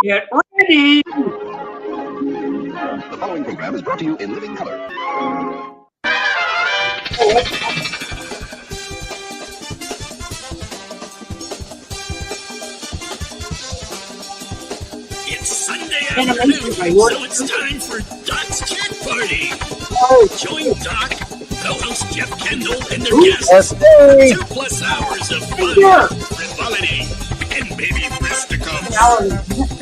Get ready! The following program is brought to you in living color. It's Sunday afternoon, so it's time for Doc's Kid Party. Join Doc, co-host Jeff Kendall, and their guests for 2+ hours of fun, frivolity, and baby fisticuffs.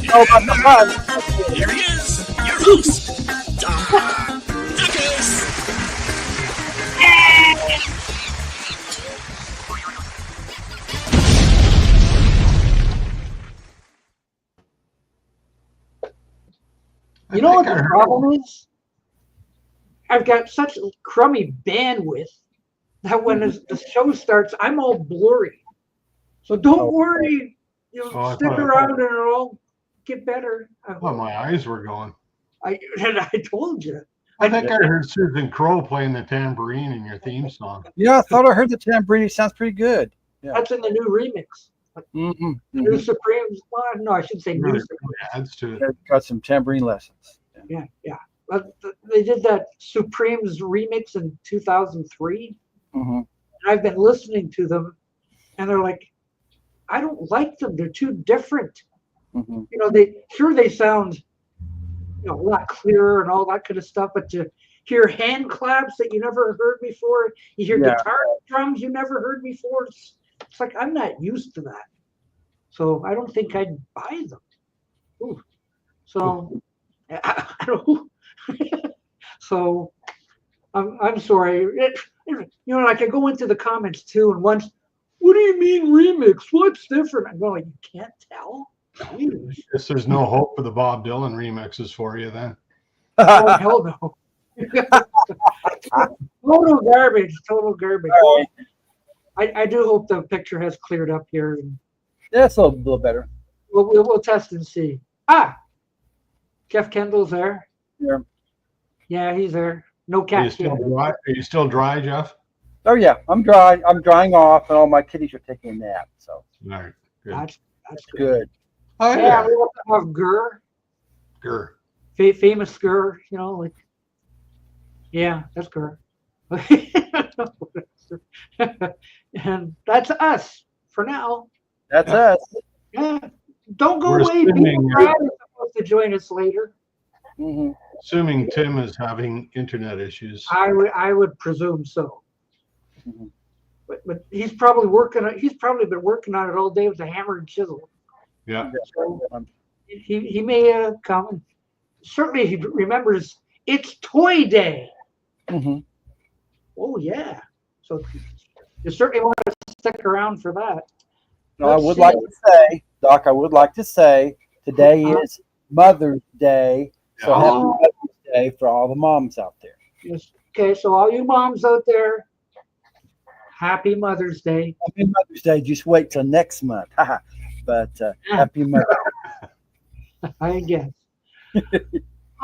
Here he is, your host, Doc Duckus. You know what the problem is? I've got such crummy bandwidth that when the show starts, I'm all blurry. So don't worry. Stick around and it'll all get better. Well, my eyes were going. I told you. I think I heard Susan Crowe playing the tambourine in your theme song. Yeah, I thought I heard the tambourine. It sounds pretty good. Yeah. That's in the new remix. New Supremes. Well, no, I should say new Supremes. Adds to it. They've got some tambourine lessons. Yeah. They did that Supremes remix in 2003. And I've been listening to them, and they're like, I don't like them. They're too different. They sound a lot clearer and all that kind of stuff, but to hear hand claps that you never heard before, you hear guitar drums you never heard before, it's like I'm not used to that. So I don't think I'd buy them. Ooh. So I don't. So I'm sorry. I could go into the comments too, and once, what do you mean remix? What's different? I'm going, you can't tell. I guess there's no hope for the Bob Dylan remixes for you then. Oh, hell no. Total garbage. I do hope the picture has cleared up here. Yeah, it's a little better. We'll test and see. Jeff Kendall's there. Yeah. Yeah, he's there. No cat. Are you still dry, Jeff? Oh yeah, I'm dry. I'm drying off, and all my kitties are taking a nap. So All right, good. That's good. Oh, yeah, we also have Gurr. Famous Gurr, that's Gurr. And that's us for now. That's us. Yeah. Don't go We're away. People are supposed to join us later. Assuming Tim is having internet issues. I would presume so. But he's probably been working on it all day with a hammer and chisel. Yeah. So he may come. Certainly he remembers it's Toy Day. Oh yeah. So you certainly want to stick around for that. No, I would like to say, Doc, today is Mother's Day. So happy Mother's Day for all the moms out there. Yes. Okay, so all you moms out there, happy Mother's Day. Happy Mother's Day. Just wait till next month. But happy Mother's Day. I guess.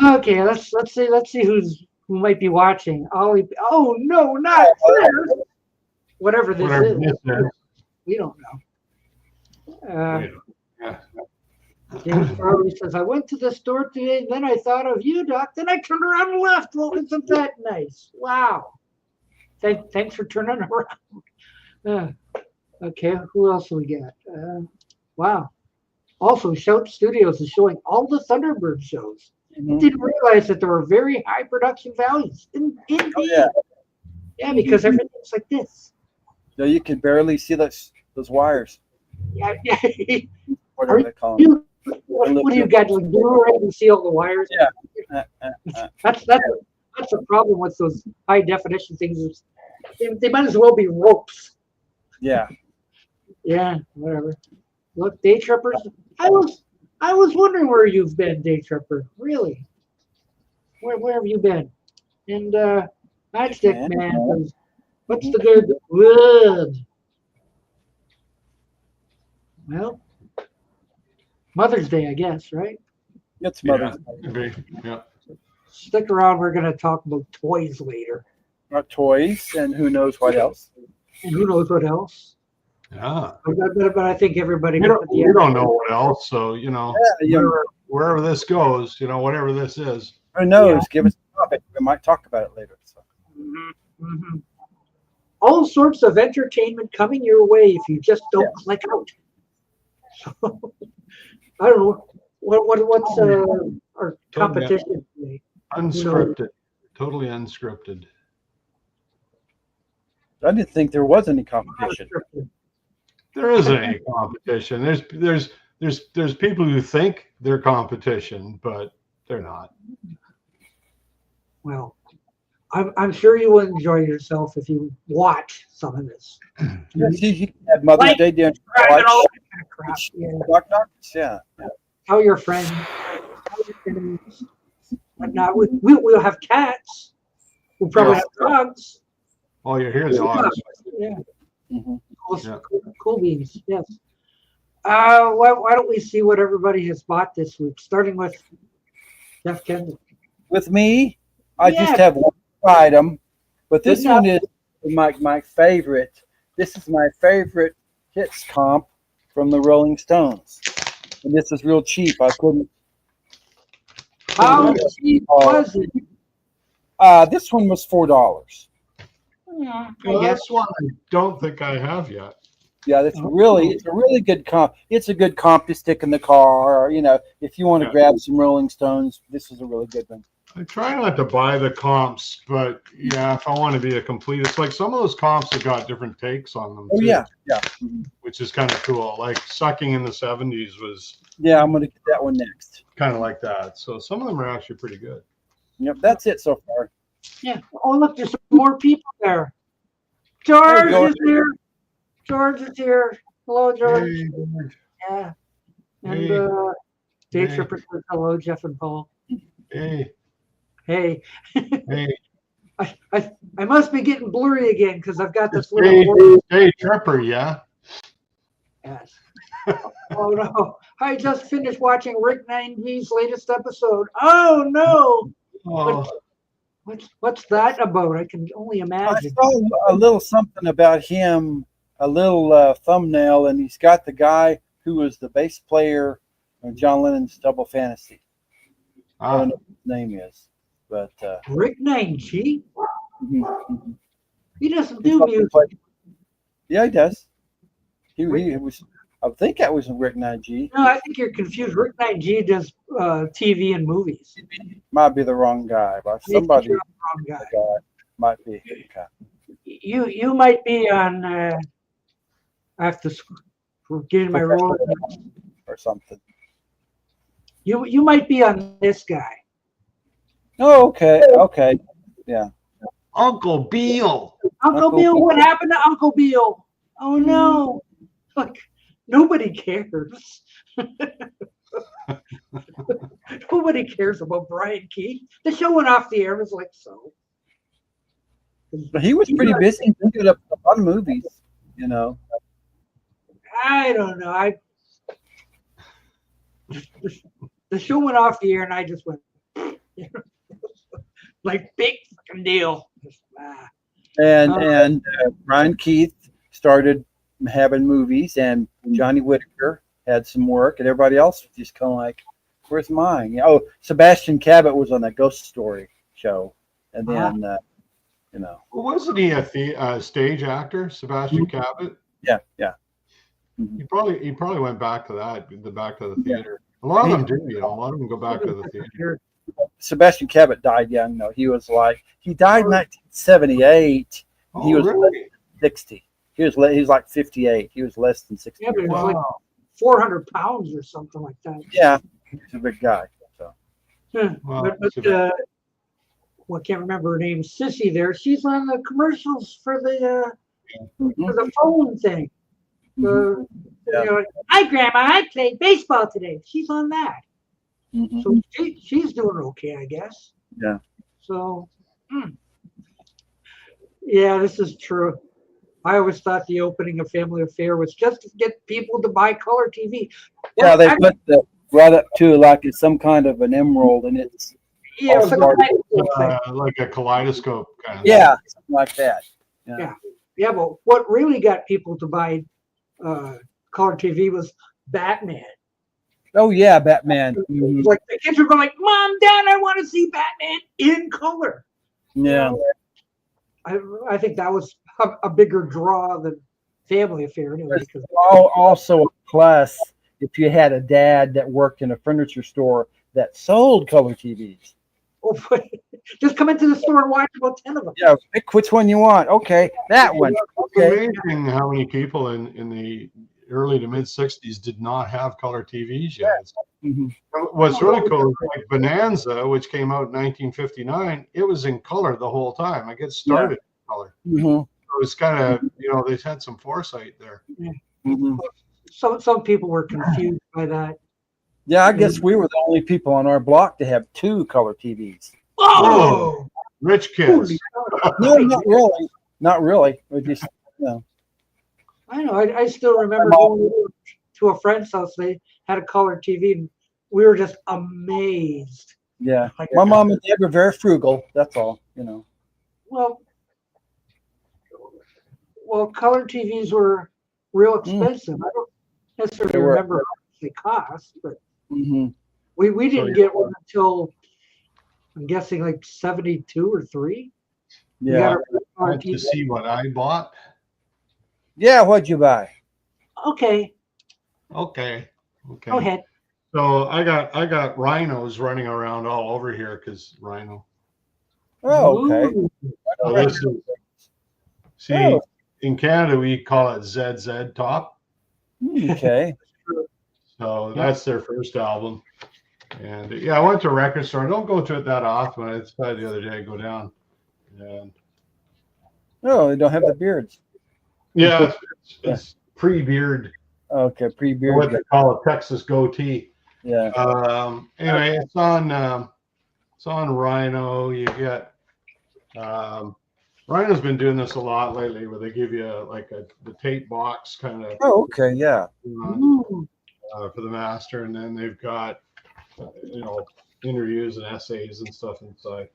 Okay, let's see who might be watching. Ollie. Oh no, not Chris. Whatever this is. We don't know. James Farley says, I went to the store today, and then I thought of you, Doc. Then I turned around and left. Well, isn't that nice? Wow. Thanks for turning around. Okay, who else do we got? Wow. Also, Shout Studios is showing all the Thunderbird shows. I didn't realize that there were very high production values. Indeed. Oh, yeah, because everything's like this. No, you can barely see those wires. Yeah. Whatever they call them. What do you got? Like Blu-ray and see all the wires? Yeah. That's the problem with those high definition things. They might as well be ropes. Yeah. Yeah, whatever. Look, Day Trippers. I was wondering where you've been, Day Tripper. Really? Where have you been? And Matchstick Man. What's the good wood? Well, Mother's Day, I guess, right? It's Mother's Day. Yeah. Stick around. We're going to talk about toys later. Toys and who knows what else. And who knows what else. Yeah. But I think everybody You gets at the don't, end. you don't know what else, so Yeah, wherever this goes, whatever this is. who knows? Give us a topic. We might talk about it later. So. Mhm. All sorts of entertainment coming your way if you just don't click out. So, I don't know what's our competition today. Unscripted, totally unscripted. I didn't think there was any competition. There isn't any competition. There's people who think they're competition, but they're not. Well, I'm sure you will enjoy yourself if you watch some of this. Yeah, you can have Mother's Day dinner. And all that kind of crap. Yeah. Yeah. Tell your friends, tell your enemies, whatnot. We'll have cats. We'll probably have dogs. Oh, you hear dogs. Yeah. Mm-hmm. Cool beans. Yes. Why don't we see what everybody has bought this week, starting with Jeff Kendall. With me, I just have one item, but this one is my favorite. This is my favorite hits comp from the Rolling Stones, and this is real cheap. I couldn't. How cheap was it? This one was $4. Well, that's one I don't think I have yet. Yeah, it's a really good comp. It's a good comp to stick in the car, or if you want to grab some Rolling Stones, this is a really good one. I try not to buy the comps, but yeah, if I want to be a complete, it's like some of those comps have got different takes on them. Oh too, yeah. Which is kind of cool. Like Sucking in the 70s was. Yeah, I'm gonna get that one next. Kind of like that. So some of them are actually pretty good. Yep, that's it so far. Yeah. Oh, look, there's some more people there. George is here. George is here. Hello, George. Hey, George. Yeah. And Hey. Dave Hey. Tripper says hello, Jeff and Paul. Hey. Hey. Hey. I must be getting blurry again because I've got this little. Hey, Tripper, yeah. Yes. Oh no! I just finished watching Rick 9G's latest episode. Oh no! Oh. What's that about? I can only I imagine. saw a little something about him, a little thumbnail, and he's got the guy who was the bass player of John Lennon's Double Fantasy. I don't know what his name is, but Rick 9G? mhm. He doesn't do music. Yeah, he does. He was. I think that was Rick 9G. No, I think you're confused. Rick 9G does TV and movies. Might be the wrong guy, but Maybe somebody you're the wrong guy. might be. Okay. You might be on. I have to get in my role Or something. You might be on this guy. Oh, okay. Yeah. Uncle Beale. Uncle Bill, what happened to Uncle Bill? Oh no! Like nobody cares. Nobody cares about Brian Keith. The show went off the air. It was like so. But he was pretty busy. He did a lot of movies, I don't know. The show went off the air, and I just went like big fucking deal. And Brian Keith started having movies, and Johnny Whitaker had some work, and everybody else was just kind of like, "Where's mine?" Oh, Sebastian Cabot was on that Ghost Story show, and then Wasn't he a stage actor, Sebastian Cabot? Yeah. He probably went back to that, back to the theater. A lot of them do, A lot of them go back to the theater. Sebastian Cabot died young, though. He died in 1978. He was really? 60. He was like 58. He was less than 60. Yeah, but it was like 400 pounds or something like that. Yeah, he's a big guy. So. Wow, I can't remember her name. Sissy there. She's on the commercials for the phone thing. Hi, Grandma. I played baseball today. She's on that. Mm-hmm. So she's doing okay, I guess. Yeah. So, yeah, this is true. I always thought the opening of Family Affair was just to get people to buy color TV. Yeah, they put right up to like it's some kind of an emerald, and it's like a kaleidoscope kind of something like that. Yeah, but what really got people to buy color TV was Batman. Oh yeah, Batman. Mm-hmm. Like the kids were going like, "Mom, Dad, I want to see Batman in color." Yeah. I think that was a bigger draw than Family Affair anyway. Because Also a plus if you had a dad that worked in a furniture store that sold color TVs. just come into the store and watch about 10 of them. Yeah, pick which one you want. Okay, that one. Okay. It's amazing how many people in the early to mid 60s did not have color TVs yet. Mm-hmm. What's really cool is like Bonanza, which came out in 1959, it was in color the whole time. Like it started in color. Mm-hmm. So it's kind of, they had some foresight there. Mm-hmm. Some people were confused by that. Yeah, I guess we were the only people on our block to have 2 color TVs. Oh, rich kids. No, not really. Not really. We just, I know. I still remember going to a friend's house. They had a color TV, and we were just amazed. Yeah. My mom and dad were very frugal. That's all, Well, color TVs were real expensive. I don't necessarily remember how much they cost, but we didn't get one until I'm guessing like 72 or 3. Yeah. To see what I bought. Yeah, what'd you buy? Okay. Go ahead. So I got rhinos running around all over here because rhino. Oh, okay. So this is, in Canada we call it ZZ Top. Okay. So that's their first album. And I went to a record store. I don't go to it that often. It's probably the other day I go down. And they don't have the beards. yeah, it's pre-beard. Okay, pre-beard. What they call a Texas goatee. Yeah. Anyway, it's on Rhino. You get Rhino's been doing this a lot lately, where they give you the tape box kind of. Oh, okay, yeah. For the master, and then they've got interviews and essays and stuff inside.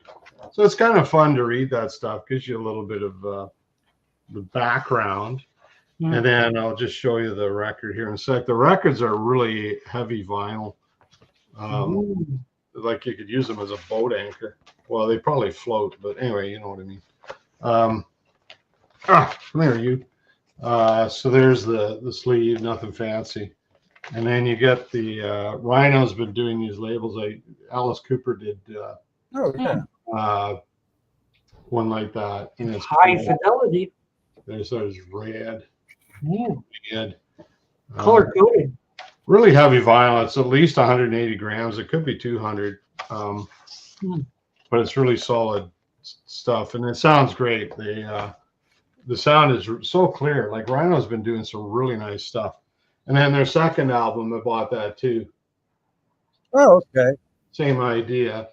So it's kind of fun to read that stuff. Gives you a little bit of the background. And then I'll just show you the record here in a sec. The records are really heavy vinyl. Like you could use them as a boat anchor. Well, they probably float, but anyway, you know what I mean. Come here, you. So there's the sleeve, nothing fancy. And then you get the Rhino's been doing these labels. Alice Cooper did one like that. And it's high fidelity. There's red. Red. Color coded. Really heavy vinyl. It's at least 180 grams. It could be 200. But it's really solid stuff. And it sounds great. The sound is so clear. Like Rhino's been doing some really nice stuff. And then their second album, I bought that too. Oh, okay. Same idea.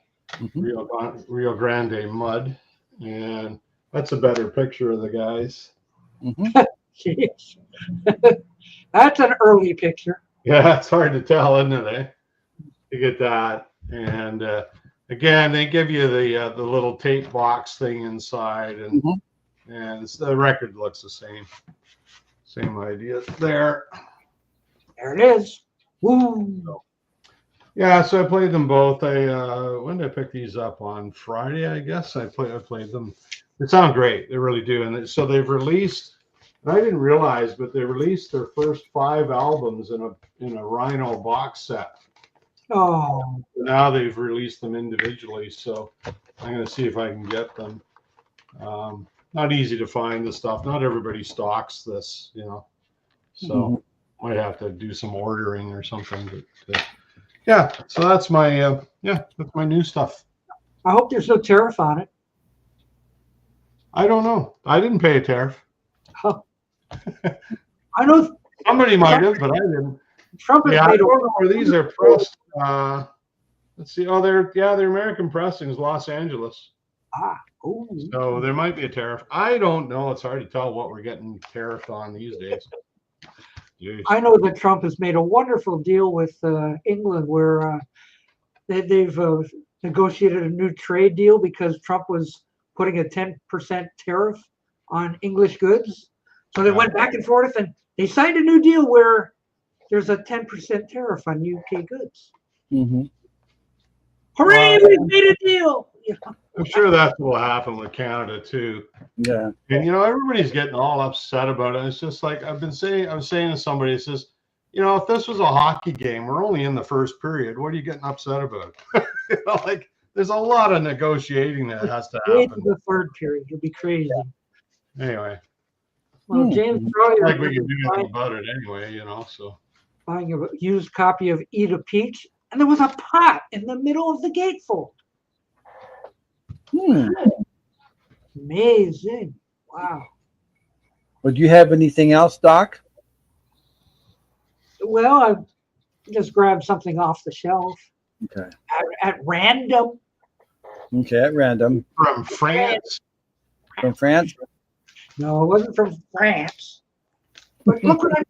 Rio Grande Mud. And that's a better picture of the guys. Jeez. That's an early picture. Yeah, it's hard to tell, isn't it? You get that. And again, they give you the little tape box thing inside. And the record looks the same. Same idea there. There it is. Woo. So I played them both. When did I pick these up? On Friday, I guess. I played them. They sound great. They really do. And so they've released, and I didn't realize, but they released their first 5 albums in a Rhino box set. Oh. Now they've released them individually. So I'm going to see if I can get them. Not easy to find the stuff. Not everybody stocks this, So might have to do some ordering or something. But so that's my that's my new stuff. I hope there's no tariff on it. I don't know. I didn't pay a tariff. Oh. I know somebody might have, but I didn't. Trump has I made don't know where these are pressed. Let's see. Oh, they're American pressings, Los Angeles. Ooh. So there might be a tariff. I don't know. It's hard to tell what we're getting tariffed on these days. Jeez. I know that Trump has made a wonderful deal with England where they've negotiated a new trade deal because Trump was putting a 10% tariff on English goods. So they went back and forth, and they signed a new deal where there's a 10% tariff on UK goods. Mm-hmm. Hooray! We made a deal. You know? I'm sure that's what will happen with Canada too. Yeah. And everybody's getting all upset about it. It's just like I was saying to somebody, it says, if this was a hockey game, we're only in the first period. What are you getting upset about? Like there's a lot of negotiating that has to happen. The third period, it'll be crazy. Anyway. Well, James Like we can do anything about it anyway, so. Buying a used copy of Eat a Peach, and there was a pot in the middle of the gatefold. Amazing. Wow. Well, do you have anything else, Doc? Well, I just grabbed something off the shelf. Okay. At random. Okay, at random. From France? From France? No, it wasn't from France. But look what I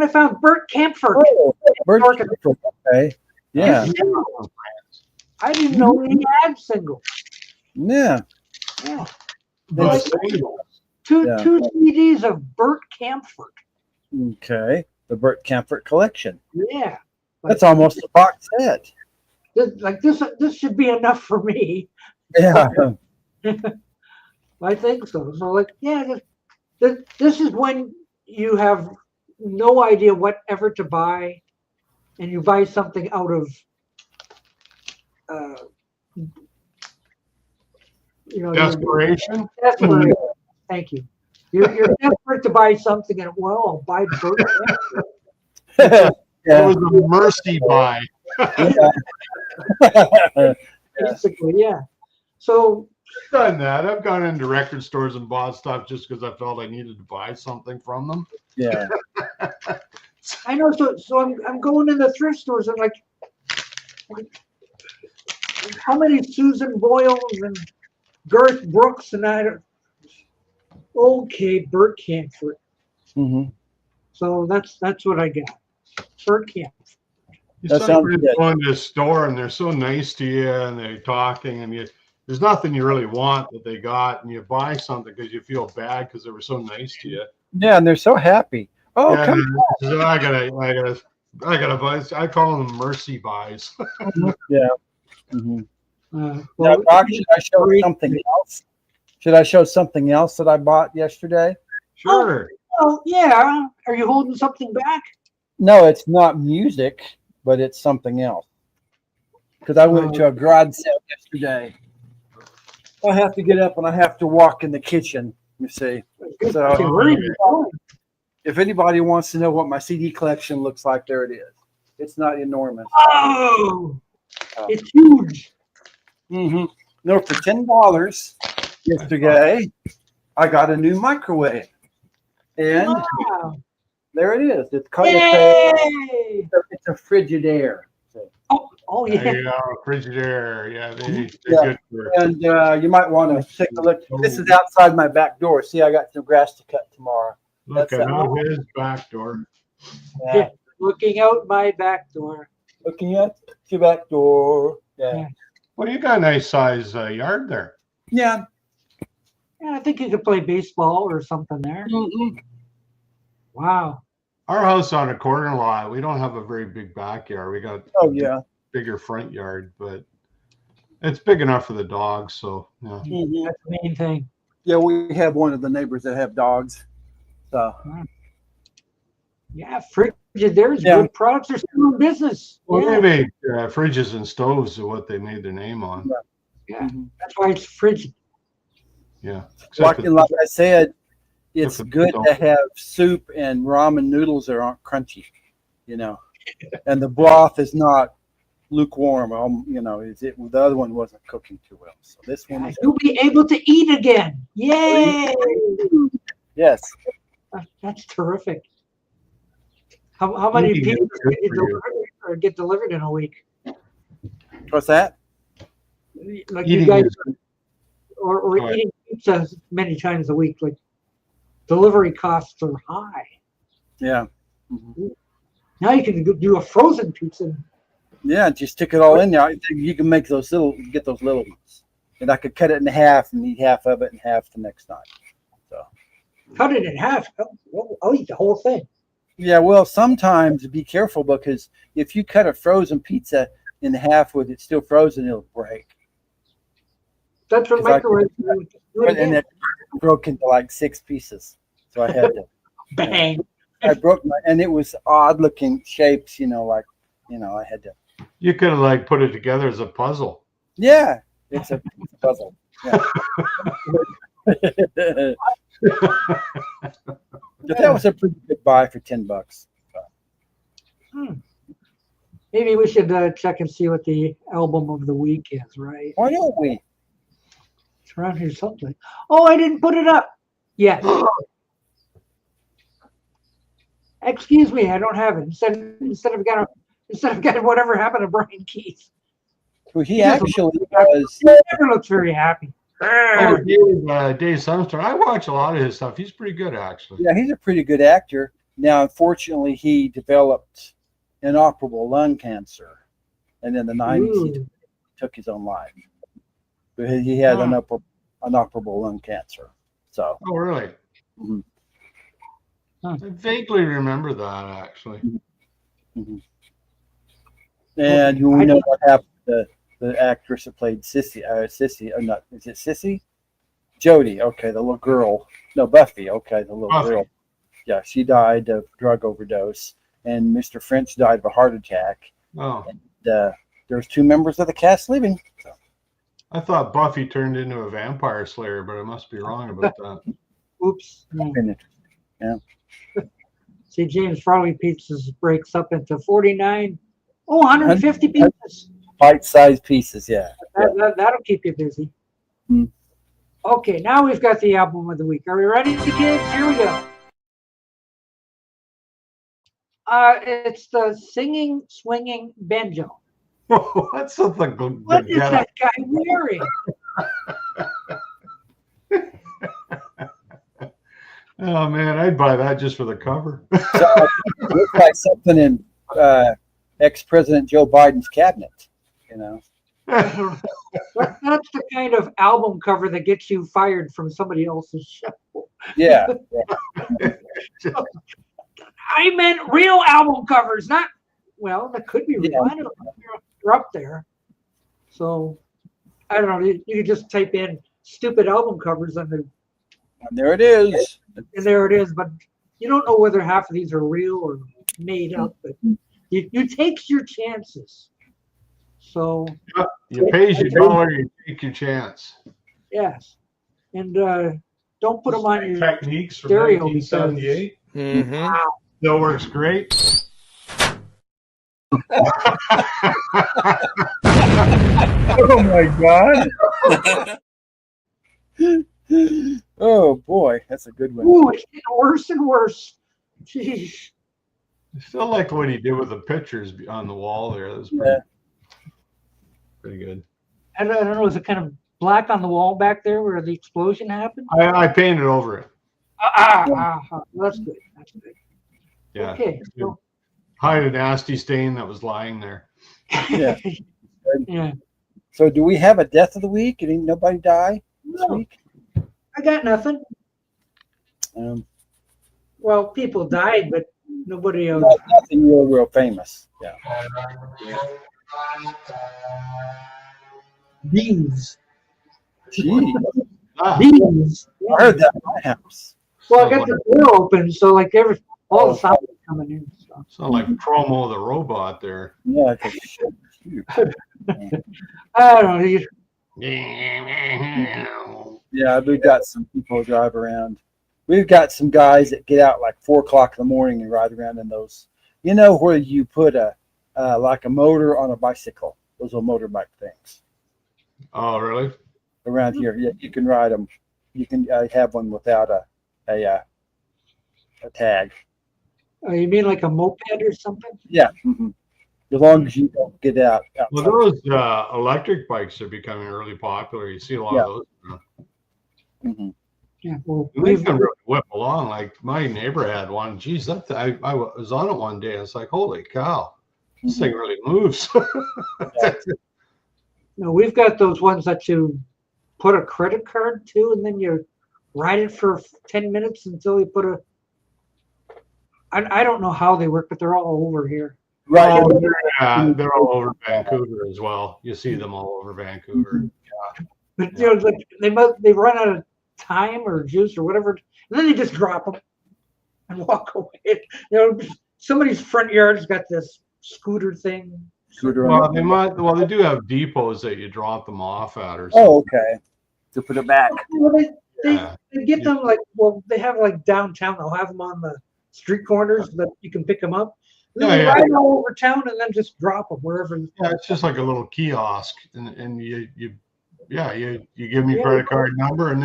found. Bert Kaempfert. Oh, Bert Kaempfert. Okay. Yeah. I didn't know he had singles. Yeah. Yeah. Like, two CDs of Bert Kaempfert. Okay. The Bert Kaempfert collection. Yeah. That's almost a box set. This should be enough for me. Yeah. I think so. So this is when you have no idea whatever to buy, and you buy something out of desperation. Desperate. Thank you. You're desperate to buy something, and I'll buy Bert Kaempfert. It was a mercy buy. Basically, yeah. So I've done that. I've gone into record stores and bought stuff just because I felt I needed to buy something from them. Yeah. I know. So I'm going in the thrift stores and like how many Susan Boyles and Garth Brooks and I. Okay, Bert Kaempfert. Mm-hmm. So that's what I got. Bert Kaempfert. You sometimes go into a store and they're so nice to you and they're talking and there's nothing you really want that they got, and you buy something because you feel bad because they were so nice to you. Yeah, and they're so happy. Oh, yeah, come on. So I gotta buy. I call them mercy buys. Yeah. Mm-hmm. Well, now, Doc, should I show something else? Should I show something else that I bought yesterday? Sure. Oh, yeah. Are you holding something back? No, it's not music, but it's something else. Because I went to a garage sale yesterday. I have to get up and I have to walk in the kitchen. You see. So if anybody wants to know what my CD collection looks like, there it is. It's not enormous. Oh, it's huge. Mm-hmm. No, for $10 yesterday, I got a new microwave, and there it is. It's a Frigidaire. Oh yeah. There you go, Frigidaire. Yeah, they're good for. And you might want to take a look. This is outside my back door. See, I got some grass to cut tomorrow. Look out his back door. Yeah. Looking out my back door. Looking at your back door. Yeah. Well, you got a nice size yard there. Yeah. Yeah, I think you could play baseball or something there. Mm-hmm. Wow. Our house on a corner lot, we don't have a very big backyard. We got bigger front yard, but it's big enough for the dogs. So yeah. Mm-hmm. That's the main thing. Yeah, we have one of the neighbors that have dogs. So yeah, Frigidaire's good products are still in business. Well, they make fridges and stoves are what they made their name on. Yeah, that's why it's frigid. Yeah. Like I said, it's good to have soup and ramen noodles that aren't crunchy, and the broth is not lukewarm. The other one wasn't cooking too well. So this one is. You'll be able to eat again. Yay! Yes. That's terrific. How many people get delivered in a week? What's that? Like you guys, or eating pizza many times a week. Like delivery costs are high. Yeah. Mm-hmm. Now you can do a frozen pizza. Yeah, just stick it all in there. You can make get those little ones, and I could cut it in half and eat half of it and half the next night. So. Cut it in half. I'll eat the whole thing. Yeah, well, sometimes be careful because if you cut a frozen pizza in half with it still frozen, it'll break. That's what microwave. Do it And it broke into like 6 pieces. So I had to bang. I broke my, and it was odd looking shapes, like, I had to. You could have like put it together as a puzzle. Yeah, it's a puzzle. Yeah. But that was a pretty good buy for $10. Maybe we should check and see what the album of the week is, right? Why don't we? It's around here something. Oh, I didn't put it up. Yes. Excuse me, I don't have it. Instead of getting whatever happened to Brian Keith. Well, he actually was. He never looks very happy. Oh, Dave Sumstrong. I watch a lot of his stuff. He's pretty good, actually. Yeah, he's a pretty good actor. Now, unfortunately, he developed inoperable lung cancer, and in the 90s, he took his own life. But he had inoperable lung cancer. So. Oh, really? Mm-hmm. I vaguely remember that, actually. Mm-hmm. And you know what happened to the actress that played Sissy, is it Sissy? Jodie, okay, the little girl. No, Buffy, okay, the little girl. Yeah, she died of drug overdose, and Mr. French died of a heart attack. Oh. And there's 2 members of the cast living. So. I thought Buffy turned into a vampire slayer, but I must be wrong about that. Oops. Yeah. See, James Farley pizzas breaks up into 49. 150 pieces. Bite-sized pieces, yeah. That'll keep you busy. Hmm. Okay, now we've got the album of the week. Are we ready, kids? Here we go. It's the Singing, Swinging Banjo. That's something good. What is that guy wearing? Oh man, I'd buy that just for the cover. So, it looks like something in ex-President Joe Biden's cabinet, That's the kind of album cover that gets you fired from somebody else's show. Yeah. I meant real album covers, not, well, that could be real. Yeah. I don't know. They're up there. So, I don't know. You could just type in stupid album covers and there it is. and there it is. But you don't know whether half of these are real or made up. But you take your chances. So you pay your dollar, you take your chance. yes, and don't put them on your Techniques from stereo 1978. Mm-hmm. Wow. Still works great. Oh my God. Oh boy, that's a good one. Ooh, it's getting worse and worse. Jeez. I still like what he did with the pictures on the wall there. That was pretty good. I don't know. Is it kind of black on the wall back there where the explosion happened? I painted over it. That's good. That's good. Yeah. Okay. So, Hide a nasty stain that was lying there. Yeah. yeah. So do we have a death of the week? Did nobody die this No, week? I got nothing. Well, people died, but nobody else. Nothing real famous. Yeah. Beans. Gee, Beans. I heard that in my house. Well, I got the door open, so like all the sound is coming in. So. Sound like Promo the robot there. Yeah. I don't know. Yeah, we've got some people who drive around. We've got some guys that get out like 4 o'clock in the morning and ride around in those. You know where you put like a motor on a bicycle, those little motorbike things. Oh, really? Around here, yeah, you can ride them. You can have one without a tag. You mean like a moped or something? Yeah. Mm-hmm. As long as you don't get out. Well, those electric bikes are becoming really popular. You see a lot of those. Mm-hmm. Yeah. Well, They can really whip along. Like my neighbor had one. Geez, I was on it one day. And it's like, holy cow, this thing really moves. no, we've got those ones that you put a credit card to, and then you ride it for 10 minutes until you put a. I don't know how they work, but they're all over here. Right. Oh, they're all over Vancouver as well. You see them all over Vancouver. But you know, like they run out of time or juice or whatever, and then they just drop them and walk away. You know, somebody's front yard's got this scooter thing. Well, they do have depots that you drop them off at or something. Oh, okay. To put it back. Well, they get them like, well, they have like downtown. They'll have them on the street corners that you can pick them up. Then they ride all over town and then just drop them wherever. Yeah, it's just like a little kiosk, and you give them your credit card number, and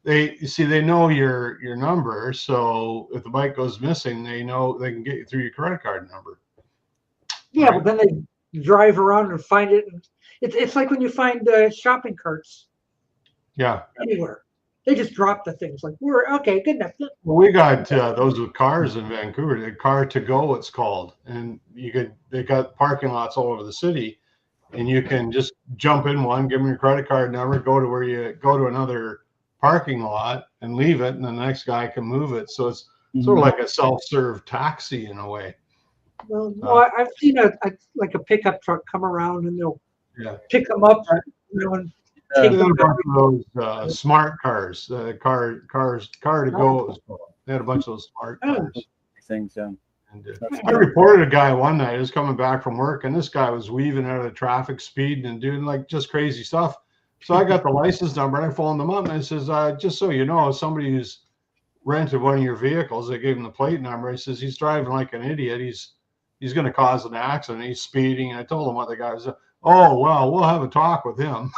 they know your number. So if the bike goes missing, they know they can get you through your credit card number. Yeah, right. But then they drive around and find it. And it's like when you find shopping carts. Yeah. Anywhere. They just drop the things like, we're okay, good enough. Well, we got those with cars in Vancouver, the car to go, it's called. And they got parking lots all over the city, and you can just jump in one, give them your credit card number, go to another parking lot and leave it, and the next guy can move it. So it's sort of like a self-serve taxi in a way. Well, I've seen a pickup truck come around and they'll pick them up, and take them of those smart cars, car to go. They had a bunch of those smart cars. Things done. And I reported a guy one night. He was coming back from work, and this guy was weaving out of traffic, speeding and doing like just crazy stuff. So I got the license number and I phoned them up and I says, just so you know, somebody who's rented one of your vehicles, I gave him the plate number. I says, he's driving like an idiot. He's going to cause an accident. He's speeding. And I told him what the guy was. Oh, well, we'll have a talk with him.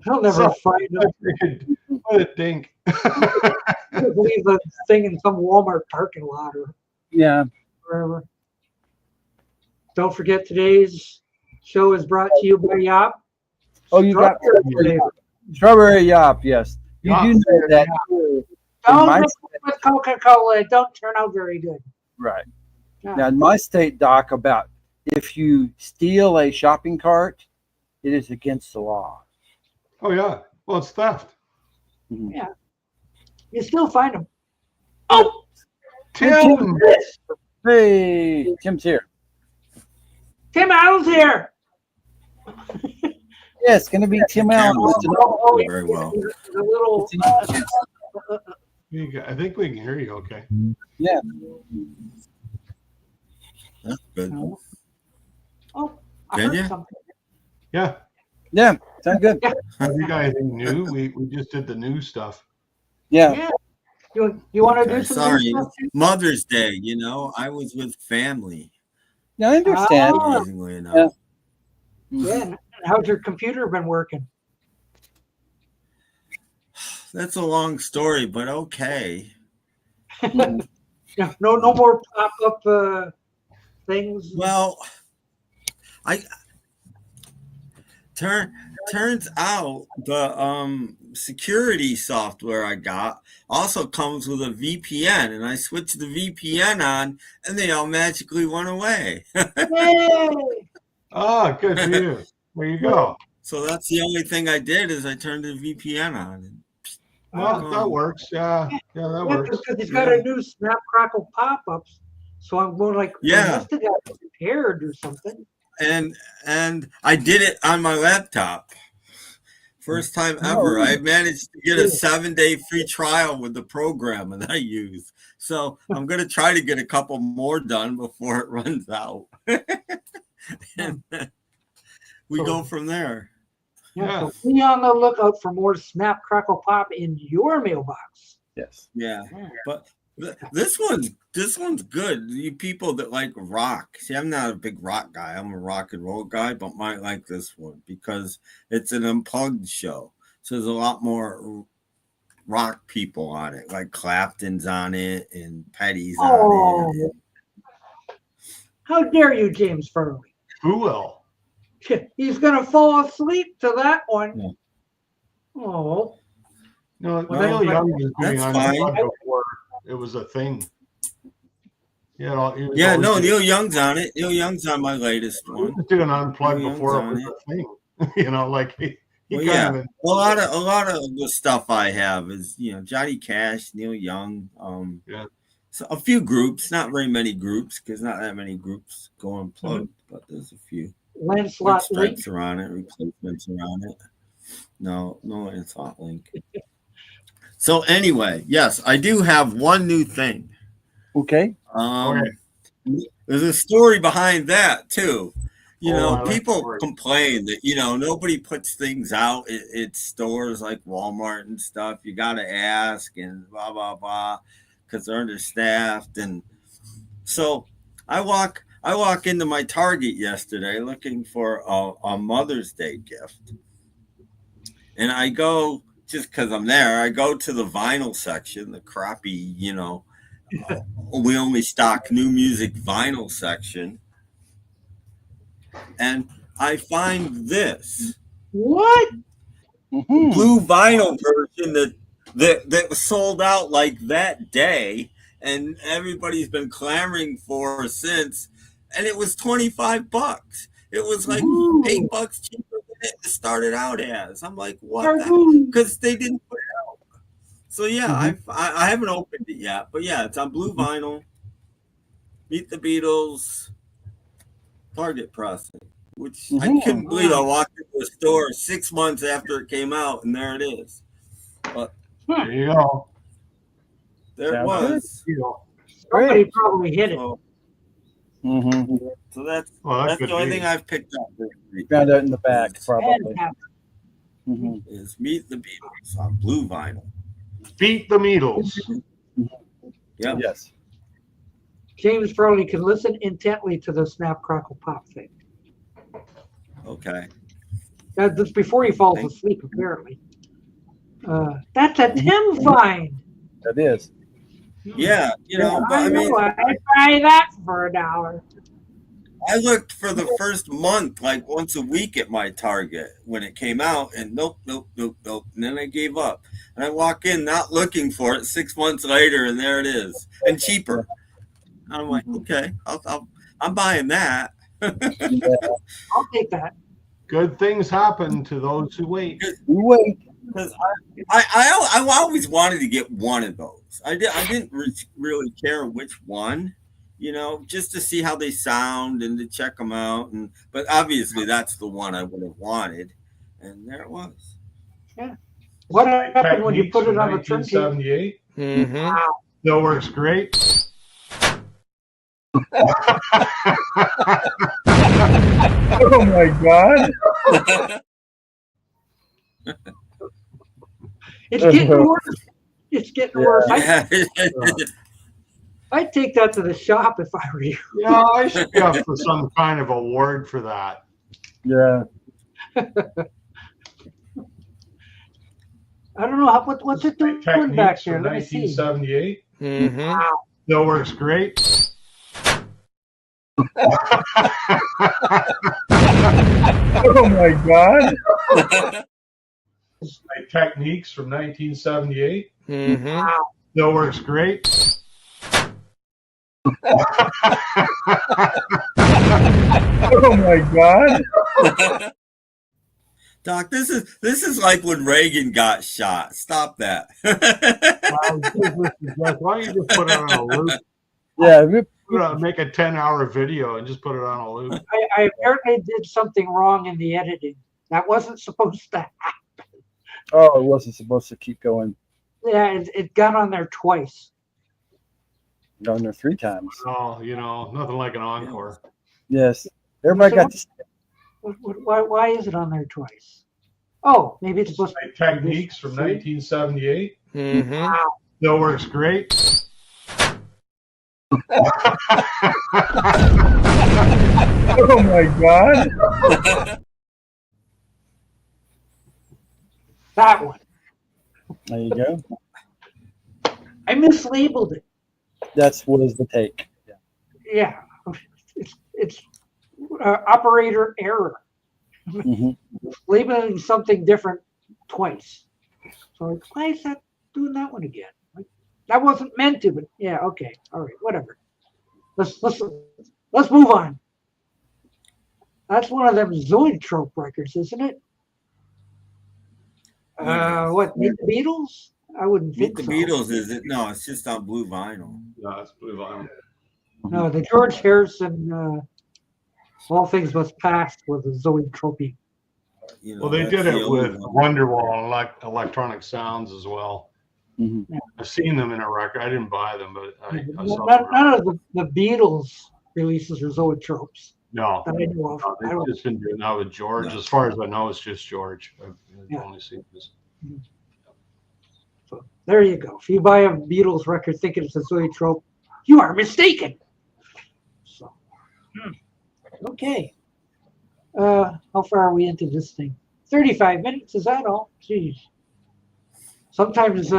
He'll never find him. What a dink. Leave the thing in some Walmart parking lot or wherever. Don't forget today's show is brought to you by Yop. Oh, you got Strawberry Yop, yes. You do know that. Don't mix it with Coca-Cola. It don't turn out very good. Right. Now, in my state, Doc, about if you steal a shopping cart, it is against the law. Oh, yeah. Well, it's theft. Yeah. You still find them. Oh! Tim! Hey, Tim's here. Tim Allen's here. Yeah, it's going to be Tim Allen. Very well. A little, I think we can hear you okay. Yeah. That's good. Oh, I Can heard you? something. Yeah. Yeah, sound good. Have you got anything new? We just did the new stuff. Yeah. You want to do some Sorry, new stuff? Mother's Day, I was with family. Yeah, I understand. Amazingly enough. Yeah. And how's your computer been working? That's a long story, but okay. Yeah, no more pop-up things. Well, turns out the security software I got also comes with a VPN, and I switched the VPN on, and they all magically went away. Yay! Ah, good for you. There you go. So that's the only thing I did is I turned the VPN on. Well, that works. Yeah, that works. Because he's got a new Snap Crackle pop-ups. So I'm going like, Yeah. must have got prepared or something. And I did it on my laptop. First time ever. I managed to get a 7-day free trial with the program that I use. So I'm going to try to get a couple more done before it runs out. And we go from there. Yeah. So be on the lookout for more Snap Crackle Pop in your mailbox. Yes. Yeah. But this one's good. You people that like rock. See, I'm not a big rock guy. I'm a rock and roll guy, but might like this one because it's an unplugged show. So there's a lot more rock people on it, like Clapton's on it and Petty's on it. How dare you, James Farley? Who will? He's going to fall asleep to that one. Yeah. Oh. No, Well, Neil Young was doing that's on fine. before it was a thing. Neil Young's on it. Neil Young's on my latest He one. was doing unplugged Neil before it Young's was a thing. Like Well, yeah, a lot of the stuff I have is Johnny Cash, Neil Young, so a few groups, not very many groups, because not that many groups go unplugged, but there's a few. Lancelot Link. Stripes are on it, replacements are on it. No Lancelot Link. So anyway, yes, I do have one new thing. Okay. There's a story behind that too. People complain that nobody puts things out at stores like Walmart and stuff. You got to ask and blah blah blah because they're understaffed. And so I walk into my Target yesterday looking for a Mother's Day gift, and I go just because I'm there. I go to the vinyl section, the crappy, we only stock new music vinyl section. And I find this what blue vinyl version that was sold out like that day, and everybody's been clamoring for since. And it was $25. It was like $8 cheaper than it started out as. I'm like, what? Because they didn't put it out. So yeah, I haven't opened it yet, but yeah, it's on blue vinyl. Meet the Beatles. Target pricing, which I couldn't believe. I walked into a store 6 months after it came out, and there it is. But there you go. There it was. Somebody probably hit it. So that's the only thing I've picked up. Found out in the back, probably. Is Meet the Beatles on blue vinyl. Beat the Beatles. Yep. Yes. James Frowney can listen intently to the Snap Crackle Pop thing. Okay. That's before he falls asleep, apparently. That's a Tim find. That is. Yeah, but I mean, I'd buy that for $1. I looked for the first month, like once a week at my Target when it came out, and nope. And then I gave up. And I walk in not looking for it 6 months later, and there it is, and cheaper. I'm like, okay, I'm buying that. I'll take that. Good things happen to those who wait. Wait. Because I always wanted to get one of those. I didn't really care which one, just to see how they sound and to check them out. But obviously that's the one I would have wanted, and there it was. Yeah. What happened when you put it on the turntable? 1978. Wow. Still works great. Oh my God. It's getting worse. It's getting worse. I'd take that to the shop if I were you. Yeah, I should be up for some kind of award for that. Yeah. I don't know what's it doing back there. Let me see. 1978. Wow. Still works great. Oh my God. My Techniques from 1978. Wow. Still works great. Oh my God. Doc, this is like when Reagan got shot. Stop that. Why don't you just put it on a loop? Yeah. Make a 10-hour video and just put it on a loop. I apparently did something wrong in the editing. That wasn't supposed to happen. Oh, it wasn't supposed to keep going. Yeah, it got on there twice. On there 3 times. Oh, nothing like an encore. Yes. Everybody got to. Why is it on there twice? Oh, maybe it's supposed My Techniques from 1978. Wow. Still works great. Oh my God. That one. There you go. I mislabeled it. That was the take. Yeah. It's operator error. Labeling something different twice. So why is that doing that one again? That wasn't meant to, but yeah, okay. All right, whatever. Let's move on. That's one of them Zoetrope records, isn't it? What, Meet the Beatles? I wouldn't Meet think the so. Beatles, is it? No, it's just on blue vinyl. No, it's blue vinyl. No, the George Harrison All Things Must Pass with the Zoe Tropy. You know, Well, they that's did the it only with one. Wonderwall electronic sounds as well. Mhm. I've seen them in a record. I didn't buy them, but I saw None, them. none of the Beatles releases are zoetropes No, that I know of. no, I they've don't, just been doing that with George. No. As far as I know, it's just George. I've Yeah. only seen this. so there you go. If you buy a Beatles record thinking it's a zoetrope, you are mistaken. So, okay. How far are we into this thing? 35 minutes, is that all? Jeez. Sometimes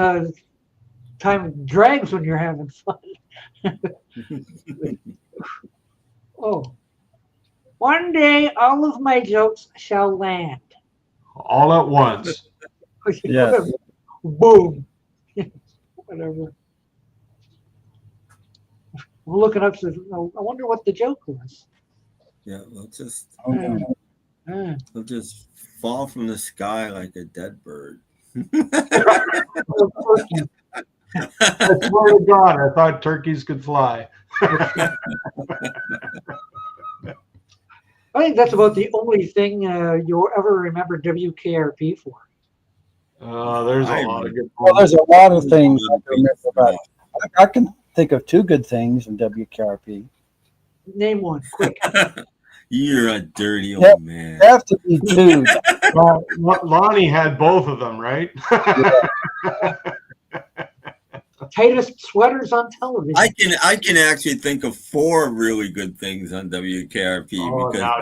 time drags when you're having fun. Oh. One day all of my jokes shall land. All at once. Yes. Boom. Whatever. We're looking up to, I wonder what the joke was. Yeah, Okay. they'll just fall from the sky like a dead bird. I swear to God, I thought turkeys could fly. I think that's about the only thing you'll ever remember WKRP for. There's a lot of good Well, there's a lot of things I Yeah. can remember about. I can think of two good things in WKRP. Name one, quick. You're a dirty old Yep. man. There have to be two. Well, Lonnie had both of them, right? Tightest sweaters on television. I can actually think of 4 really good things on WKRP Oh, because now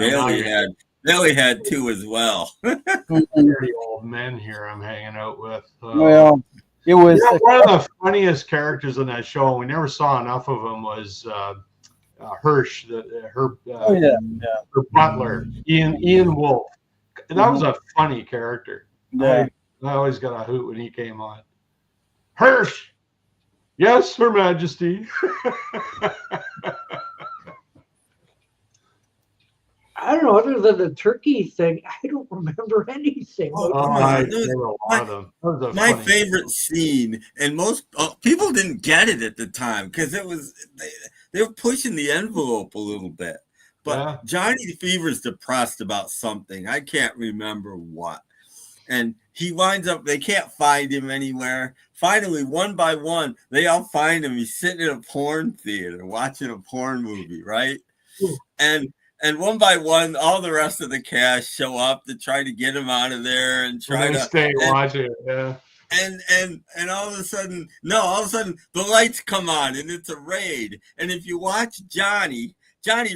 Bailey had 2 as well. Dirty old men here I'm hanging out with. Well, it was. You know, one of the funniest characters on that show, and we never saw enough of him, was Hirsch, her butler, Ian Wolf. That was a funny character. Yeah. I always got a hoot when he came on. Hirsch! Yes, Her Majesty. I don't know, other than the turkey thing, I don't remember anything. Oh, Oh, come I on. there were a lot of them. That was a My funny favorite scene, and most people didn't get it at the time because they were pushing the envelope a little bit. But Yeah. Johnny Fever's depressed about something. I can't remember what. And he winds up, they can't find him anywhere. Finally, one by one, they all find him. He's sitting in a porn theater watching a porn movie, right? And one by one, all the rest of the cast show up to try to get him out of there and try to stay watching it. Yeah. And all of a sudden the lights come on and it's a raid. And if you watch Johnny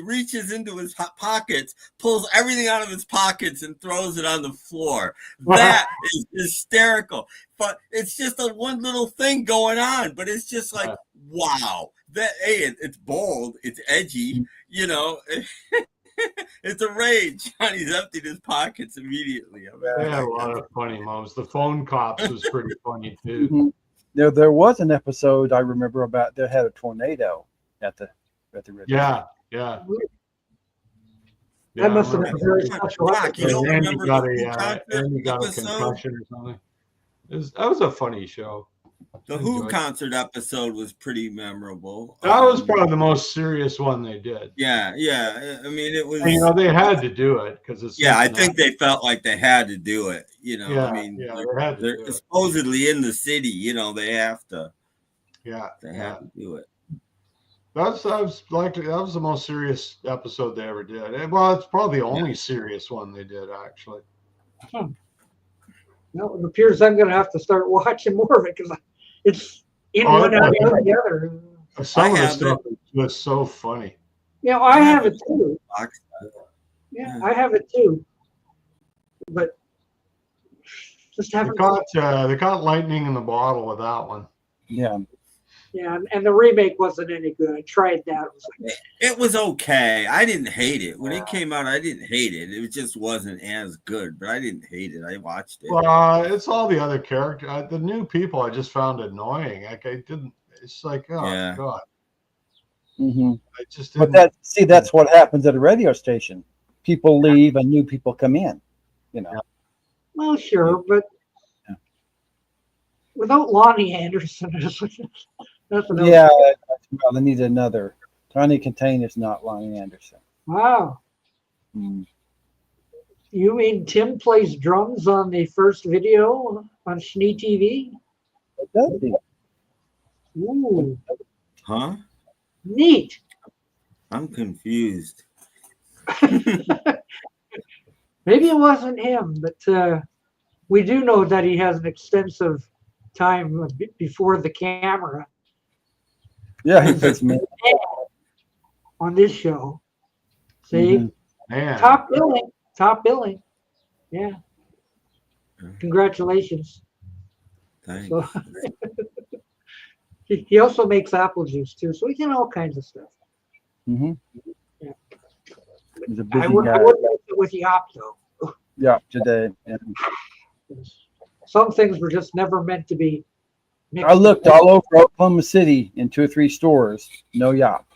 reaches into his pockets, pulls everything out of his pockets and throws it on the floor. That is hysterical. But it's just a one little thing going on, but it's just like, wow. That it's bold, it's edgy, you know. It's a raid. Johnny's emptied his pockets immediately. They had a lot of funny moments. The phone cops was pretty funny too. Mhm. There was an episode I remember about that had a tornado at the radio. Yeah. That must have been a very Rock, special Rock, you don't Andy remember got the a concert Andy got a episode? concussion or something. That was a funny show. The Who concert episode was pretty memorable. That was probably the most serious one they did. Yeah. I mean, it was. And, you know, they had to do it because it's. Yeah, I think they felt like they had to do it. You know, Yeah, I mean, yeah, they had to they're do it. supposedly in the city. You know, they have to. Yeah, They have to do it. that was the most serious episode they ever did. Well, it's probably the only serious one they did actually. No, it appears I'm going to have to start watching more of it because it's in one out the other. Some of the stuff was so funny. You know, I have it too. Fox. Yeah, I have it too. But just They haven't. got lightning in the bottle with that one. Yeah. Yeah, and the remake wasn't any good. I tried that. It was okay. I didn't hate it when it came out. I didn't hate it. It just wasn't as good, but I didn't hate it. I watched it. Well, it's all the other characters. The new people I just found annoying. Like I didn't. It's like, oh Yeah. God. Mm-hmm. I just didn't. But that's what happens at a radio station. People leave and new people come in. You know. Well, sure, but without Lonnie Anderson, nothing else. Yeah, well, they need another. Tiny Container's not Lonnie Anderson. Wow. Mm. You mean Tim plays drums on the first video on Schnee TV? It does he? Ooh, Huh? neat. I'm confused. Maybe it wasn't him, but we do know that he has an extensive time before the camera Yeah, he plays me. on this show. See, Mhm. Man, top billing. Yeah, congratulations. Thanks. So he also makes apple juice too, so he can all kinds of stuff. Mhm. Yeah. He's a I busy would guy. mix it with Yop though. Yeah, today. Yeah. Some things were just never meant to be mixed. I looked all over Oklahoma City in 2 or 3 stores. No Yop.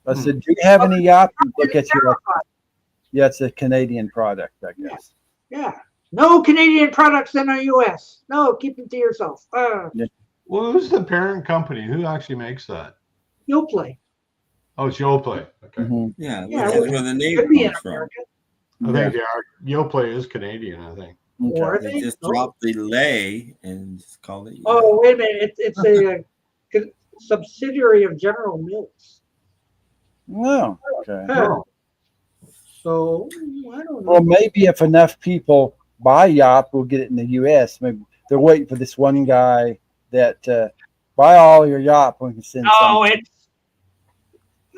I said, "Do you have any Yop?" And look at you. Yeah, it's a Canadian product, I guess. Yeah. No Canadian products in the U.S. No, keep them to yourself. well, who's the parent company? Who actually makes that? You'll play. Oh, it's Yoplait. Okay. Mhm. Yeah, Yeah, which is where the name Could be in comes from. America. I think they are. Yoplait is Canadian, I think. Okay. Or They they just oh. dropped the lay and just called it. Oh, wait a minute. It's a subsidiary of General Mills. Oh, okay. Huh. So, I don't know. Well, maybe if enough people buy Yop, we'll get it in the U.S. Maybe they're waiting for this one guy that buy all your Yop. We can send No, some. it's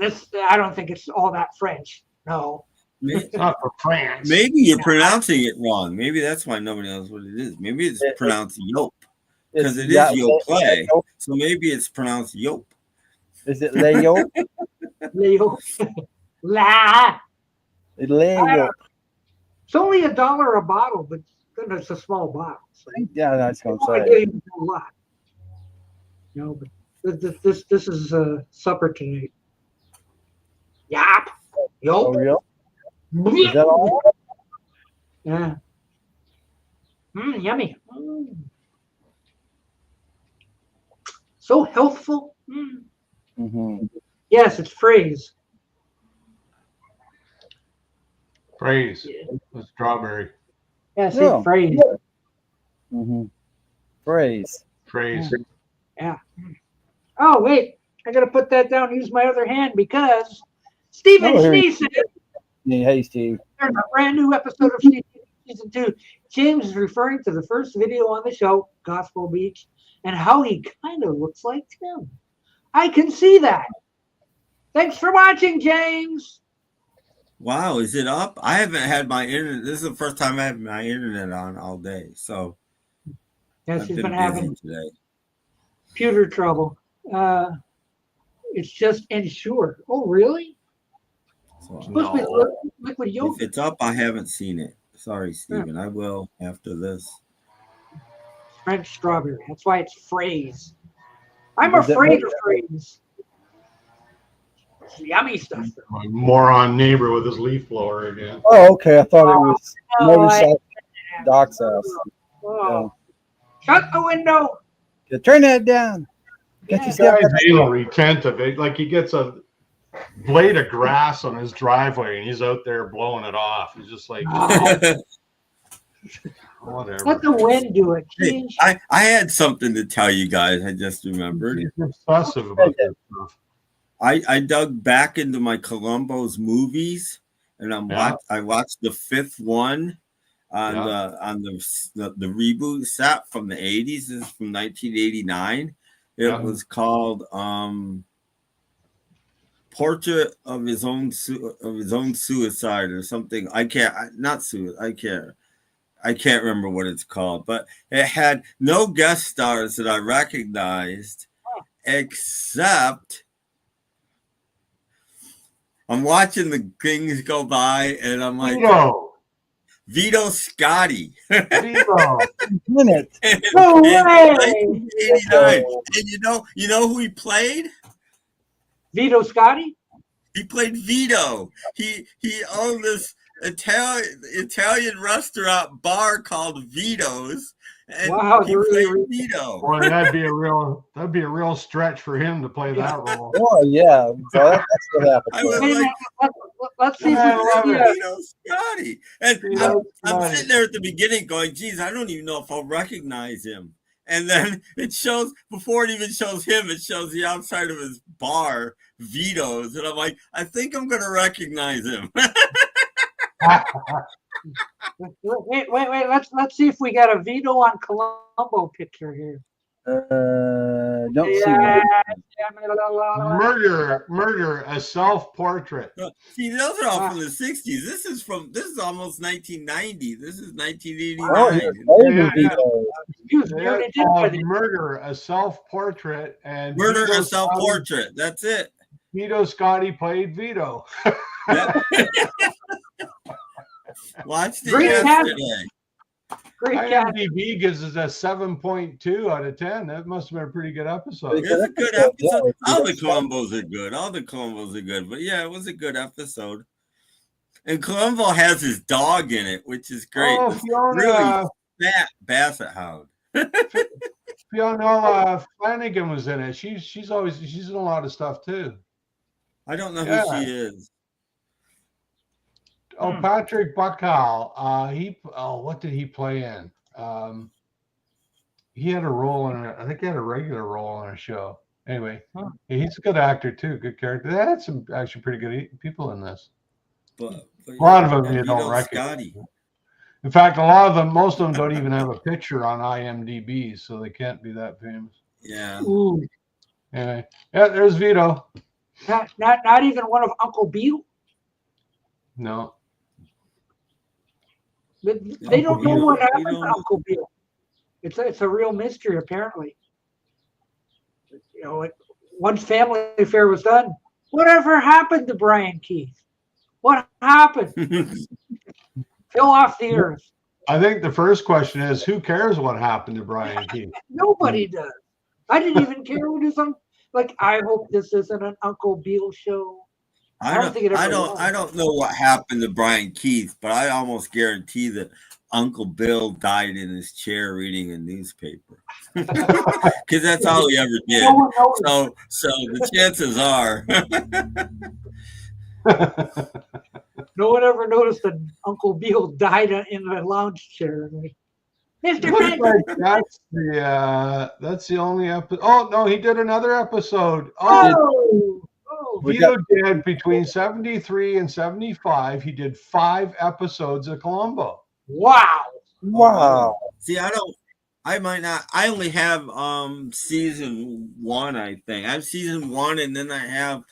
this. I don't think it's all that French. No. It's not for France. Maybe you're pronouncing it wrong. Maybe that's why nobody knows what it is. Maybe it's pronounced Yope because it is Yoplait. So maybe it's pronounced Yope. Is it Leo? Leo. La. Leo. It's only $1 a bottle, but then it's a small bottle. So Yeah, that's going to I say. gave you a lot. No, but this is supper tonight. Yop. Oh, Yo. yeah. Is that all? Yeah. Yummy. So healthful. Mm-hmm. Yes, it's phrase. Praise. The strawberry. Yes, Yeah. it's phrase. Mm-hmm. Phrase. Phrase. Yeah. Oh, wait. I got to put that down and use my other hand because Stephen Schnee said Hey, Steve. there's a brand new episode of Schnee Season 2. James is referring to the first video on the show, Gospel Beach, and how he kind of looks like Tim. I can see that. Thanks for watching, James. Wow, is it up? I haven't had my internet. This is the first time I have my internet on all day. So Yes, I've he's been been busy having today. computer trouble. It's just Ensure. Oh, really? So Supposed to be liquid if yogurt. it's up, I haven't seen it. Sorry, Stephen. I will after this. French strawberry. That's why it's phrase. I'm Does it afraid make- of phrase. It's yummy stuff. My moron neighbor with his leaf blower again. Oh, okay. I thought it was No, motorcycle Doc's house. Oh. Shut the window. Yeah, turn that down. Can't you Yeah. step Guy's anal retentive. Like he gets a blade of grass on his driveway and he's out there blowing it off. He's just like, whatever. Let the wind do it. Hey, Jeez. I had something to tell you guys. I just remembered. He's obsessive about this stuff. I dug back into my Columbo's movies, and I watched the 5th one on the reboot set from the 80s. This is from 1989. It was called Portrait of His Own Suicide or something. I can't remember what it's called, but it had no guest stars that I recognized except I'm watching the things go by and I'm like, Vito Scotti. Vito. minute. No way. 1989. And you know who he played? Vito Scotti? He played Vito. He owned this Italian restaurant bar called Vito's, And Wow, he they're really played Vito. Boy, that'd be a real stretch for him to play that role. Oh yeah, so that's what happened. I was Wait a like, minute. Let's see if we I can love see it. Vito Scotty. And Vito I'm Scotty. sitting there at the beginning going, geez, I don't even know if I'll recognize him. And then it shows, before it even shows him, it shows the outside of his bar, Vito's. And I'm like, I think I'm going to recognize him. Wait. Let's see if we got a Vito on Columbo picture here. Don't see one. Murder, a self-portrait. See, those are all from the 60s. This is almost 1990. This is 1989. Oh, Yeah. Vito. Excuse me, already did by the- Murder, a self-portrait, and Murder, Vito a self-portrait. That's it. Vito Scotty played Vito. Yep. Watched it Great yesterday. Great cat. IMDb gives us a 7.2 out of 10. That must have been a pretty good episode. It's a good episode. Yeah, All the Columbos are good. All the Columbos are good. But yeah, it was a good episode. And Columbo has his dog in it, which is great. Oh, This Fiona, really fat basset hound. Fiona Flanagan was in it. She's in a lot of stuff too. I don't know Yeah. who she is. Oh, Patrick Buckall. What did he play in? He had a role in it. I think he had a regular role on a show. Anyway, he's a good actor too. Good character. They had some actually pretty good people in this. But A lot of them you Vito don't recognize. Scotty. In fact, most of them don't even have a picture on IMDb, so they can't be that famous. Yeah. Ooh, Anyway, yeah, there's Vito. not even one of Uncle Beatle. No. They don't know Beatle, what happened Beatle. to Uncle Bill. It's a real mystery, apparently. You know, once Family Affair was done, whatever happened to Brian Keith? What happened? Fell off the earth. I think the first question is, who cares what happened to Brian Keith? Nobody does. I didn't even care what is on. Like, I hope this isn't an Uncle Bill show. I don't think it ever was. I don't know what happened to Brian Keith, but I almost guarantee that Uncle Bill died in his chair reading a newspaper. Because that's all he ever did. No one knows. So the chances are No one ever noticed that Uncle Bill died in a lounge chair. Mr. Looks Benson. like that's the only episode. Oh no, he did another episode. Oh, Vito did between 73 and 75. He did 5 episodes of Columbo. wow. Wow. see, I only have season 1, I think. I have season 1 and then I have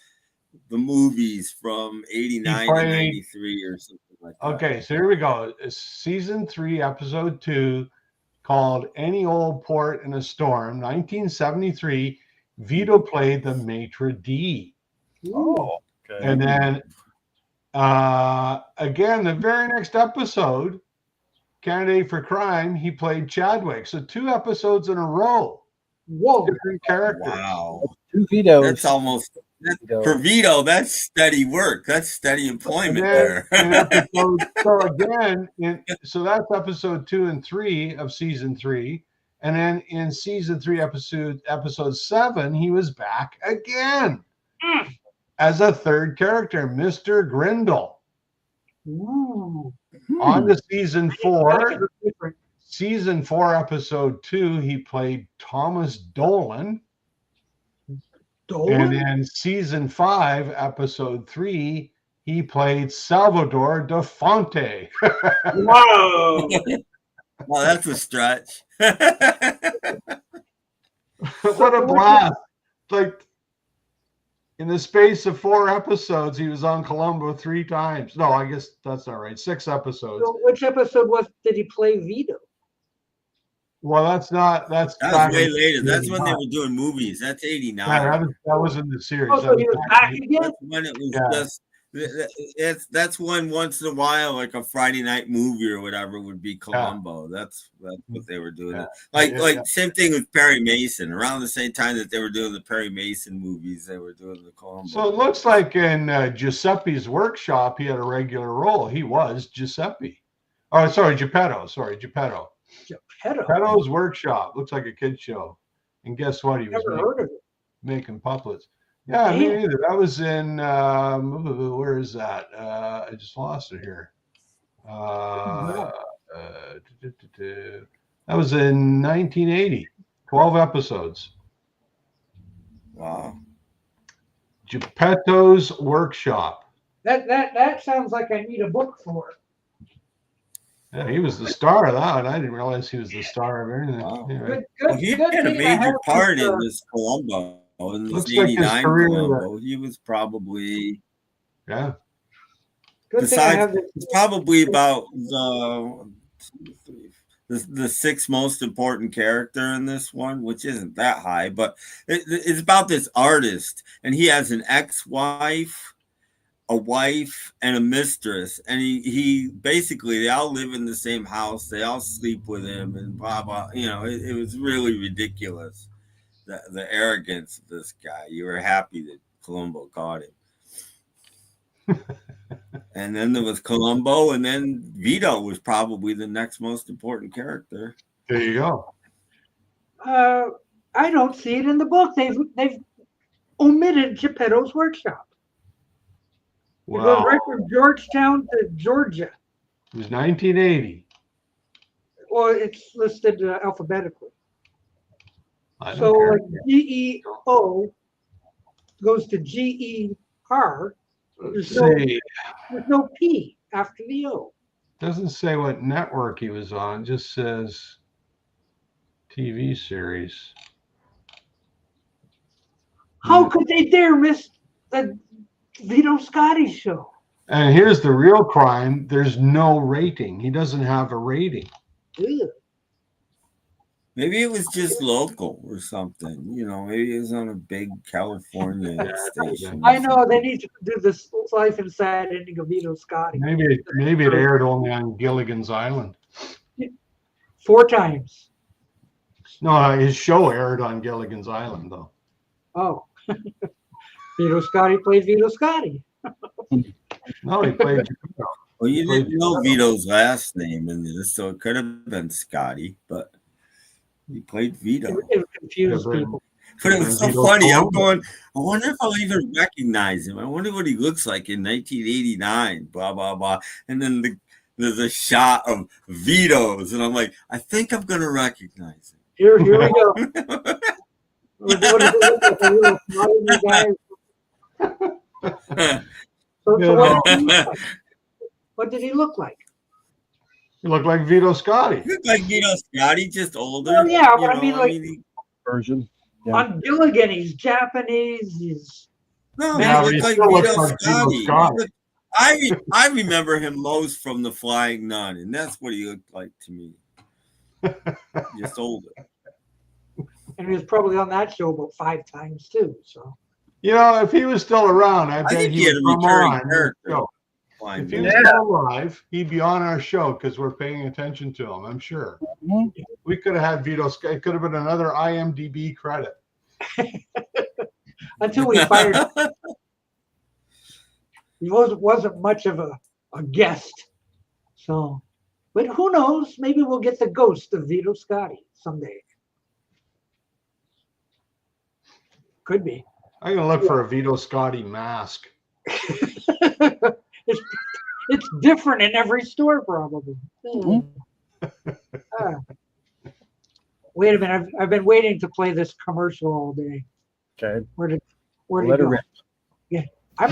the movies from 89 to 93 or something like that. Okay, so here we go. It's season 3, episode 2, called Any Old Port in a Storm, 1973. Vito played the maitre d'. Oh, okay. And then again, the very next episode, Candidate for Crime, he played Chadwick. So 2 episodes in a row. Whoa. Different characters. Wow. 2 Vitos. That's almost for Vito, that's steady work. That's steady employment there. So that's episode 2 and 3 of season 3. And then in season 3, episode 7, he was back again as a third character, Mr. Grindle. Ooh. On to season 4. Season 4, episode 2, he played Thomas Dolan. And then season 5, episode 3, he played Salvador Da Fonte. Whoa. Well, that's a stretch. What a blast. Like, in the space of 4 episodes, he was on Columbo 3 times. No, I guess that's not right. 6 episodes. So which episode did he play Vito? Well, that's was way later. That's when they were doing movies. That's 89. That was in the series. Oh, so he was back again? That's when it was just. That's when once in a while, like a Friday night movie or whatever, would be Columbo. That's what they were doing. Yeah. Like same thing with Perry Mason. Around the same time that they were doing the Perry Mason movies, they were doing the Columbo. So it looks like in Giuseppe's Workshop, he had a regular role. He was Giuseppe. Oh, sorry, Geppetto. Geppetto's Workshop. Looks like a kid show. And guess what? He was Never heard of it. making puppets. Yeah, me neither. That was in where is that? I just lost it here. That was in 1980. 12 episodes. Wow. Geppetto's Workshop. That sounds like I need a book for it. Yeah, he was the star of that one. I didn't realize he was the star of everything. Wow. Anyway. Well, he had a major part in this Columbo. In this Looks like his 89 career. Columbo. He was probably Yeah. Good thing I have it's probably about the sixth most important character in this one, which isn't that high, but it's about this artist, and he has an ex-wife, a wife, and a mistress, and he basically, they all live in the same house, they all sleep with him, and blah blah. You know, it was really ridiculous, the arrogance of this guy. You were happy that Columbo caught him. And then there was Columbo, and then Vito was probably the next most important character. There you go. I don't see it in the book. They've omitted Geppetto's Workshop. It goes right from Georgetown to Georgia. It was 1980. Well, it's listed alphabetically. I don't So care. like GEO goes to GER. There's no P after the O. Doesn't say what network he was on. Just says TV series. How could they dare miss the Vito Scotti show? And here's the real crime. There's no rating. He doesn't have a rating. Ew. Maybe it was just local or something. You know, maybe it was on a big California station. I know they need to do this life inside ending of Vito Scotti. Maybe it aired only on Gilligan's Island. 4 times. No, his show aired on Gilligan's Island, though. Oh. Vito Scotti played Vito Scotti. No, he played. Well, you didn't know Vito's last name in this, so it could have been Scotty, but he played Vito. It confused people. But it was so funny. I'm going, I wonder if I'll even recognize him. I wonder what he looks like in 1989, blah, blah, blah. And then there's a shot of Vito's, and I'm like, I think I'm going to recognize him. Here we go. What does it look like? A little smiling guy? So what did he look like? He looked like Vito Scotti. He looked like Vito Scotti, just older. Oh, yeah, but I mean, like, version. Yeah. on Gilligan, he's Japanese. He's No, Yeah, he but looked he like still looks Vito like Vito Scotti. I remember him most from The Flying Nun, and that's what he looked like to me. Just older. and he was probably on that show about 5 times too. So You know, if he was still around, I bet think he he had would a come recurring on. character. Show. Flying If he Nun. was still alive, he'd be on our show because we're paying attention to him, I'm sure. Mhm. We could have had Vito Scotti. It could have been another IMDb credit. until we fired him, he wasn't much of a guest. So, but who knows? Maybe we'll get the ghost of Vito Scotti someday. Could be. I'm going to look for a Vito Scotti mask. It's different in every store, probably. Wait a minute! I've been waiting to play this commercial all day. Okay. Where did Let it her go? rip. Yeah.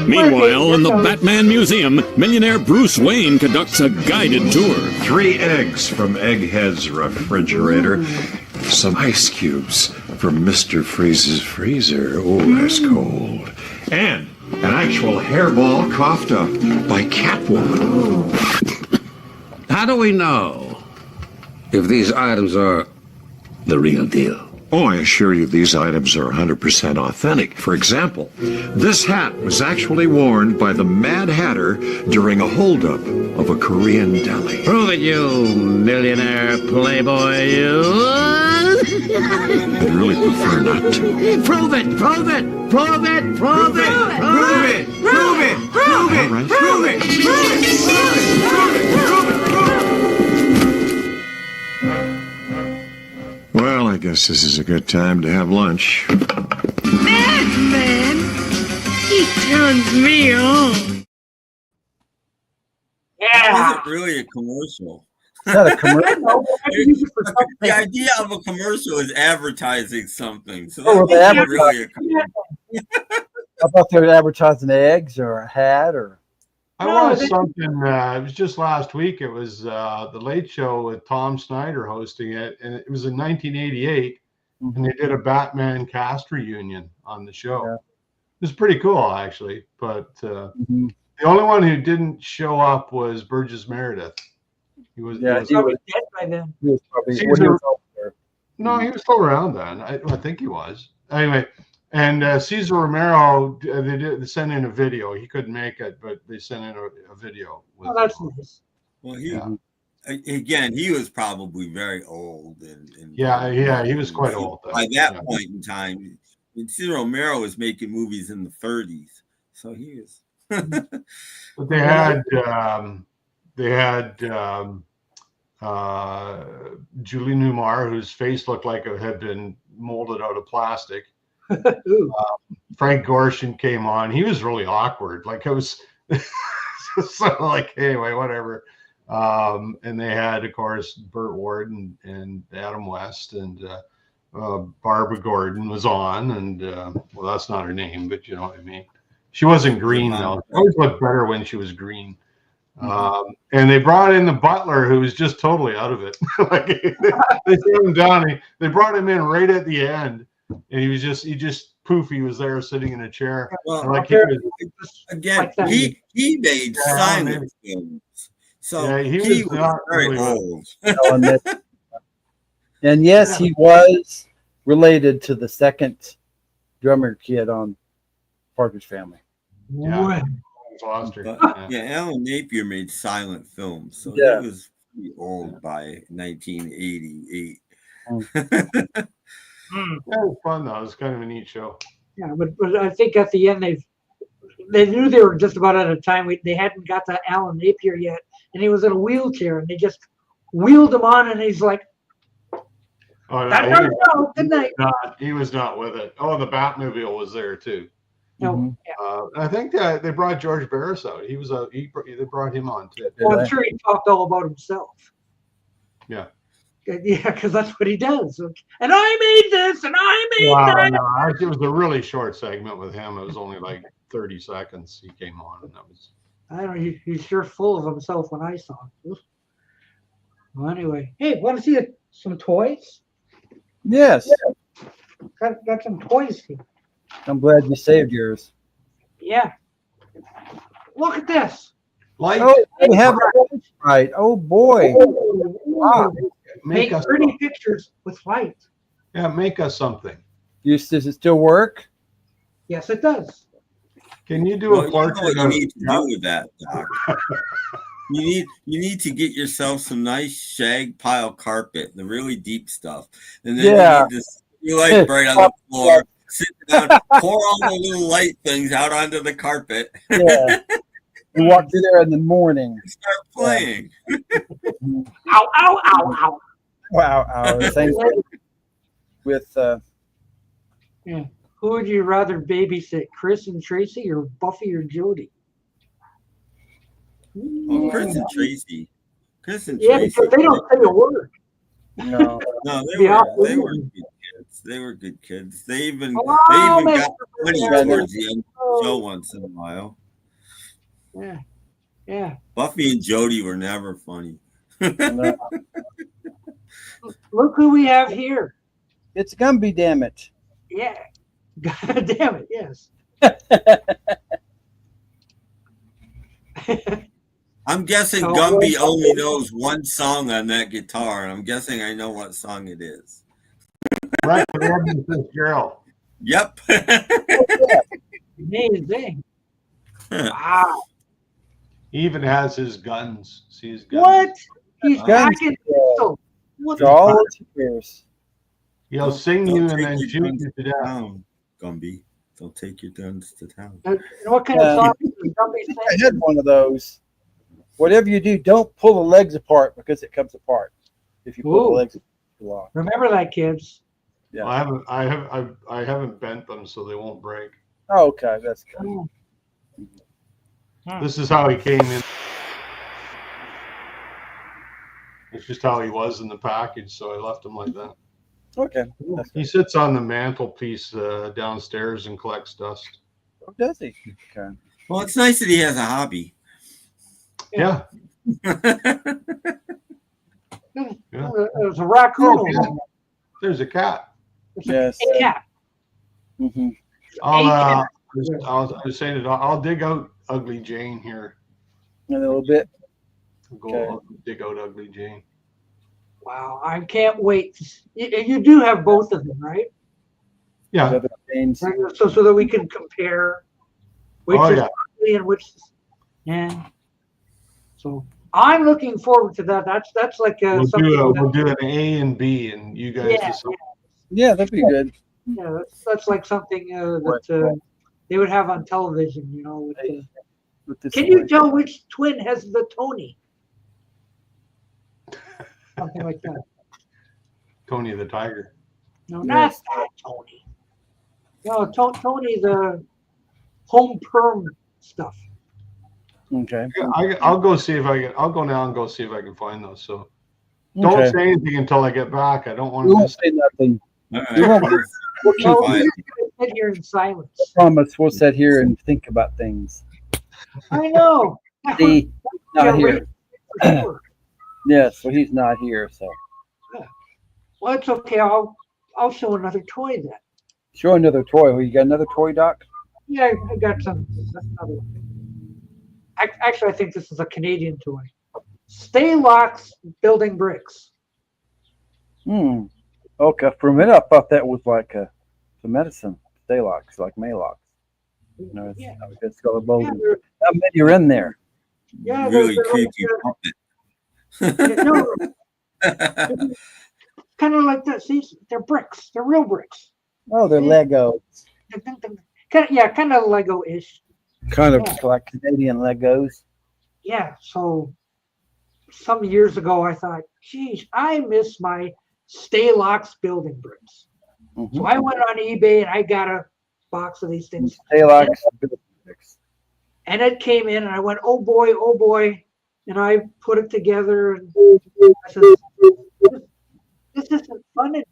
Meanwhile, in the Batman Museum, millionaire Bruce Wayne conducts a guided tour. 3 eggs from Egghead's refrigerator. Some ice cubes from Mr. Freeze's freezer. Oh, that's cold. And an actual hairball coughed up by Catwoman. How do we know if these items are the real deal? Oh, I assure you these items are 100% authentic. For example, this hat was actually worn by the Mad Hatter during a holdup of a Korean deli. Prove it, you millionaire playboy, you. I'd really prefer not to. Prove it, prove it, prove it, prove it, prove it, prove it, prove it, All right. prove it, prove it, prove it, prove it, prove it. guess this is a good time to have lunch. Batman, he turns me on. That wasn't really a commercial. Is that a commercial? The idea of a commercial is advertising something. So Oh, that they wasn't really a commercial. I thought they were advertising eggs or a hat or. I watched something. It was just last week. It was the Late Show with Tom Snyder hosting it, and it was in 1988. And they did a Batman cast reunion on the show. Yeah. It was pretty cool, actually. But the only one who didn't show up was Burgess Meredith. He was probably dead by then. He was probably no, he was still around then. I think he was. Anyway, and Cesar Romero, they sent in a video. He couldn't make it, but they sent in a video. Oh, that's nice. Well, he was probably very old. And he was quite old. By that point in time, Cesar Romero was making movies in the 30s. So he was. But they had Julie Newmar, whose face looked like it had been molded out of plastic. Frank Gorshin came on. He was really awkward. Like it was so like, anyway, whatever. And they had, of course, Burt Ward and Adam West, and Barbara Gordon was on. And well, that's not her name, but you know what I mean. She wasn't green though. She always looked better when she was green. And they brought in the butler, who was just totally out of it. Like they threw him down. They brought him in right at the end, and he just poof. He was there sitting in a chair. Well, like he made silent films, so he was very old. And yes, he was related to the second drummer kid on Partridge Family. Yeah. Alan Napier made silent films, so he was pretty old by 1988. That was fun though. It was kind of a neat show. Yeah, but I think at the end they knew they were just about out of time. They hadn't got to Alan Napier yet, and he was in a wheelchair, and they just wheeled him on, and he's like, good night. He was not with it. Oh, the Batmobile was there too. No, I think they brought George Barris out. They brought him on too. Well, I'm sure he talked all about himself. Yeah. Yeah, because that's what he does. And I made this, and I made that. No, it was a really short segment with him. It was only like 30 seconds. He came on, and that was. I don't know. He's sure full of himself when I saw him. Well, anyway, hey, want to see some toys? Yes. Got some toys here. I'm glad you saved yours. Yeah. Look at this. Light. Oh, they have it right. Oh boy. Wow. Make pretty pictures with light. Yeah, make us something. Does it still work? Yes, it does. Can you do a portrait? You know what you need to do with that, Doc. You need to get yourself some nice shag pile carpet, the really deep stuff, and then you need to light right on the floor. Sit down, pour all the little light things out onto the carpet. Yeah. You walk through there in the morning. Start playing. Ow, ow, ow, ow. Wow. Same thing with Who would you rather babysit, Chris and Tracy or Buffy or Jody? Oh, Chris and Tracy. Yeah, because they don't say a word. No, they were good kids. They were good kids. They even got funny towards the end of the show once in a while. Yeah. Buffy and Jody were never funny. Look who we have here. It's Gumby, damn it. Yeah. God damn it, yes. I'm guessing Gumby only knows one song on that guitar, and I'm guessing I know what song it is. Right, Fitzgerald. Yep. Amazing. Wow. He even has his guns. See his guns? What? He's guns. What? All years. He'll sing you and then shoot you to death. Gumby, don't take your guns to town. What kind of song is Gumby sing? I had one of those. Whatever you do, don't pull the legs apart because it comes apart. If you pull the legs apart. Remember that, kids. Yeah. Well, I haven't bent them so they won't break. Oh, okay, that's good. Oh. This is how he came in. It's just how he was in the package, so I left him like that. Okay. That's He sits on the mantelpiece downstairs and collects dust. Oh, does he? Okay. Well, it's nice that he has a hobby. Yeah. There's a raccoon. Oh, there's a cat. Yes. A cat. Mm-hmm. I was saying I'll dig out Ugly Jane here. A little bit. I'll dig out Ugly Jane. Wow, I can't wait. You do have both of them, right? Yeah. So that we can compare which is ugly and which is, yeah. So I'm looking forward to that. That's like We'll do an A and B, and you guys decide. Yeah, that'd be good. Yeah, that's like something that they would have on television, you know. Can you tell which twin has the Tony? Something like that. Tony the Tiger. No, not that Tony. No, Tony the home perm stuff. Okay. I'll go see if I can. I'll go now and go see if I can find those. So don't say anything until I get back. I don't want to. We won't say nothing. We'll keep quiet. Sit here in silence. I promise we'll sit here and think about things. I know. See, not here. Sure. Yeah, so he's not here. So. Yeah. Well, it's okay. I'll show another toy then. Show another toy. Well, you got another toy, Doc? Yeah, I got some. Another one. Actually, I think this is a Canadian toy. Stay Locks Building Bricks. Okay, for a minute I thought that was like the medicine. Stay Locks, like Maylocks. No, it's got a bowl. How many are in there? Yeah, really creepy puppet. Kind of like that. See, they're bricks. They're real bricks. Oh, they're Lego. Kind of Lego-ish. Kind of like Canadian Legos. Yeah. So some years ago, I thought, geez, I miss my Stay Locks building bricks. So I went on eBay and I got a box of these things. Stay Locks building bricks. And it came in and I went, oh boy. And I put it together and I said, this isn't fun anymore.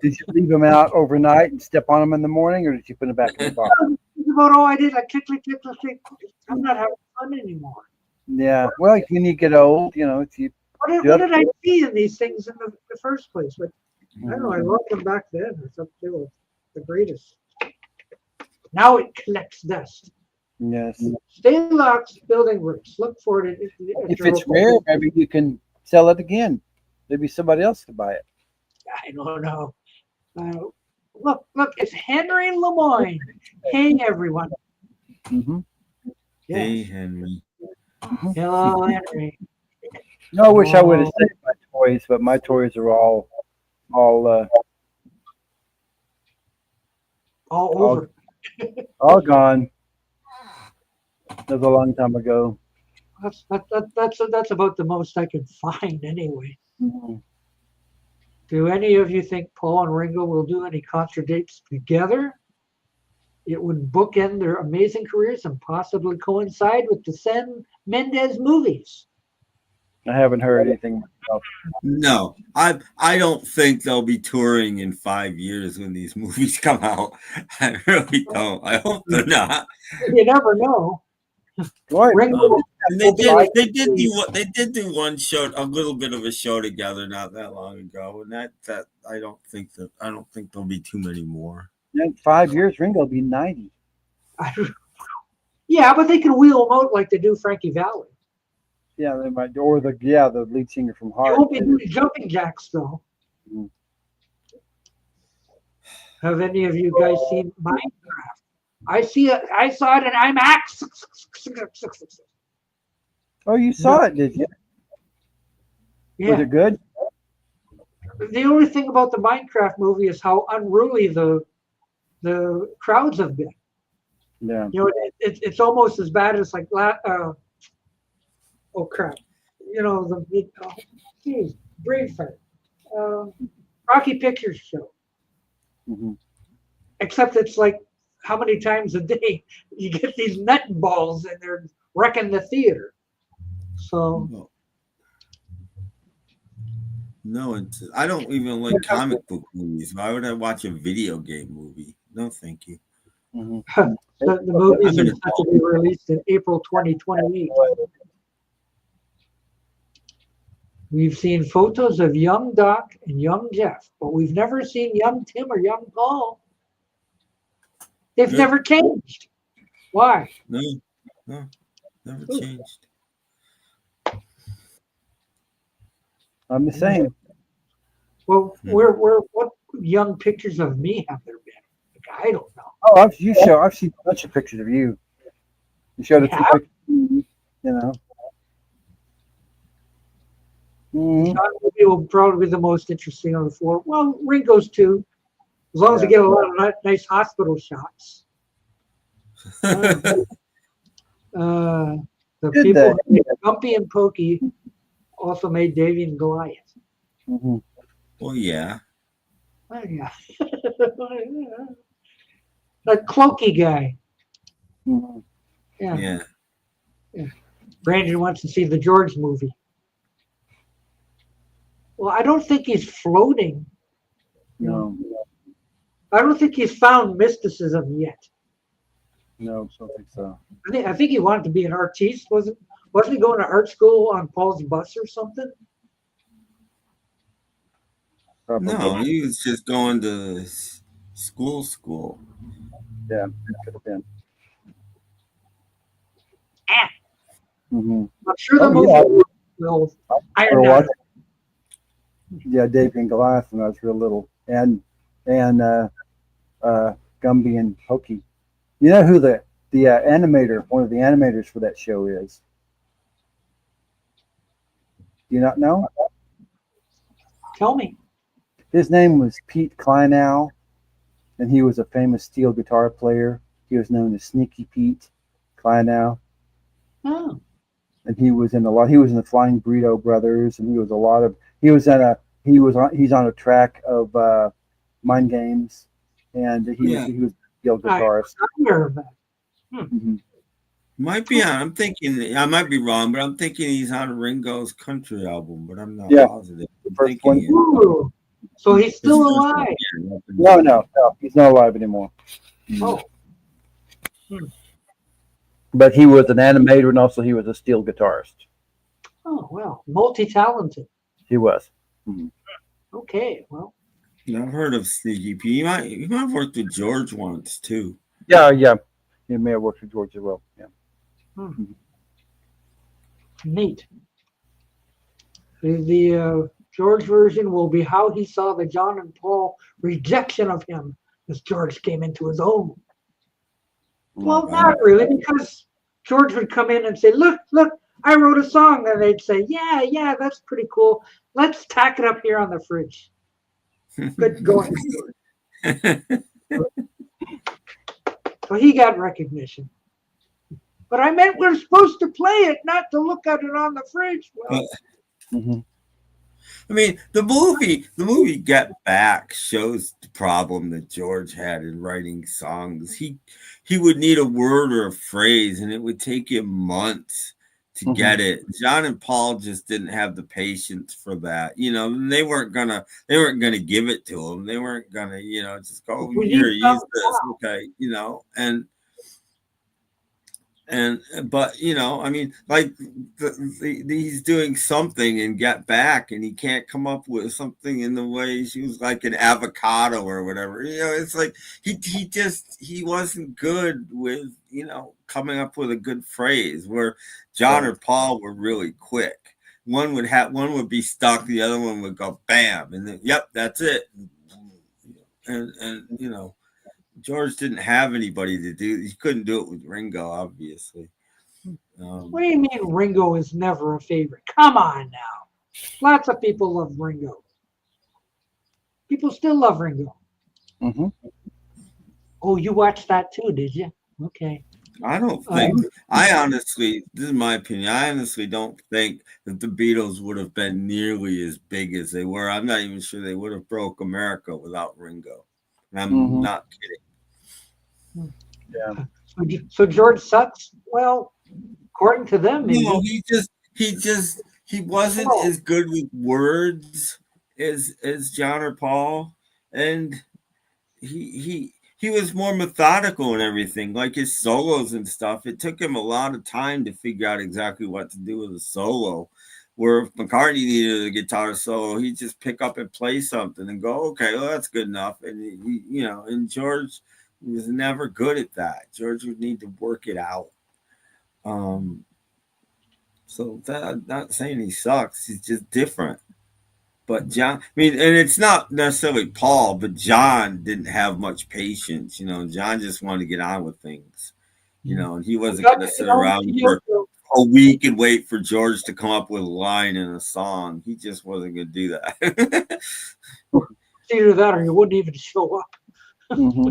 Did you leave them out overnight and step on them in the morning, or did you put them back in the box? That's about all I did. I click. I'm not having fun anymore. Yeah. Well, when you get old, you know, it's you. What did I see in these things in the first place? But I don't know. I loved them back then. I thought they were the greatest. Now it collects dust. Yes. Stay Locks building bricks. Look for it. If it's rare, maybe you can sell it again. Maybe somebody else could buy it. I don't know. Look, it's Henry Lemoyne. Hey, everyone. Mm-hmm. Yes. Hey, Henry. Hello, Henry. No, I wish I would have saved my toys, but my toys are all over. All gone. That was a long time ago. That's about the most I can find anyway. Mm-hmm. Do any of you think Paul and Ringo will do any concert dates together? It would bookend their amazing careers and possibly coincide with the Sam Mendes movies. I haven't heard anything myself. No, I don't think they'll be touring in 5 years when these movies come out. I really don't. I hope they're not. You never know. Ringo, they did do one show, a little bit of a show together not that long ago, and that I don't think there'll be too many more. In 5 years, Ringo will be 90. Yeah, but they can wheel them out like they do Frankie Valli. Yeah, they might, or the lead singer from Heart. They won't be doing jumping jacks though. Mm-hmm. Have any of you guys seen Minecraft? I saw it in IMAX. Oh, you saw it, did you? Yeah. Was it good? The only thing about the Minecraft movie is how unruly the crowds have been. Yeah. You know, it's almost as bad as like oh crap. You know, geez, Braveheart. Rocky Picture Show. Mm-hmm. Except it's like how many times a day you get these nutballs and they're wrecking the theater. So No, I don't even like comic book movies. Why would I watch a video game movie? No, thank you. Mm-hmm. the movies are set to be released in April 2028. We've seen photos of young Doc and young Jeff, but we've never seen young Tim or young Paul. They've never changed. Why? No, never changed. I'm the same. Well, what young pictures of me have there been? Like, I don't know. Oh, I've seen a bunch of pictures of you. You showed a few pictures, you know. John movie will probably be the most interesting on the floor. Well, Ringo's too, as long as we get a lot of nice hospital shots. The people who made Bumpy and Pokey also made Davy and Goliath. Mm-hmm. Well, yeah. Oh, yeah. That cloaky guy. Mm-hmm. Yeah. Brandon wants to see the George movie. Well, I don't think he's floating. No. I don't think he's found mysticism yet. No, I don't think so. I think he wanted to be an artiste. Wasn't he going to art school on Paul's bus or something? Probably. No, he was just going to school. Yeah, it could have been. Mm-hmm. I'm sure the movie will iron out. Yeah, Davy and Goliath when I was real little, and Gumby and Pokey. You know who the animator, one of the animators for that show is? Do you not know? Tell me. His name was Pete Kleinow, and he was a famous steel guitar player. He was known as Sneaky Pete Kleinow. Oh. And he was in a lot. He was in the Flying Burrito Brothers, and he was on a track of Mind Games, and he was a steel guitarist. I'm aware of that. Mm-hmm. Might be on. I'm thinking I might be wrong, but I'm thinking he's on Ringo's country album, but I'm not positive. The first one. So he's still alive. No, he's not alive anymore. Oh. But he was an animator, and also he was a steel guitarist. Oh, well, multi-talented. He was. Mm-hmm. Okay, well. I've heard of Sneaky Pete. He might have worked with George once too. Yeah. He may have worked with George as well. Yeah. Hmm. Neat. The George version will be how he saw the John and Paul rejection of him as George came into his own. Well, not really, because George would come in and say, look, I wrote a song. And they'd say, yeah, that's pretty cool. Let's tack it up here on the fridge. Good going. So he got recognition. But I meant we're supposed to play it, not to look at it on the fridge. Well, I mean, the movie Get Back shows the problem that George had in writing songs. He would need a word or a phrase, and it would take him months to get it. John and Paul just didn't have the patience for that. You know, they weren't gonna give it to him. They weren't gonna, just go here, use this, okay, but I mean, like he's doing something and Get Back, and he can't come up with something in the way she was like an avocado or whatever. It's like he wasn't good with coming up with a good phrase. Where John or Paul were really quick. One would be stuck, the other one would go bam, and then yep, that's it. And George didn't have anybody to do. He couldn't do it with Ringo, obviously. What do you mean Ringo is never a favorite? Come on now. Lots of people love Ringo. People still love Ringo. Mm-hmm. Oh, you watched that too, did you? Okay. I don't think. I honestly, this is my opinion. I honestly don't think that the Beatles would have been nearly as big as they were. I'm not even sure they would have broke America without Ringo. And I'm not kidding. Yeah. So George sucks. Well, according to them, maybe. No, he wasn't as good with words as John or Paul, and he was more methodical and everything, like his solos and stuff. It took him a lot of time to figure out exactly what to do with a solo. Where if McCartney needed a guitar solo, he'd just pick up and play something and go, okay, well, that's good enough. And and George was never good at that. George would need to work it out. So that, I'm not saying he sucks. He's just different. But John, I mean, and it's not necessarily Paul, but John didn't have much patience. John just wanted to get on with things. And he wasn't going to sit around for a week and wait for George to come up with a line in a song. He just wasn't going to do that. Either that or he wouldn't even show up.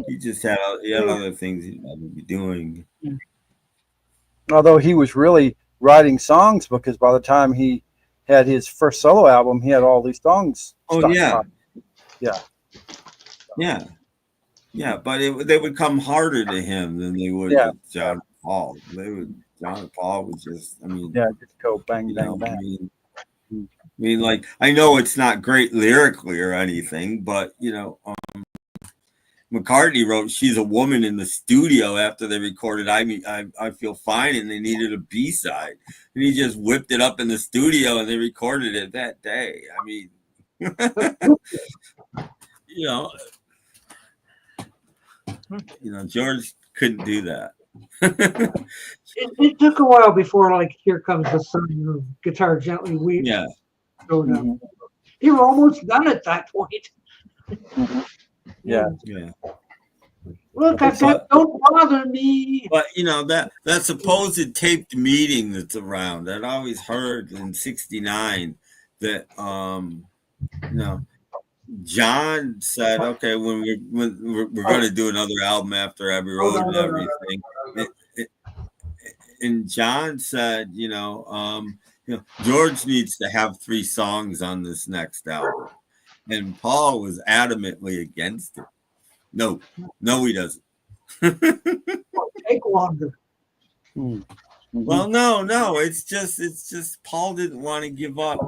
He just had other things he had to be doing. Although he was really writing songs, because by the time he had his first solo album, he had all these songs. Oh yeah. But they would come harder to him than they would to John and Paul. John and Paul would just, just go bang bang bang. I mean, like, I know it's not great lyrically or anything, but McCartney wrote "She's a Woman" in the studio after they recorded I Feel Fine, and they needed a B-side, and he just whipped it up in the studio and they recorded it that day. I mean, George couldn't do that. It took a while before, like, Here Comes the Sun, Guitar Gently Weeps. Yeah. They were almost done at that point. Yeah. Look, I said, don't bother me. But that supposed taped meeting that's around, I'd always heard in '69 that John said, okay, when we're going to do another album after Abbey Road and everything, and John said, George needs to have 3 songs on this next album. And Paul was adamantly against it. No, he doesn't. Take longer. Well, no. It's just Paul didn't want to give up.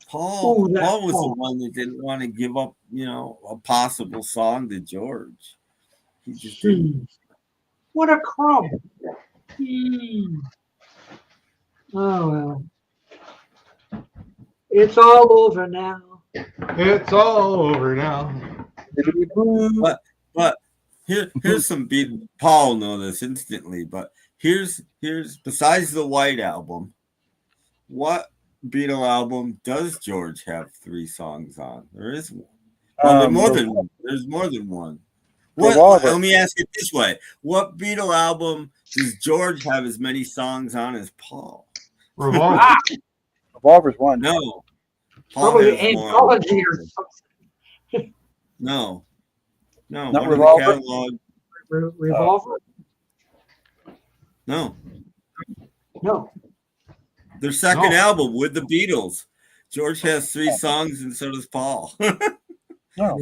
Paul was the one that didn't want to give up. A possible song to George. He just didn't. What a crumb. Oh well. It's all over now. It's all over now. But here's some Beatle. Paul know this instantly, but here's besides the White Album, what Beatle album does George have 3 songs on? There is one. Well, there's more than one. Let me ask it this way: what Beatle album does George have as many songs on as Paul? Revolver. Revolver's one. No. Probably anthology or something. No. Not Revolver. Revolver? No. Their second album with the Beatles. George has 3 songs, and so does Paul. Wow.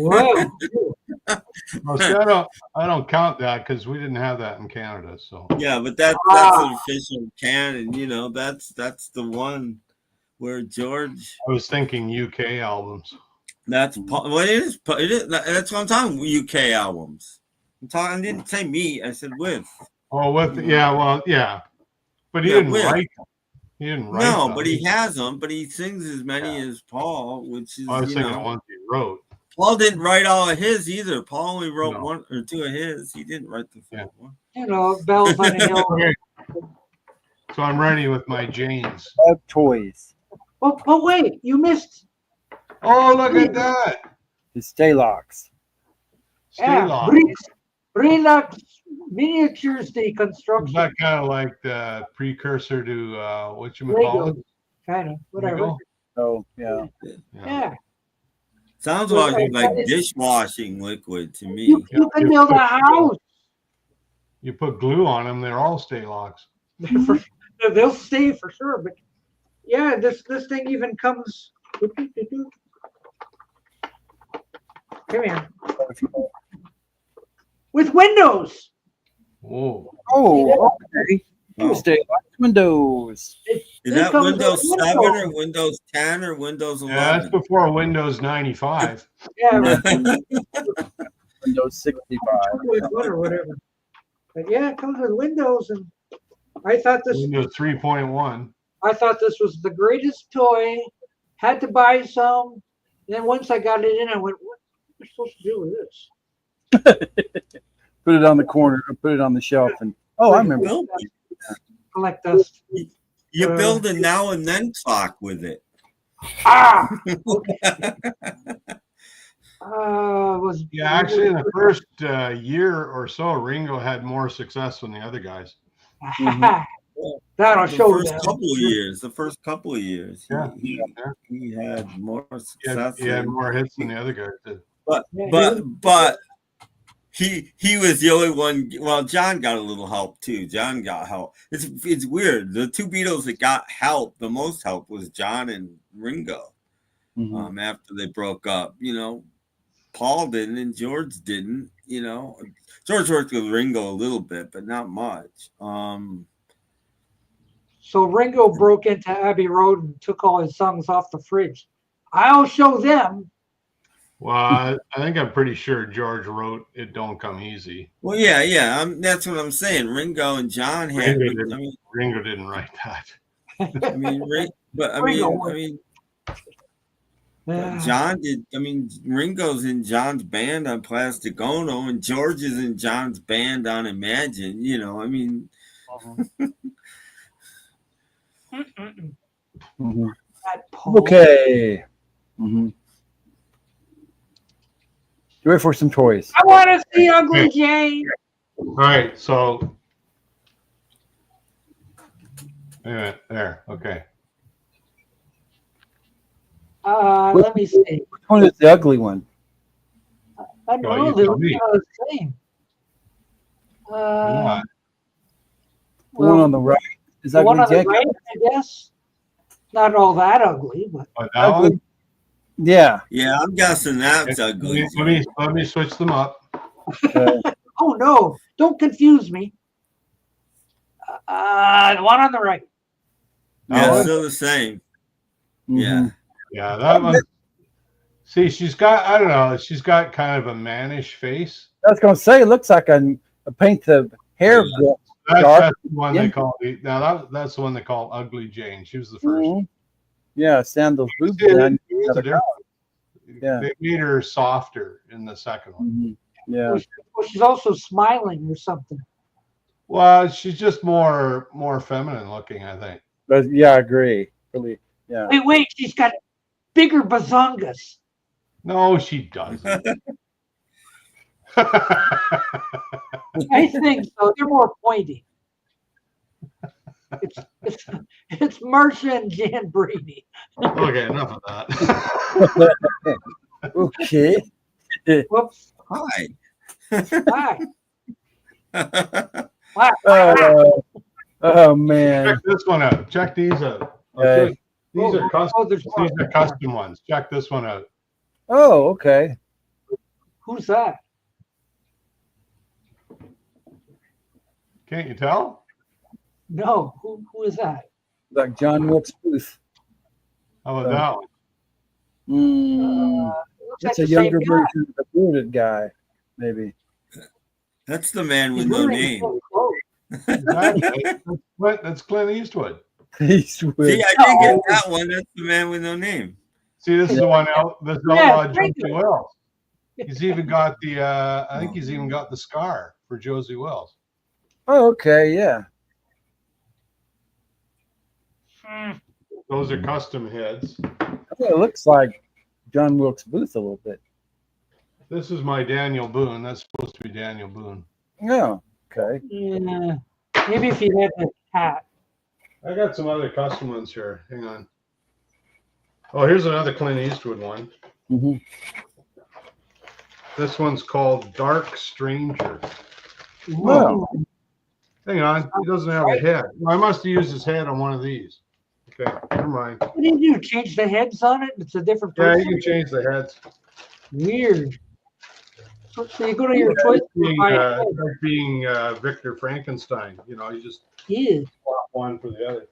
Well, see, I don't count that because we didn't have that in Canada. So yeah, but that's an official canon. That's the one where George. I was thinking UK albums. That's what it is. It is. That's what I'm talking. UK albums. I didn't say me. I said with. Oh, with but he didn't write them. He didn't write them. No, but he has them. But he sings as many as Paul, which is. I was thinking the ones he wrote. Paul didn't write all of his either. Paul only wrote 1 or 2 of his. He didn't write the full one. Bells on the Hill. Okay. So I'm ready with my Janes. Love Toys. But wait, you missed. Oh, look at that. The Staylocks. Brelux Miniatures Deconstruction. Is that kind of like the precursor to whatchamacallit? Kind of, whatever. Oh, yeah. Sounds like dishwashing liquid to me. You can build a house. You put glue on them, they're all stay locks. They'll stay for sure. But yeah, this thing even comes. Come here. With windows. Whoa. Oh, okay. Stay locked windows. Is that Windows 7 or Windows 10 or Windows 11? Yeah, that's before Windows 95. Yeah, Windows 65 or whatever. But yeah, it comes with Windows, and I thought this. Windows 3.1. I thought this was the greatest toy. Had to buy some. And then once I got it in, I went, "What am I supposed to do with this?" Put it on the corner, or put it on the shelf, and I remember. Collect dust. You build a now and then clock with it. Actually, in the first year or so, Ringo had more success than the other guys. That'll show the first couple of years. He had more success. He had more hits than the other guys did. But he was the only one. Well, John got a little help too. John got help. It's weird. The two Beatles that got help, the most help, was John and Ringo. After they broke up, Paul didn't and George didn't. George worked with Ringo a little bit, but not much. So Ringo broke into Abbey Road and took all his songs off the fridge. I'll show them. Well, I think I'm pretty sure George wrote "It Don't Come Easy." Well, yeah. That's what I'm saying. Ringo and John had. Ringo didn't write that. John did. Ringo's in John's band on Plastic Ono, and George is in John's band on Imagine. Okay. You ready for some toys? I want to see Ugly Jane. All right, so there. Okay. Let me see. Which one is the ugly one? I don't know. They're the same. The one on the right is the one on Ugly the right, I guess. Not all that ugly, but ugly. Yeah. Yeah, I'm guessing that's ugly. Let me switch them up. Oh no! Don't confuse me. The one on the right. Yeah, still the same. Yeah. Yeah, that one. See, she's got, I don't know, she's got kind of a mannish face. I was going to say, it looks like a paint the hair. That's the one they call, that's the one they call Ugly Jane. She was the first. Yeah, sandals, boots. Yeah. They made her softer in the second one. Yeah. Well, she's also smiling or something. Well, she's just more feminine looking, I think. But yeah, I agree. Really, yeah. Wait, she's got bigger bazongas. No, she doesn't. I think so. They're more pointy. It's Marcia and Jan Brady. Okay, enough of that. Okay. Whoops. Hi. Hi. Oh man. Check this one out. Check these out. Okay. These are custom ones. Check this one out. Oh, okay. Who's that? Can't you tell? No. Who is that? Like John Wilkes Booth. How about that one? That's a younger version of the bearded guy, maybe. That's the man with no name. That's Clint Eastwood. Eastwood. See, I did get that one. That's the man with no name. See, this is the one out. This is Josie Wells. He's even got the. I think he's even got the scar for Josie Wells. Oh, okay, yeah. Those are custom heads. It looks like John Wilkes Booth a little bit. This is my Daniel Boone. That's supposed to be Daniel Boone. Yeah. Okay. Yeah. Maybe if he had a hat. I got some other custom ones here. Hang on. Oh, here's another Clint Eastwood one. Mm-hmm. This one's called Dark Stranger. Wow. Hang on, he doesn't have a head. Well, I must have used his head on one of these. Okay, never mind. What do you do? Change the heads on it? It's a different Yeah, person? you can change the heads. Weird. So you go to your choice. Like being Victor Frankenstein. You know, you just swap one for the other.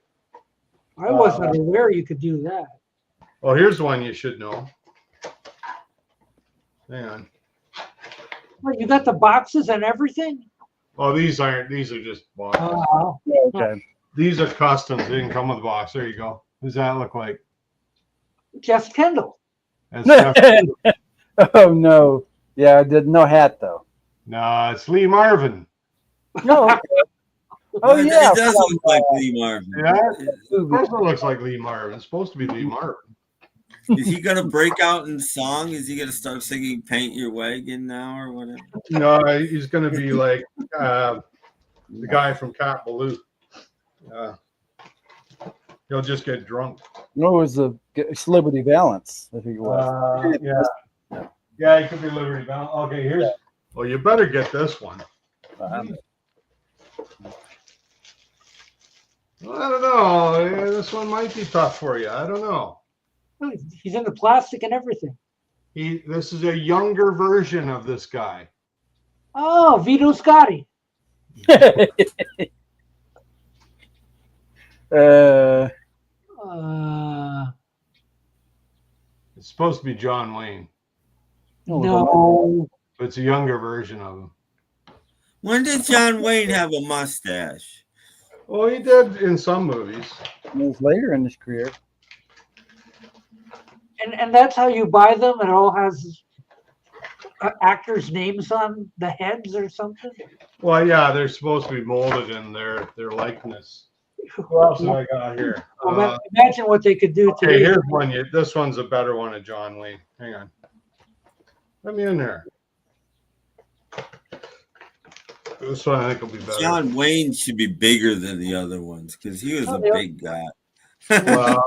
I wasn't aware you could do that. Well, here's one you should know. Hang on. Well, you got the boxes and everything? Oh, these aren't. These are just boxes. Oh, Okay. These are customs. They didn't come with a box. There you go. What does that look like? Jeff Kendall. That's Jeff. Oh no. Yeah, I did no hat though. No, it's Lee Marvin. No. Okay. Oh yeah. It does look like Lee Marvin. Yeah, of course it looks like Lee Marvin. It's supposed to be Lee Marvin. Is he gonna break out in song? Is he gonna start singing "Paint Your Wagon" now or whatever? No, he's going to be like the guy from Cat Ballou. He'll just get drunk. No, it was a Celebrity Valance. I think it was. Yeah, he could be Liberty Bound. Okay, here's. Well, you better get this one. I don't know. Yeah, this one might be tough for you. I don't know. He's into plastic and everything. This is a younger version of this guy. Oh, Vito Scotti. It's supposed to be John Wayne. No. But it's a younger version of him. When did John Wayne have a mustache? Well, he did in some movies. It was later in his career. And that's how you buy them? It all has actors' names on the heads or something? Well, yeah, they're supposed to be molded in their likeness. What else have I got here? Well, imagine what they could do today. Okay, here's one. This one's a better one of John Wayne. Hang on. Let me in there. This one I think will be better. John Wayne should be bigger than the other ones because he was a big guy. Well,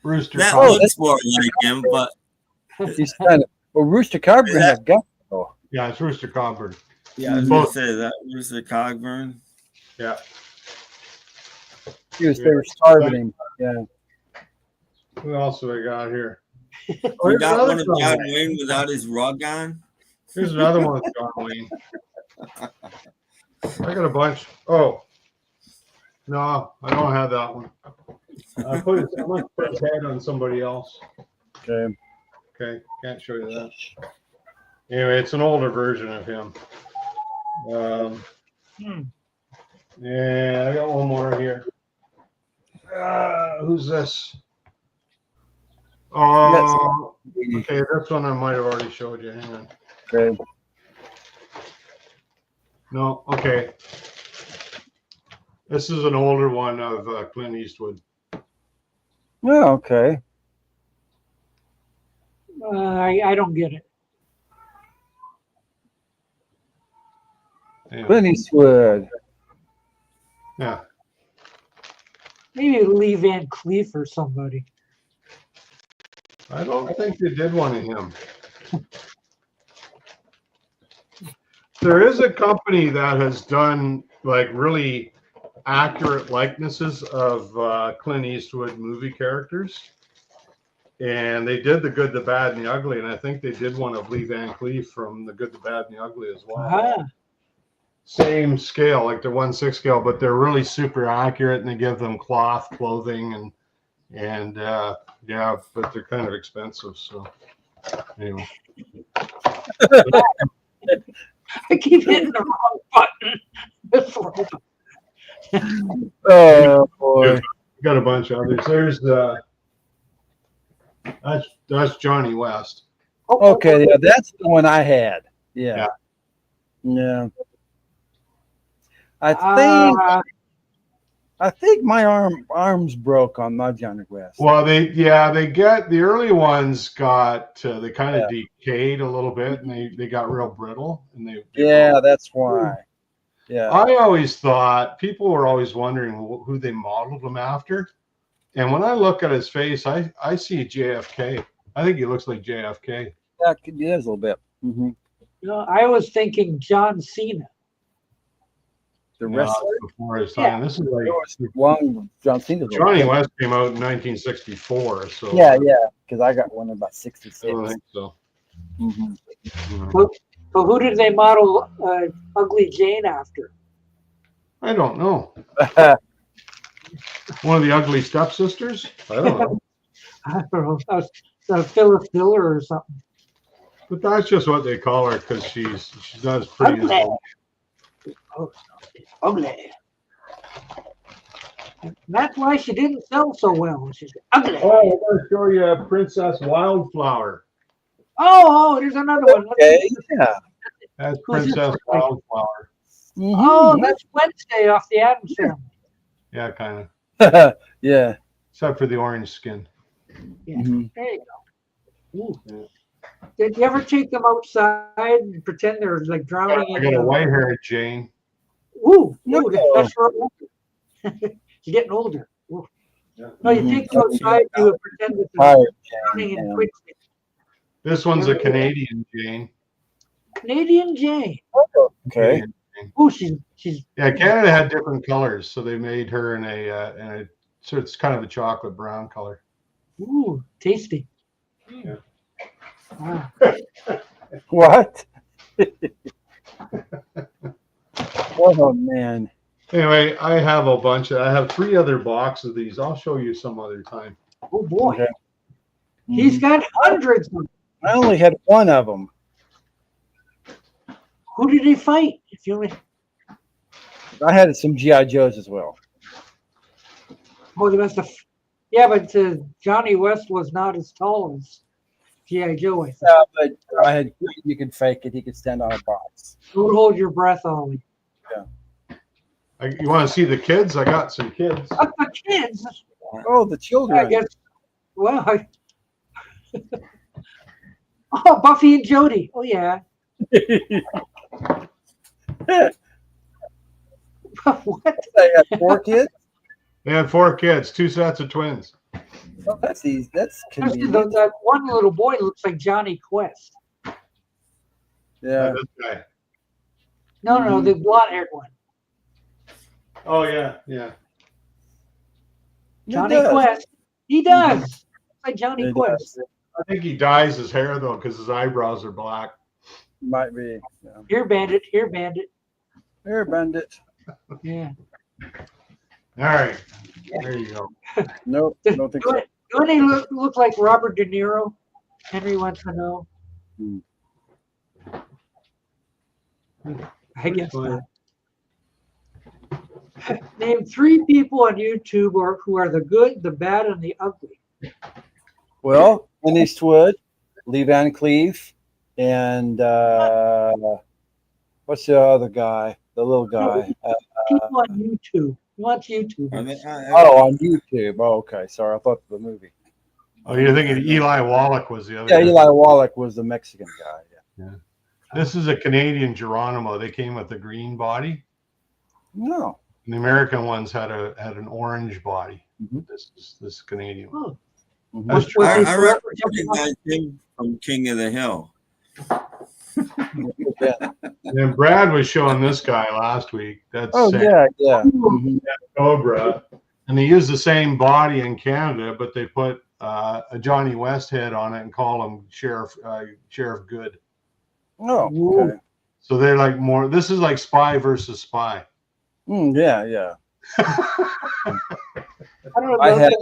Rooster that Cogburn. looks more like him, but he's kind of. Well, Rooster Cogburn has got. Oh. Yeah, it's Rooster Cogburn. Yeah, I was gonna say that Rooster Cogburn. Yeah. They were starving him. Yeah. Who else have I got here? We got one of John Wayne without his rug on. Here's another one of John Wayne. I got a bunch. Oh, no, I don't have that one. I put his head on somebody else. Okay. Okay, can't show you that. Anyway, it's an older version of him. Yeah, I got one more here. Who's this? Oh, okay, this one I might have already showed you. Hang on. Okay. No, okay. This is an older one of Clint Eastwood. Yeah, okay. I don't get it. Anyway. Clint Eastwood. Yeah. Maybe Lee Van Cleef or somebody. I don't think they did one of him. There is a company that has done like really accurate likenesses of Clint Eastwood movie characters. And they did The Good, the Bad, and the Ugly. And I think they did one of Lee Van Cleef from The Good, the Bad, and the Ugly as well. Ah. Same scale, like the 1/6 scale, but they're really super accurate, and they give them cloth clothing and yeah, but they're kind of expensive. So anyway, I keep hitting the wrong button. Oh boy, got a bunch of others. There's that's Johnny West. Okay, yeah, that's the one I had. Yeah. I think my arms broke on my Johnny West. Well, they get the early ones got they kind of decayed a little bit, and they got real brittle, and that's why. Yeah, I always thought people were always wondering who they modeled him after, and when I look at his face, I see JFK. I think he looks like JFK. Yeah, it is a little bit. Mm-hmm. No, I was thinking John Cena. The Yeah, wrestler. before his Yeah. time. This is like One John Cena. Johnny West came out in 1964, so Yeah, because I got one in about I 66. don't think so. Mm-hmm. So who did they model Ugly Jane after? I don't know. One of the ugly stepsisters? I don't know. I don't know. Phyllis Diller or something. But that's just what they call her because she's not as pretty as Ugly. those. Oh, ugly. And that's why she didn't sell so well. She's ugly. Oh, I'm going to show you Princess Wildflower. Oh, there's another one. Okay, yeah. That's Who's this Princess one? Wildflower. Oh, that's Wednesday off the Addams Family. Yeah, kind of. Yeah. Except for the orange skin. Yeah. Mhm. There you go. Ooh. Yeah. Did you ever take them outside and pretend they're like drowning I in got a the white-haired Jane. Ooh, No. that's for older. You're getting older. Ooh. Yeah. No, you Mhm. take them outside, you would pretend that they're Tired, drowning in Jane. quicksand. This one's a Canadian Jane. Canadian Jane. Okay. Canadian Jane. Oh, she's Yeah, Canada had different colors, so they made her in a so it's kind of a chocolate brown color. ooh, tasty. Yeah. Wow. What? Oh man. Anyway, I have a bunch. I have 3 other boxes of these. I'll show you some other time. Oh boy. Okay. He's Mhm. got hundreds of them. I only had one of them. Who did he fight? If you only I had some GI Joes as well. they must have. Yeah, but Johnny West was not as tall as G.I. Joe. I think. But I had you could fake it. He could stand on a box. Don't hold your breath, Ollie. You want to see the kids? I got some kids. Up the kids. Oh, the children. I guess. Well, oh, Buffy and Jody. Oh yeah. What? They had 4 kids. They had 4 kids, 2 sets of twins. Oh, that's easy. That's Especially convenient. that one little boy looks like Johnny Quest. Yeah. This guy. No, the blonde-haired one. Oh yeah, yeah. Johnny does. Quest. He does. Looks like Johnny It Quest. does. I think he dyes his hair though because his eyebrows are black. Might be. Yeah. Here, Bandit. Here, Bandit. Here, bandit. Yeah. All right, there you go. Nope. Don't think so. Do any look like Robert De Niro? Henry wants to know. I guess not. Name 3 people on YouTube who are the good, the bad, and the ugly. Well, Clint Eastwood, Lee Van Cleef, and what's the other guy? The little guy. People on YouTube. He wants YouTube. Oh, on YouTube. Oh, okay. Sorry, I thought the movie. Oh, you're thinking Eli Wallach was the other Yeah, guy. Eli Wallach was the Mexican guy. Yeah. This is a Canadian Geronimo. They came with the green body. No. And the American ones had an orange body. Mhm. This Canadian one. Oh, Mhm. was he I forever jumping off- recognize him from King of the Hill. Yeah. And Brad was showing this guy last week. That's Oh, yeah, yeah. Mhm. Cobra. And they use the same body in Canada, but they put a Johnny West head on it and call him Sheriff Good. Oh, okay. So they're like more. This is like spy versus spy. Yeah, yeah. I don't know. I had-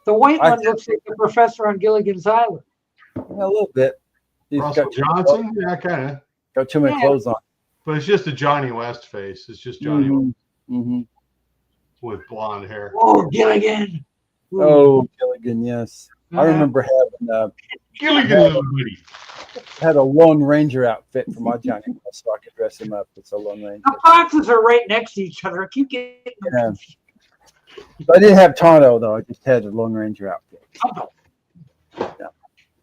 The white I one had- looks like the professor on Gilligan's Island. A little bit. He's Russell got Johnson, yeah, kind of. got too many Yeah. clothes on. But it's just a Johnny West face. It's just Johnny West Mm-hmm. with blonde hair. Oh, Gilligan. Ooh. Oh, Gilligan, yes. I Uh-huh. remember having Gilligan, buddy. had a Lone Ranger outfit for my Johnny West, so I could dress him up as a Lone Ranger. The boxes are right next to each other. I keep getting them Yeah. confused. I didn't have Tonto though. I just had a Lone Ranger outfit. Oh,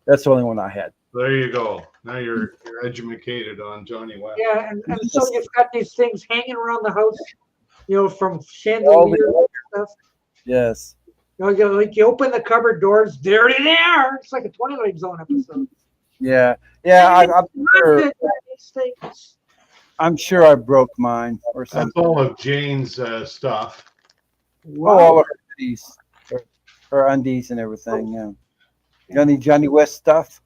That's the only one I had. There you go. Now you're educated on Johnny West. yeah, and so you've got these things hanging around the house, from All chandeliers the- and stuff. Yes. You open the cupboard doors, there they are. It's like a Twilight Zone episode. Yeah. I'm sure I broke mine or That's something. all of Jane's stuff. Oh, all of her undies, her undies and everything. Yeah. Johnny West stuff.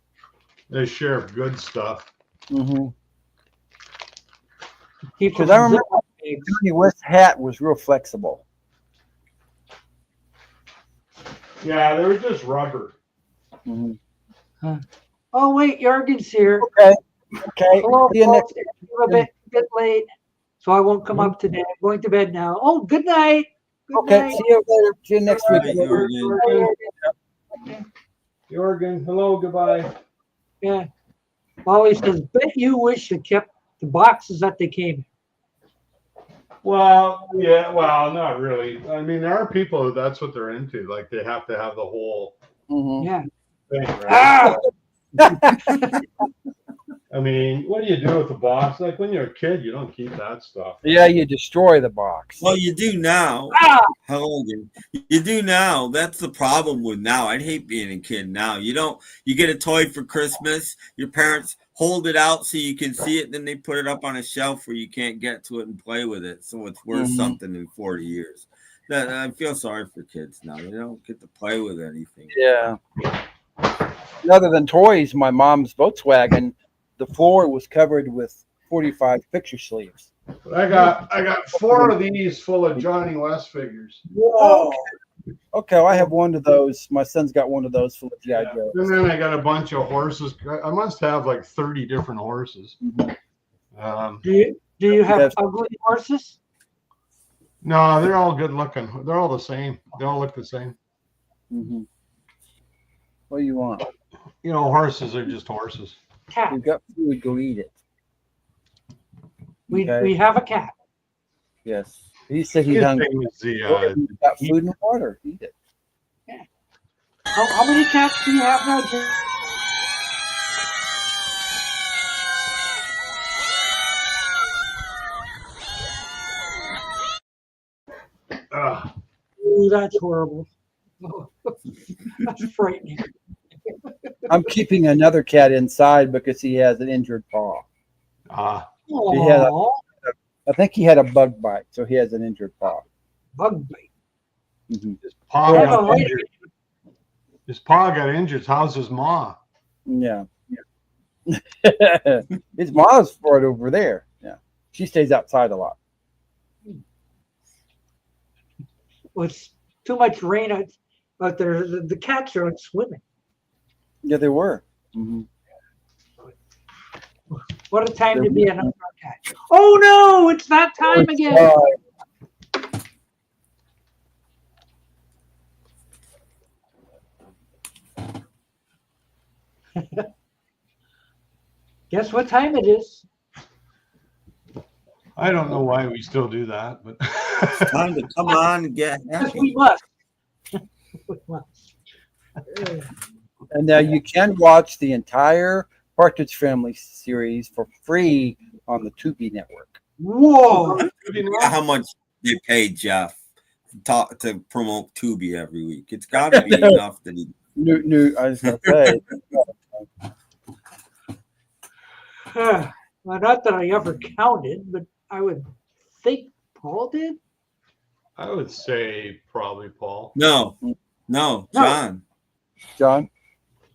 They share good stuff. Mm-hmm. Because I remember Johnny West's hat was real flexible. Yeah, they were just rubber. Mm-hmm. Oh wait, Jurgen's here. Okay. Hello, See you folks. next I'm a bit late, so I won't come up today. I'm going to bed now. Oh, good night. Good night. See you later. See you next week. Jorgen, hello, goodbye. Yeah. Molly says, bet you wish you kept the boxes that they came in. Well, yeah, well, not really. I mean, there are people who that's what they're into. Like they have to have the whole Yeah. thing, right? I mean, what do you do with the box? Like when you're a kid, you don't keep that stuff. Yeah, you destroy the box. Well, you do now. Hello again. You do now. That's the problem with now. I'd hate being a kid now. You get a toy for Christmas. Your parents hold it out so you can see it. Then they put it up on a shelf where you can't get to it and play with it. So it's worth something in 40 years. I feel sorry for kids now. They don't get to play with anything. Yeah. Other than toys, my mom's Volkswagen, the floor was covered with 45 picture sleeves. I got 4 of these full of Johnny West figures. Whoa. Okay, well, I have one of those. My son's got one of those full of G.I. Joe. And then I got a bunch of horses. I must have like 30 different horses. Do you have ugly horses? No, they're all good looking. They're all the same. They all look the same. Mm-hmm. What do you want? You know, horses are just horses. Cat. We've got food. Go eat it. We have a cat. Yes. He said he's hungry. He's got food and water. Eat it. Yeah. How many cats do you have now, Jim? Ooh, that's horrible. That's frightening. I'm keeping another cat inside because he has an injured paw. I think he had a bug bite, so he has an injured paw. Bug bite. Mm-hmm. His paw got injured. His paw got injured. How's his maw? Yeah. His ma's right over there. Yeah. She stays outside a lot. Well, it's too much rain out there. The cats are out swimming. Yeah, they were. Mm-hmm. What a time to be an outdoor cat. Oh no, it's that time again. Guess what time it is? I don't know why we still do that, but it's time to come on and get happy. We must. We must. And now you can watch the entire Partridge Family series for free on the TieDied network. Whoa! How much they pay Jeff to promote TieDied every week? It's got to be enough that he. New. I was going to say. Well, not that I ever counted, but I would think Paul did. I would say probably Paul. No, John. John.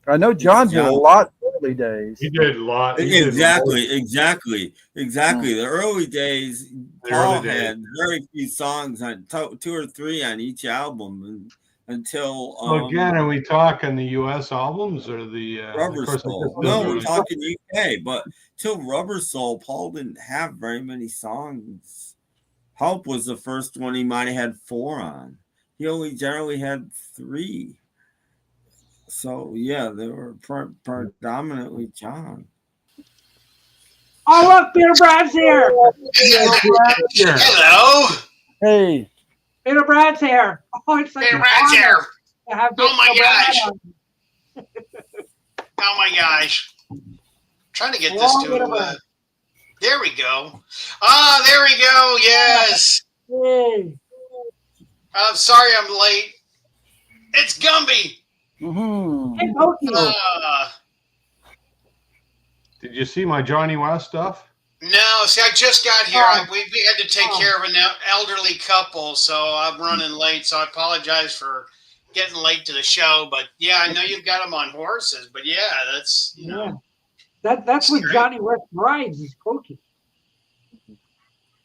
I know John did a lot early days. He did a lot. Exactly. The early days, Paul had very few songs on 2 or 3 on each album until. Again, are we talking the U.S. albums or the Rubber Soul? No, we're talking UK. But till Rubber Soul, Paul didn't have very many songs. Help was the first one he might have had 4 on. He only generally had 3. So, yeah, they were predominantly John. Oh, look, Peter Brad's here. Hello. Hey. Peter Brad's here. Oh, it's like Peter Brad's here. Oh, my gosh. Oh, my gosh. Trying to get this to... there we go. Ah, there we go. Yes. Hey. I'm sorry I'm late. It's Gumby. Mm-hmm. Hey, Did you see my Johnny West stuff? No, see, I just got here. We had to take care of an elderly couple, so I'm running late. So I apologize for getting late to the show. But yeah, I know you've got them on horses. But yeah, that's that's what Johnny West rides is Pokey.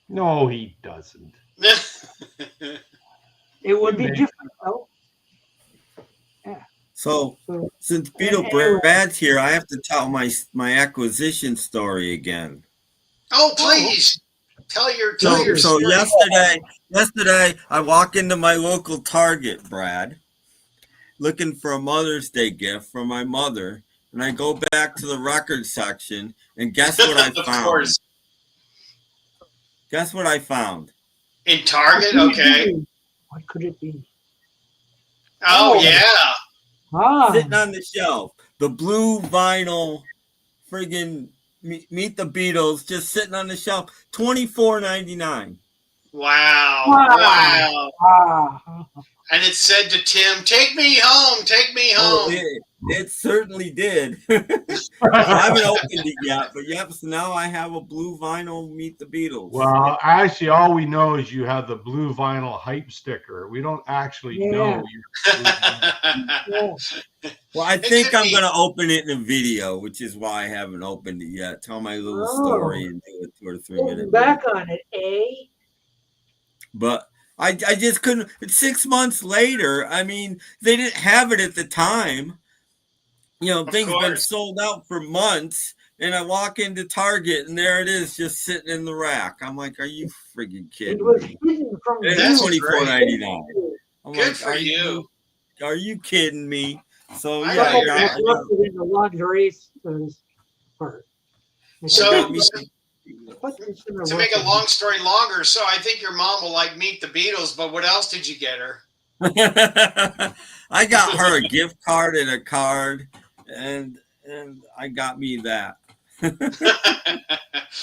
No, he doesn't. It would be different though. So since Beetle Brad's here, I have to tell my acquisition story again. Oh, please tell your So story. yesterday I walk into my local Target, Brad, looking for a Mother's Day gift for my mother, and I go back to the record section, and guess what I found? Of course. Guess what I found? In Target, okay. What could it be? Oh yeah. Sitting on the shelf, the blue vinyl, friggin' Meet the Beatles, just sitting on the shelf, $24.99. Wow. And it said to Tim, "Take me home, take me home." Oh, it certainly did. I haven't opened it yet, but yep. So now I have a blue vinyl Meet the Beatles. Well, actually, all we know is you have the blue vinyl hype sticker. We don't actually know. Well, I think I'm going to open it in a video, which is why I haven't opened it yet. Tell my little story and do a 2 or 3 minute. Back on it, eh? But I just couldn't. It's 6 months later. I mean, they didn't have it at the time. You know, things been sold out for months, and I walk into Target, and there it is, just sitting in the rack. I'm like, "Are you friggin' kidding?" It was hidden from me. It's $24.99. Good for you. Are you kidding me? So I yeah, left it in the lingerie part. So to make a long story longer, so I think your mom will like Meet the Beatles, but what else did you get her? I got her a gift card and a card, and I got me that.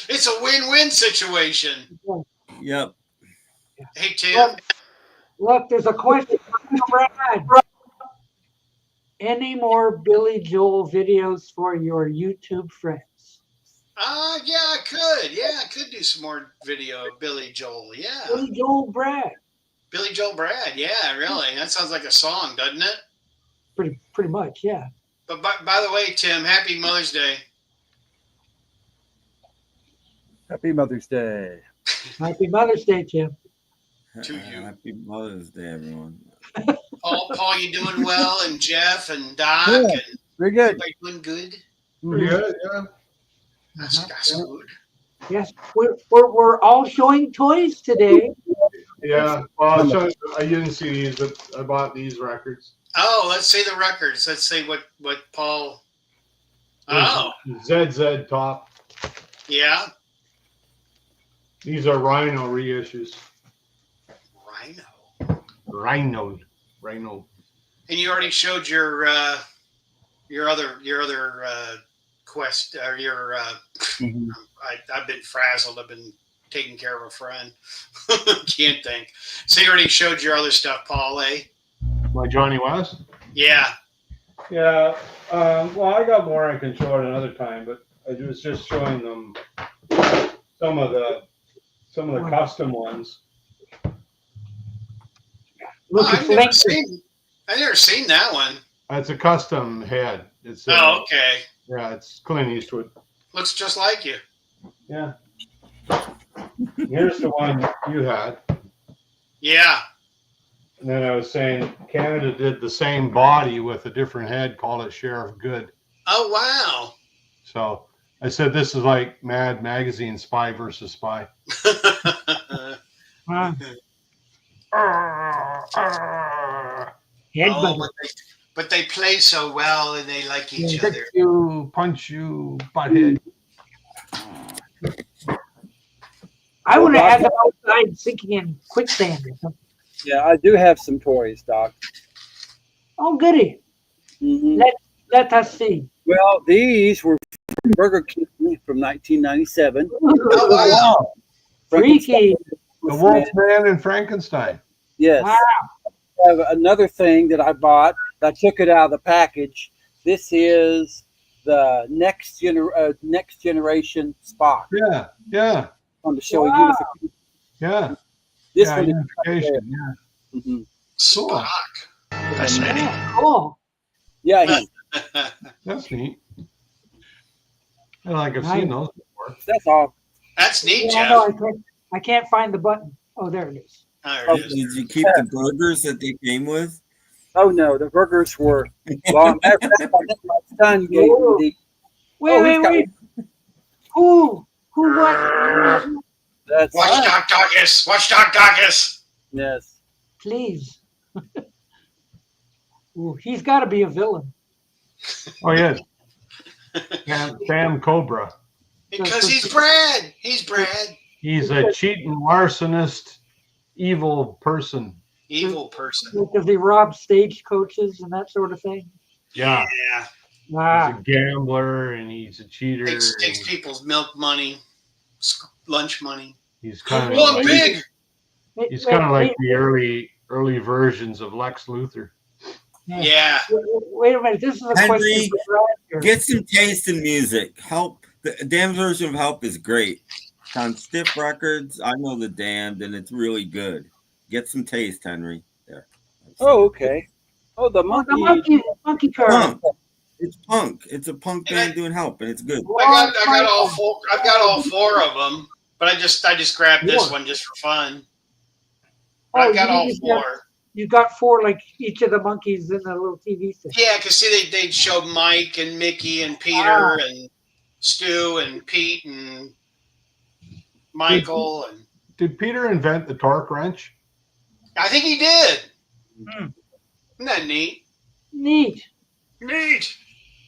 It's a win-win situation. Yep. Hey, Tim. Look, there's a question from Brad. Any more Billy Joel videos for your YouTube friends? Yeah, I could. Yeah, I could do some more video of Billy Joel. Yeah. Billy Joel Brad. Billy Joel Brad. Yeah, really. That sounds like a song, doesn't it? Pretty much, yeah. But by the way, Tim, happy Mother's Day. Happy Mother's Day. Happy Mother's Day, Tim. To you. Happy Mother's Day, everyone. Paul, you doing well? And Jeff and Doc? Yeah, and very good. Everybody doing good? Pretty good, yeah. That's good. Yes, we're all showing toys today. Yeah, well, I didn't see these, but I bought these records. Oh, let's see the records. Let's see what Paul. Oh. ZZ Top. Yeah. These are Rhino reissues. Rhino. And you already showed your other quest or your. I've been frazzled. I've been taking care of a friend. Can't think. So you already showed your other stuff, Paul, eh? My Johnny West? Yeah. Yeah. Well, I got more I can show at another time, but I was just showing them some of the custom ones. I've never seen that one. It's a custom head. It's okay. Yeah, it's Clint Eastwood. Looks just like you. Yeah. Here's the one you had. Yeah. And then I was saying Canada did the same body with a different head, called it Sheriff Good. Oh, wow. So I said this is like Mad Magazine, Spy versus Spy. But they play so well and they like each other. Punch you, butthead. I would have had them outside sinking in quicksand or something. Yeah, I do have some toys, Doc. Oh, goody. Mm-hmm. Let us see. Well, these were from Burger King from 1997. Oh, wow. Freaky. The Wolfman and Frankenstein. Yes. Wow. I have another thing that I bought. I took it out of the package. This is the next generation Spock Yeah. on the show. Wow. Unification. Yeah. This Yeah. one is Unification. Yeah. Mhm. Spock. Fascinating. Yeah, cool. Yeah, he, That's neat. I like I've Nice. seen those before. that's all. That's neat, Yeah, Jeff. no, I can't find the button. Oh, there it is. There Oh, it is. Did you keep the burgers that they came with? Oh no, the burgers were long. Matter of fact, I think my son gave me the. Wait. Who got? That's Watch Doc Dawkins. Watch Doc Dawkins. yes. Please. Ooh, he's got to be a villain. Oh yeah. Sam Cobra. Because he's Brad. He's Brad. He's a cheating larcenist, evil person. Evil person. Does he rob stagecoaches and that sort of thing? Yeah. Yeah. Ah, He's a gambler and he's a cheater. Takes people's milk money, lunch money. He's kind of Well, I'm like, big. he's kind of like the early versions of Lex Luthor. Yeah. Wait a minute. This is a Henry, question for Brad here. Get some taste in music. Help. The Damned version of Help is great. It's on Stiff Records. I know the Damned, and it's really good. Get some taste, Henry. There. Oh, okay. Oh, the Oh, monkey. the monkey card. Punk. It's punk. It's a punk band doing Help, and it's good. I got all four. I've got all four of them, but I just grabbed this one just for fun. But I've got all four. You got four, like each of the monkeys in the little TV thing. Yeah, because see, they showed Mike and Mickey and Peter and Stu and Pete and Michael and. Did Peter invent the torque wrench? I think he did. Isn't that neat? Neat. Neat.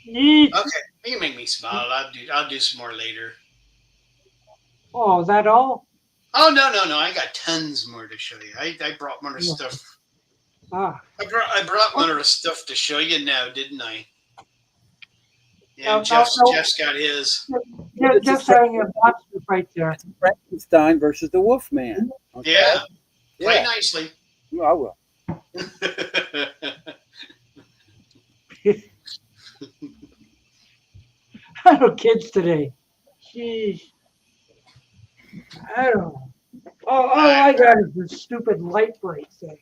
Neat. Okay, you make me smile. I'll do some more later. Oh, is that all? Oh no! I got tons more to show you. I brought more stuff. Ah. I brought more stuff to show you now, didn't I? Yeah, No, Jeff's no. got his. Just having a monster right there. Frankenstein versus the Wolfman. Okay. Yeah, play Yeah. nicely. Well, I will. I know kids today. Jeez. I don't know. Oh, I got it. The stupid light bright thing.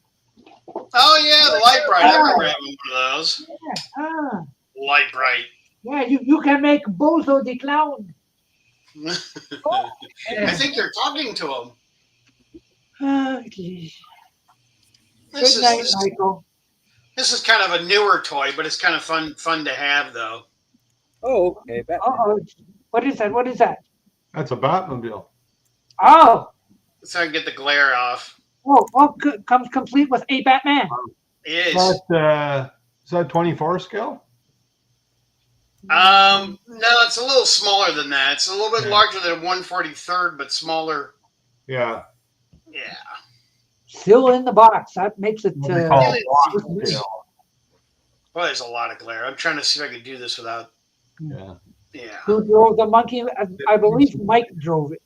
Oh yeah, the light bright. I remember having one of those. Ah, Light bright. yeah, you can make Bozo the Clown. I think they're talking to him. Oh, geez. This Good night, is Michael. this is kind of a newer toy, but it's kind of fun to have though. Oh, okay. Batman. Uh-oh. What is that? What is that? That's a Batmobile. Oh, So I can get the glare off. comes complete with a Batman. It is. Is that 24 scale? No, it's a little smaller than that. It's a little bit larger than 1/43rd, but smaller. Yeah. Yeah. Still in the box. That makes it. What do they call it? Block scale. Well, there's a lot of glare. I'm trying to see if I can do this without. Yeah. Yeah. Who drove the monkey? I believe Mike drove it.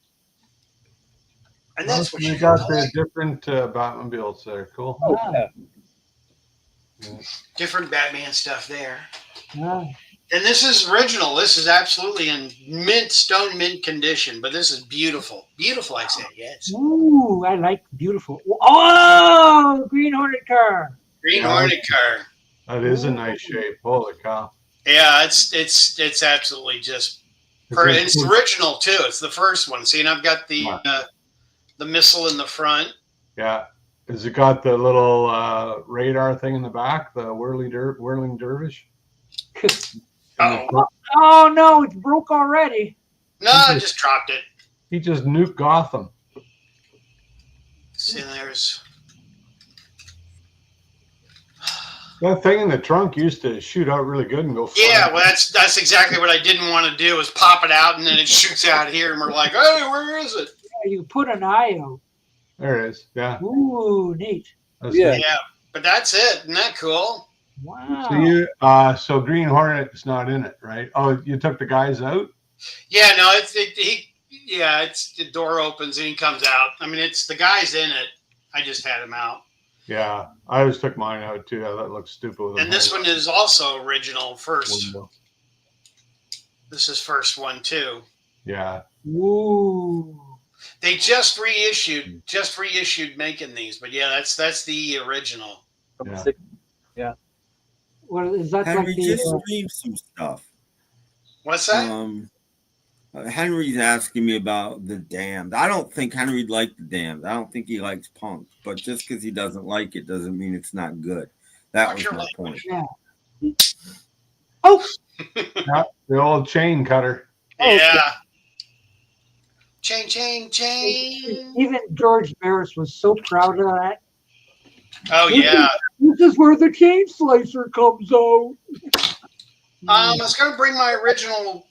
And that's what you got the different Batmobiles there. Cool. Oh, yeah. different Batman stuff there. Ah. And this is original. This is absolutely in stone mint condition, but this is beautiful. Beautiful, I say, yes. Ooh, I like beautiful. Oh, Green Hornet car. Green Hornet car. That is a nice shape. Holy cow. Yeah, it's absolutely just. It's original too. It's the first one. See, and I've got the missile in the front. Yeah. Has it got the little radar thing in the back? The whirling dervish? Oh no, it's broke already. No, I just dropped it. He just nuked Gotham. See, there's. That thing in the trunk used to shoot out really good and go flying. Yeah, well, that's exactly what I didn't want to do. Was pop it out and then it shoots out here, and we're like, hey, where is it? Yeah, you put an eye out. There it is. Yeah. Ooh, neat. Yeah. Yeah, but that's it. Isn't that cool? Wow. So Green Hornet's not in it, right? Oh, you took the guys out? Yeah, no, it's the door opens and he comes out. I mean, it's the guy's in it. I just had him out. Yeah, I always took mine out too. That looks stupid. And this one is also original first. Window. This is first one too. Yeah. Ooh. They just reissued making these, but yeah, that's the original. Yeah. What is that Henry, like just the? stream some stuff. What's that? Henry's asking me about the Damned. I don't think Henry liked the Damned. I don't think he likes punk. But just because he doesn't like it doesn't mean it's not good. That Watch was your my language. point. Yeah. Oh. Yeah, the old chain cutter. Yeah. Chain. Even George Barris was so proud of that. Oh yeah. This is where the chain slicer comes out. I was gonna bring my original.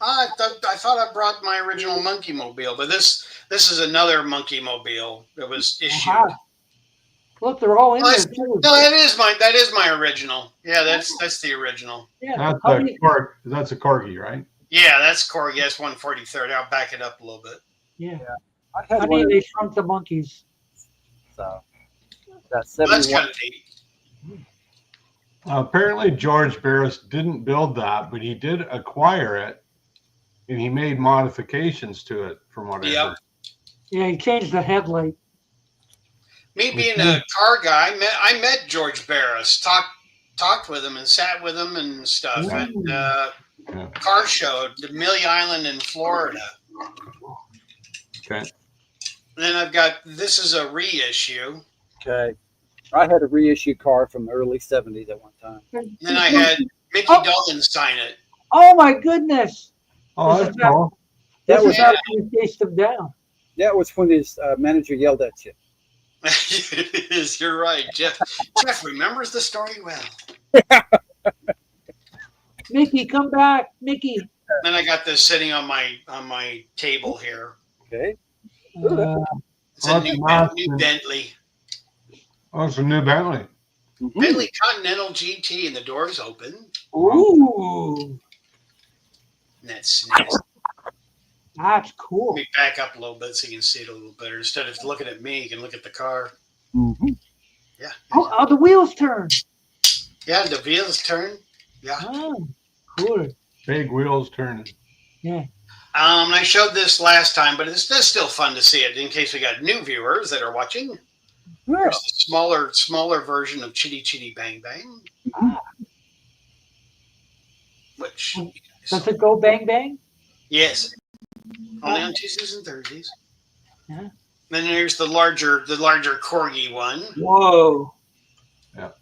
I thought I brought my original Monkey Mobile, but this is another Monkey Mobile that was issued. Look, they're all in No, there too. that is my original. Yeah, that's the original. Yeah. That's a corgi, right? Yeah, that's Corgi S143rd. I'll back it up a little bit. Yeah. I had Honey, one. they shrunk the monkeys. So that's Well, that's 71. kind of neat. Apparently, George Barris didn't build that, but he did acquire it, and he made modifications to it, from what I Yep. heard. Yeah, he changed the headlight. Me being a car guy, I met George Barris, talked with him and sat with him and stuff at car show at Amelia Island in Florida. Okay. And then I've got this is a reissue. Okay. I had a reissue car from the early 70s at one time. And then I had Mickey Dolan sign it. Oh my goodness! Oh, This that's is cool. This was is after you chased him down. That was when his manager yelled at you. It is. You're right, Jeff. Jeff remembers the story well. Mickey, come back, Mickey. Then I got this sitting on my table here. Okay. It's a new Bentley. Oh, it's a new Bentley. Bentley Continental GT, and the door's open. Ooh, And that's nice. that's cool. Let me back up a little bit so you can see it a little better. Instead of looking at me, you can look at the car. Mm-hmm. Yeah. Oh, the wheels turn. Yeah, the wheels turn. Yeah. Oh, cool. Big wheels turning. Yeah. I showed this last time, but it's still fun to see it in case we got new viewers that are watching. Yeah. There's a smaller version of Chitty Chitty Bang Bang. Which Does it go bang bang? yes. Only on Tuesdays and Thursdays. Yeah. Then there's the larger corgi one. Whoa. That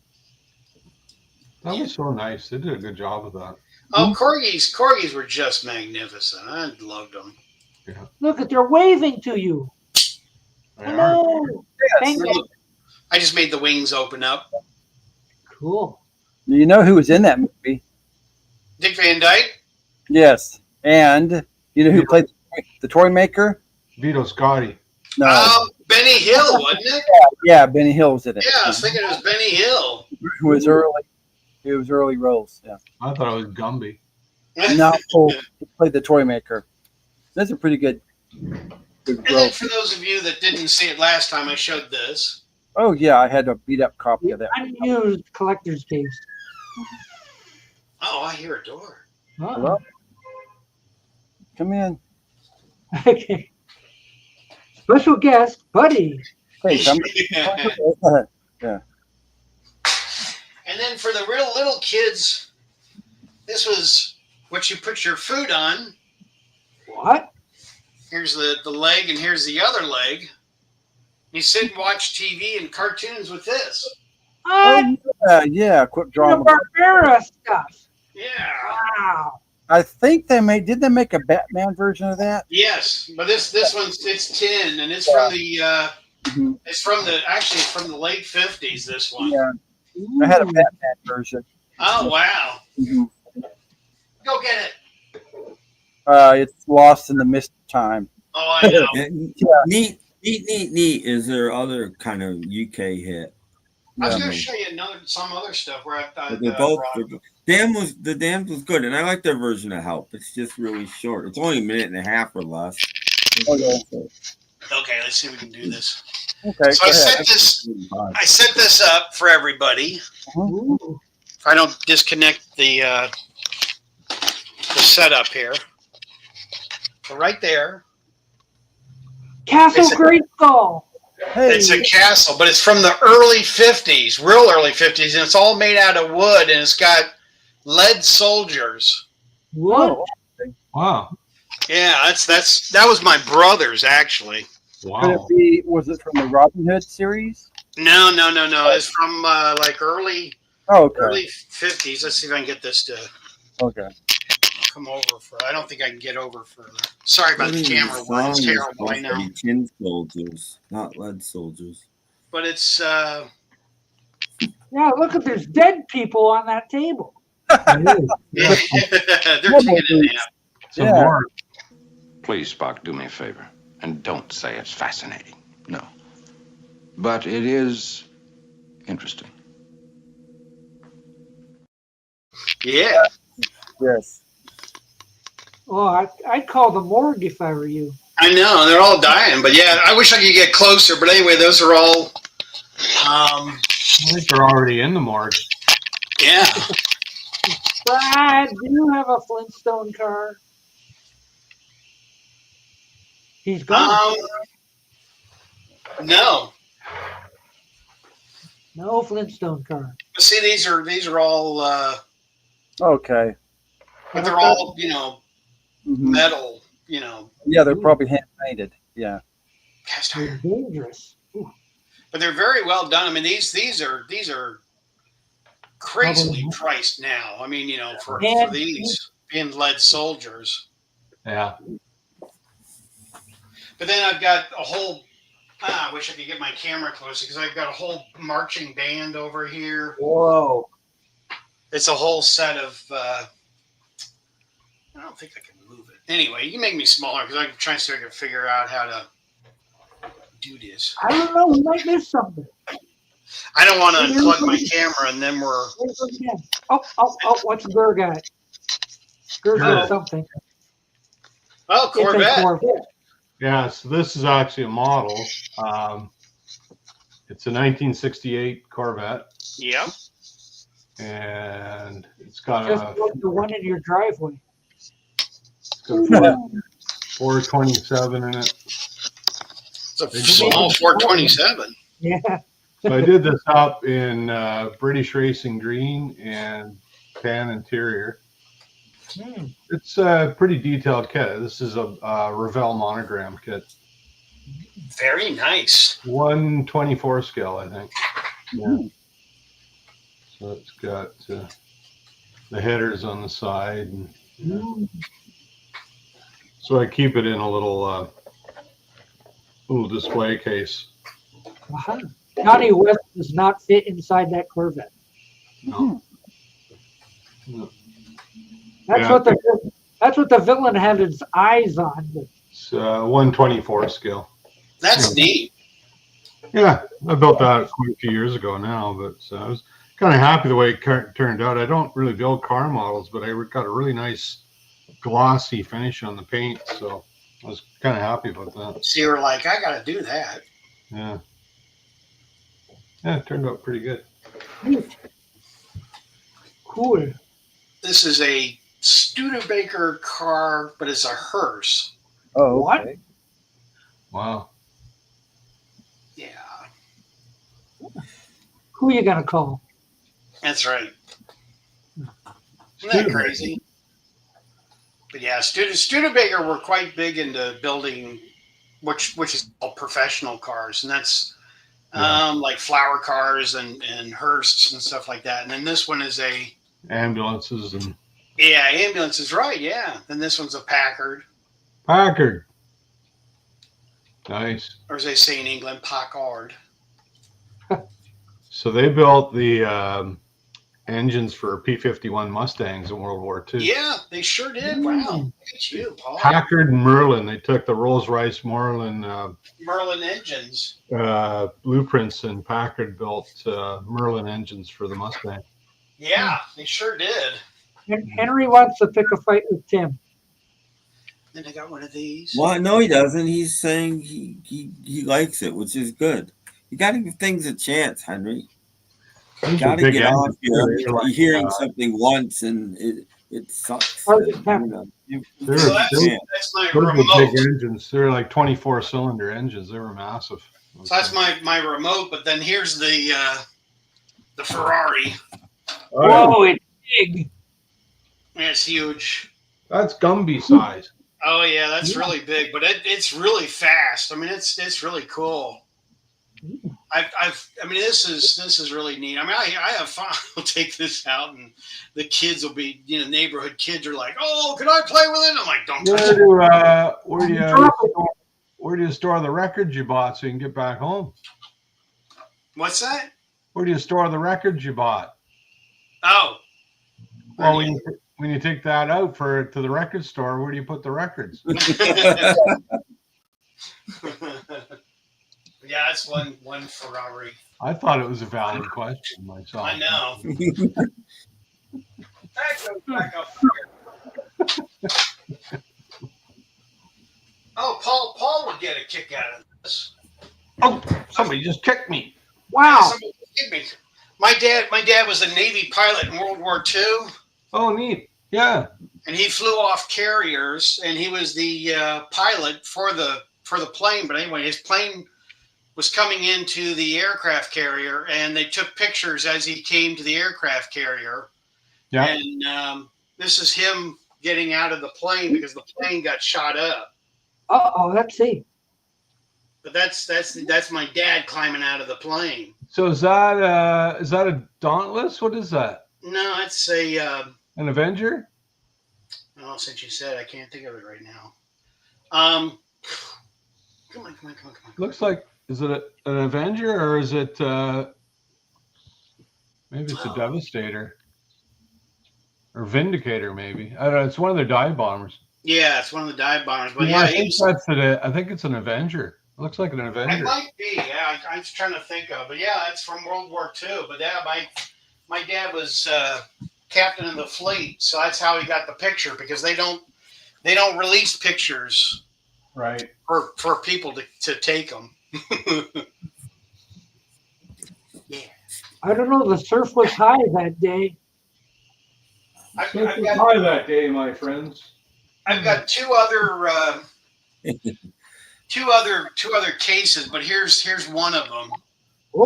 was so nice. They did a good job with that. Oh, corgis were just magnificent. I loved them. Look at they're waving to you. They are. Hello. Bang bang. I just made the wings open up. Cool. You know who was in that movie? Dick Van Dyke. Yes. And you know who played the toy maker? Vito Scotti. No. Benny Hill, wasn't it? Yeah, Benny Hill was in it. Yeah, I was thinking it was Benny Hill. Who was early. It was early roles. Yeah. I thought it was Gumby. No, he played the toy maker. That's a pretty good And then role. for those of you that didn't see it last time, I showed this. Oh yeah, I had a beat up copy of that. Unused collector's case. Oh, I hear a door. Hello? Come in. Okay. Special guest, Buddy. Hey, come. Yeah. And then for the real little kids, this was what you put your food on. What? Here's the leg, and here's the other leg. You sit and watch TV and cartoons with this. Oh, Yeah. Quick the drama. Barbera stuff. Yeah. Wow. I think did they make a Batman version of that? Yes, but this one's it's tin, and it's from the Mhm. it's from the late 50s. This one. Yeah. I had a Batman version. Oh wow. Mhm. Go get it. It's lost in the mist of time. Oh, I know. Neat. Is there other kind of UK hit? I was going to show you some other stuff where I They're both. The Damned was good, and I like their version of Help. It's just really short. It's only a minute and a half or less. Okay. Okay, let's see if we can do this. Okay. So I set this up for everybody. Ooh. If I don't disconnect the setup here. So right there. Castle Grayskull. Hey, It's a castle, but it's from the early 50s, real early 50s, and it's all made out of wood, and it's got lead soldiers. What? Wow. Yeah, that was my brother's actually. could it be? Was it from the Robin Hood series? No. It's from like early Oh, okay. early 50s. Let's see if I can get this to Okay. come over for. I don't think I can get over further. Sorry about the camera work. It's terrible. I know. Tin soldiers, not lead soldiers. But it's Yeah, look at there's dead people on that table. they're taking a nap. Some Yeah. more. Please, Spock, do me a favor. And don't say it's fascinating. No. But it is interesting. Yeah. Yes. Oh, I'd call the morgue if I were you. I know they're all dying, but yeah, I wish I could get closer. But anyway, those are all. I think they're already in the morgue. Yeah. Brad, do you have a Flintstone car? He's gone. No. No Flintstone car. See, these are all. Okay. But they're all Mhm. metal. Yeah, they're probably hand painted. Yeah. Cast They're iron. dangerous. Ooh. But they're very well done. I mean, these are crazily priced now. I mean, for these being lead soldiers. Yeah. But then I've got a whole. I wish I could get my camera closer because I've got a whole marching band over here. Whoa. It's a whole set of. I don't think I can move it. Anyway, you can make me smaller because I'm trying to see if I can figure out how to do this. I don't know. We might miss something. I don't want to unplug my camera and then we're. Oh, what's Gur got? Gur got something. Oh, It's a Corvette. Corvette. Yeah, so this is actually a model. It's a 1968 Corvette, Yep. and it's got Just a, like the one in your driveway. 427 in it. It's a small 427. Yeah. So I did this up in British Racing Green and tan interior. It's a pretty detailed kit. This is a Revell monogram kit. Very nice. 124 scale, I think. Yeah. So it's got the headers on the side. And, so I keep it in a little display case. Uh-huh. Johnny West does not fit inside that Corvette. No. No. That's what the villain had his eyes on. It's 124 scale. That's neat. Yeah, I built that quite a few years ago now, but I was kind of happy the way it turned out. I don't really build car models, but I got a really nice glossy finish on the paint, so I was kind of happy about that. So you're like, I got to do that. Yeah. Yeah, it turned out pretty good. Cool. This is a Studebaker car, but it's a hearse. Oh, What? okay. Wow. Yeah, Who you gonna call? that's right. Isn't that crazy? But yeah, Studebaker were quite big into building, which is called professional cars, and that's like flower cars and hearses and stuff like that. And then this one is a Ambulances and ambulances, right? Yeah. Then this one's a Packard, Packard. Nice. or as they say in England, Packard. So they built the engines for P-51 Mustangs in World War II. Yeah, they sure did. Wow, look at you, Paul. Packard and Merlin. They took the Rolls-Royce Merlin Merlin engines. blueprints, and Packard built Merlin engines for the Mustang. Yeah, they sure did. And Henry wants to pick a fight with Tim. Then I got one of these. Well, no, he doesn't. He's saying he likes it, which is good. You got to give things a chance, Henry. You These are got to big get off engines. here. They're You're like, hearing something once, and It sucks. Or the You know, They're, So they're, that's my those were big remote. engines. They're like 24-cylinder engines. They were massive. So that's my remote. But then here's the Ferrari. Oh, yeah. Whoa, it's big. It's huge. That's Gumby size. Oh yeah, that's really big, but it's really fast. I mean, it's really cool. I mean, this is really neat. I mean, I have fun. I'll take this out, and the kids will be, neighborhood kids are like, "Oh, can I play with it?" I'm like, "Don't touch it." Where do you store the records you bought so you can get back home? What's that? Where do you store the records you bought? Oh, Well, when you take that out to the record store, where do you put the records? yeah, that's one Ferrari. I thought it was a valid question myself. I know. Back up here. Oh, Paul would get a kick out of this. Oh, somebody just kicked me. Wow. Somebody kicked me. My dad was a Navy pilot in World War II. Oh, neat. Yeah. And he flew off carriers, and he was the pilot for the plane. But anyway, his plane was coming into the aircraft carrier, and they took pictures as he came to the aircraft carrier. Yeah. And this is him getting out of the plane because the plane got shot up. Oh, let's see. But that's my dad climbing out of the plane. So is that a Dauntless? What is that? No, it's a. An Avenger? Oh, since you said, I can't think of it right now. Come on. Looks like, is it an Avenger or is it maybe it's a Devastator or Vindicator? Maybe I don't know. It's one of their dive bombers. Yeah, it's one of the dive bombers. But I think it's an Avenger. It looks like an Avenger. It might be. Yeah, I'm just trying to think of. But yeah, it's from World War II. But yeah, my dad was captain of the fleet, so that's how he got the picture because they don't release pictures, right, for people to take them. Yeah. I don't know. The surf was high that day. I've High that day, my friends. I've got two other cases, but here's one of them.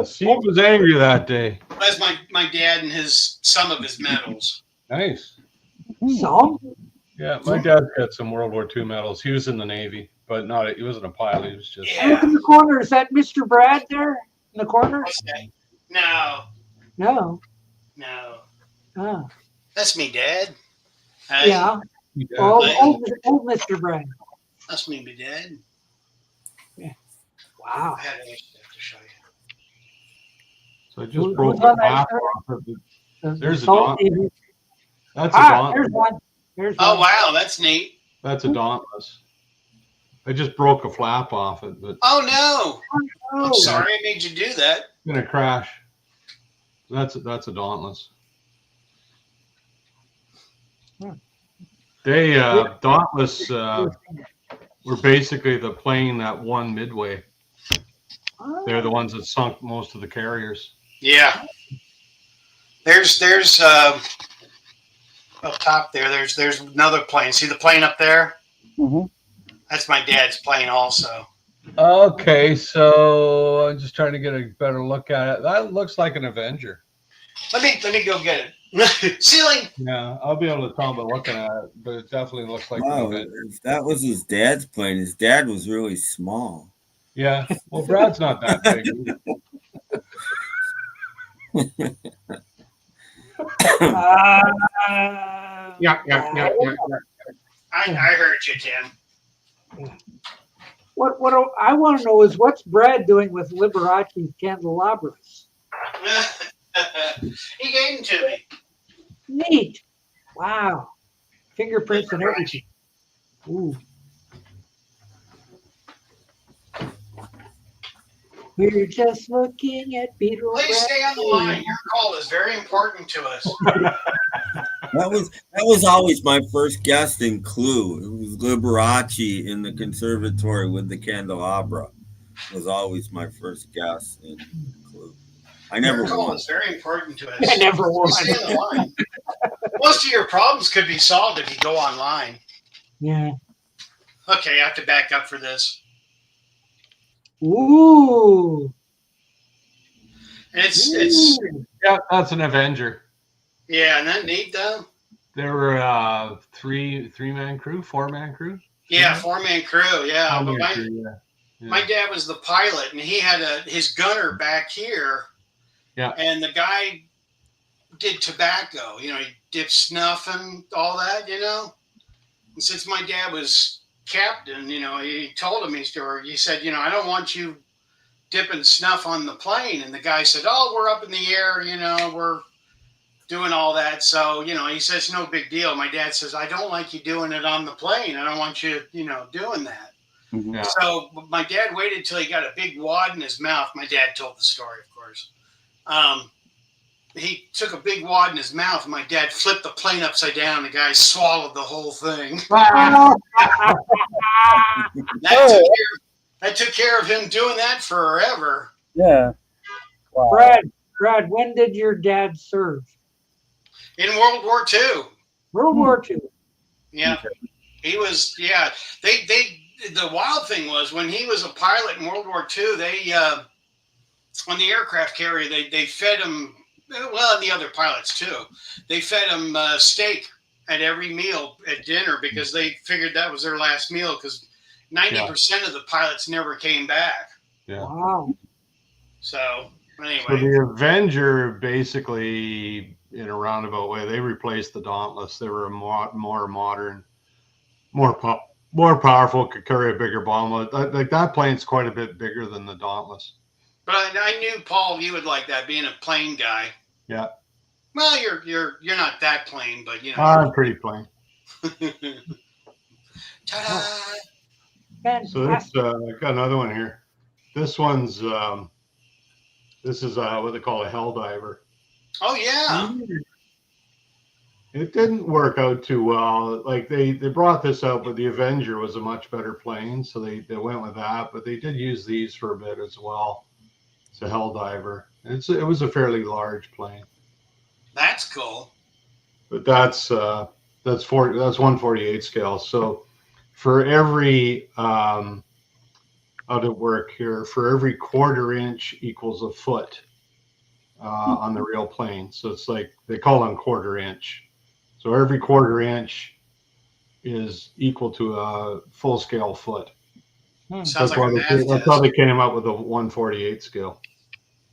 Steve was angry that day. That's my dad and some of his medals. Nice. Some? Yeah, my dad's got some World War II medals. He was in the Navy, but he wasn't a pilot. He was just. Yeah. Look in the corner. Is that Mr. Brad there in the corner? What's that? No. Oh. That's me, Dad. Hey, Yeah. Old Mr. Brad. that's me, Dad. Wow. I had to show you. So I just Who's broke on the that map shirt? off of it. There's a Salt Dauntless. Navy. That's a Dauntless. There's one. There's Oh one. wow, that's neat. That's a Dauntless. I just broke a flap off it, but Oh no. Oh, I'm sorry I made you do that. it's gonna crash. That's a Dauntless. They Dauntless were basically the plane that won Midway. They're the ones that sunk most of the carriers. Yeah. There's up top there's another plane. See the plane up there? Mhm. That's my dad's plane also. Okay, so I'm just trying to get a better look at it. That looks like an Avenger. Let me go get it. Ceiling. Yeah, I'll be able to tell by looking at it, but it definitely looks like Wow, an Avenger. if that was his dad's plane. His dad was really small. Yeah, well, Brad's not that big either. Yeah. I heard you, Tim. What I want to know is what's Brad doing with Liberace's candelabras? He gave them to me. Neat. Wow. Fingerprints and everything. Ooh. We're just looking at Beatle. Please stay on the line. Your call is very important to us. That was always my first guest in Clue. It was Liberace in the conservatory with the candelabra. It was always my first guest in Clue. I never Your call won. is very important to us. I never won. Stay on the line. Most of your problems could be solved if you go online. Yeah. Okay, I have to back up for this. Ooh. It's Yeah, that's an Avenger. yeah, isn't that neat though? There were three-man crew, 4-man crew. Yeah, 4-man crew. Yeah, but Four-man crew, yeah. my dad was the pilot, and he had his gunner back here. Yeah. And the guy did tobacco. You know, he dipped snuff and all that. You know, and since my dad was captain, you know, he told him he said, you know, I don't want you dipping snuff on the plane. And the guy said, oh, we're up in the air. You know, we're doing all that. So, you know, he says, no big deal. My dad says, I don't like you doing it on the plane. I don't want you, you know, doing that. Mhm. Yeah. So my dad waited till he got a big wad in his mouth. My dad told the story, of course. He took a big wad in his mouth, and my dad flipped the plane upside down. The guy swallowed the whole thing. That took care of him doing that forever. Yeah. Wow. Brad, when did your dad serve? In World War II. World War II. Yeah. He was, yeah. The wild thing was when he was a pilot in World War II, they, on the aircraft carrier, they fed him, well, and the other pilots too, they fed him steak at every meal at dinner because they figured that was their last meal because 90% of the pilots never came back. Yeah. Wow. So, anyway. So the Avenger basically, in a roundabout way, they replaced the Dauntless. They were a more modern, more powerful, could carry a bigger bomb. Like that plane's quite a bit bigger than the Dauntless. But I knew, Paul, you would like that, being a plane guy. Yeah. Well, you're not that plain, but you know. I'm pretty plain. Ta-da! So this, I got another one here. This one's this is what they call a Helldiver. Oh yeah. It didn't work out too well. Like they brought this out, but the Avenger was a much better plane, so they went with that. But they did use these for a bit as well. It's a Helldiver. It was a fairly large plane. That's cool. But that's 1/48 scale. So for every how'd it work here? For every 1/4 inch equals a foot on the real plane. So it's like they call them 1/4 inch. So every 1/4 inch is equal to a full scale foot. Sounds like a math test. That's how they came up with a 1/48 scale.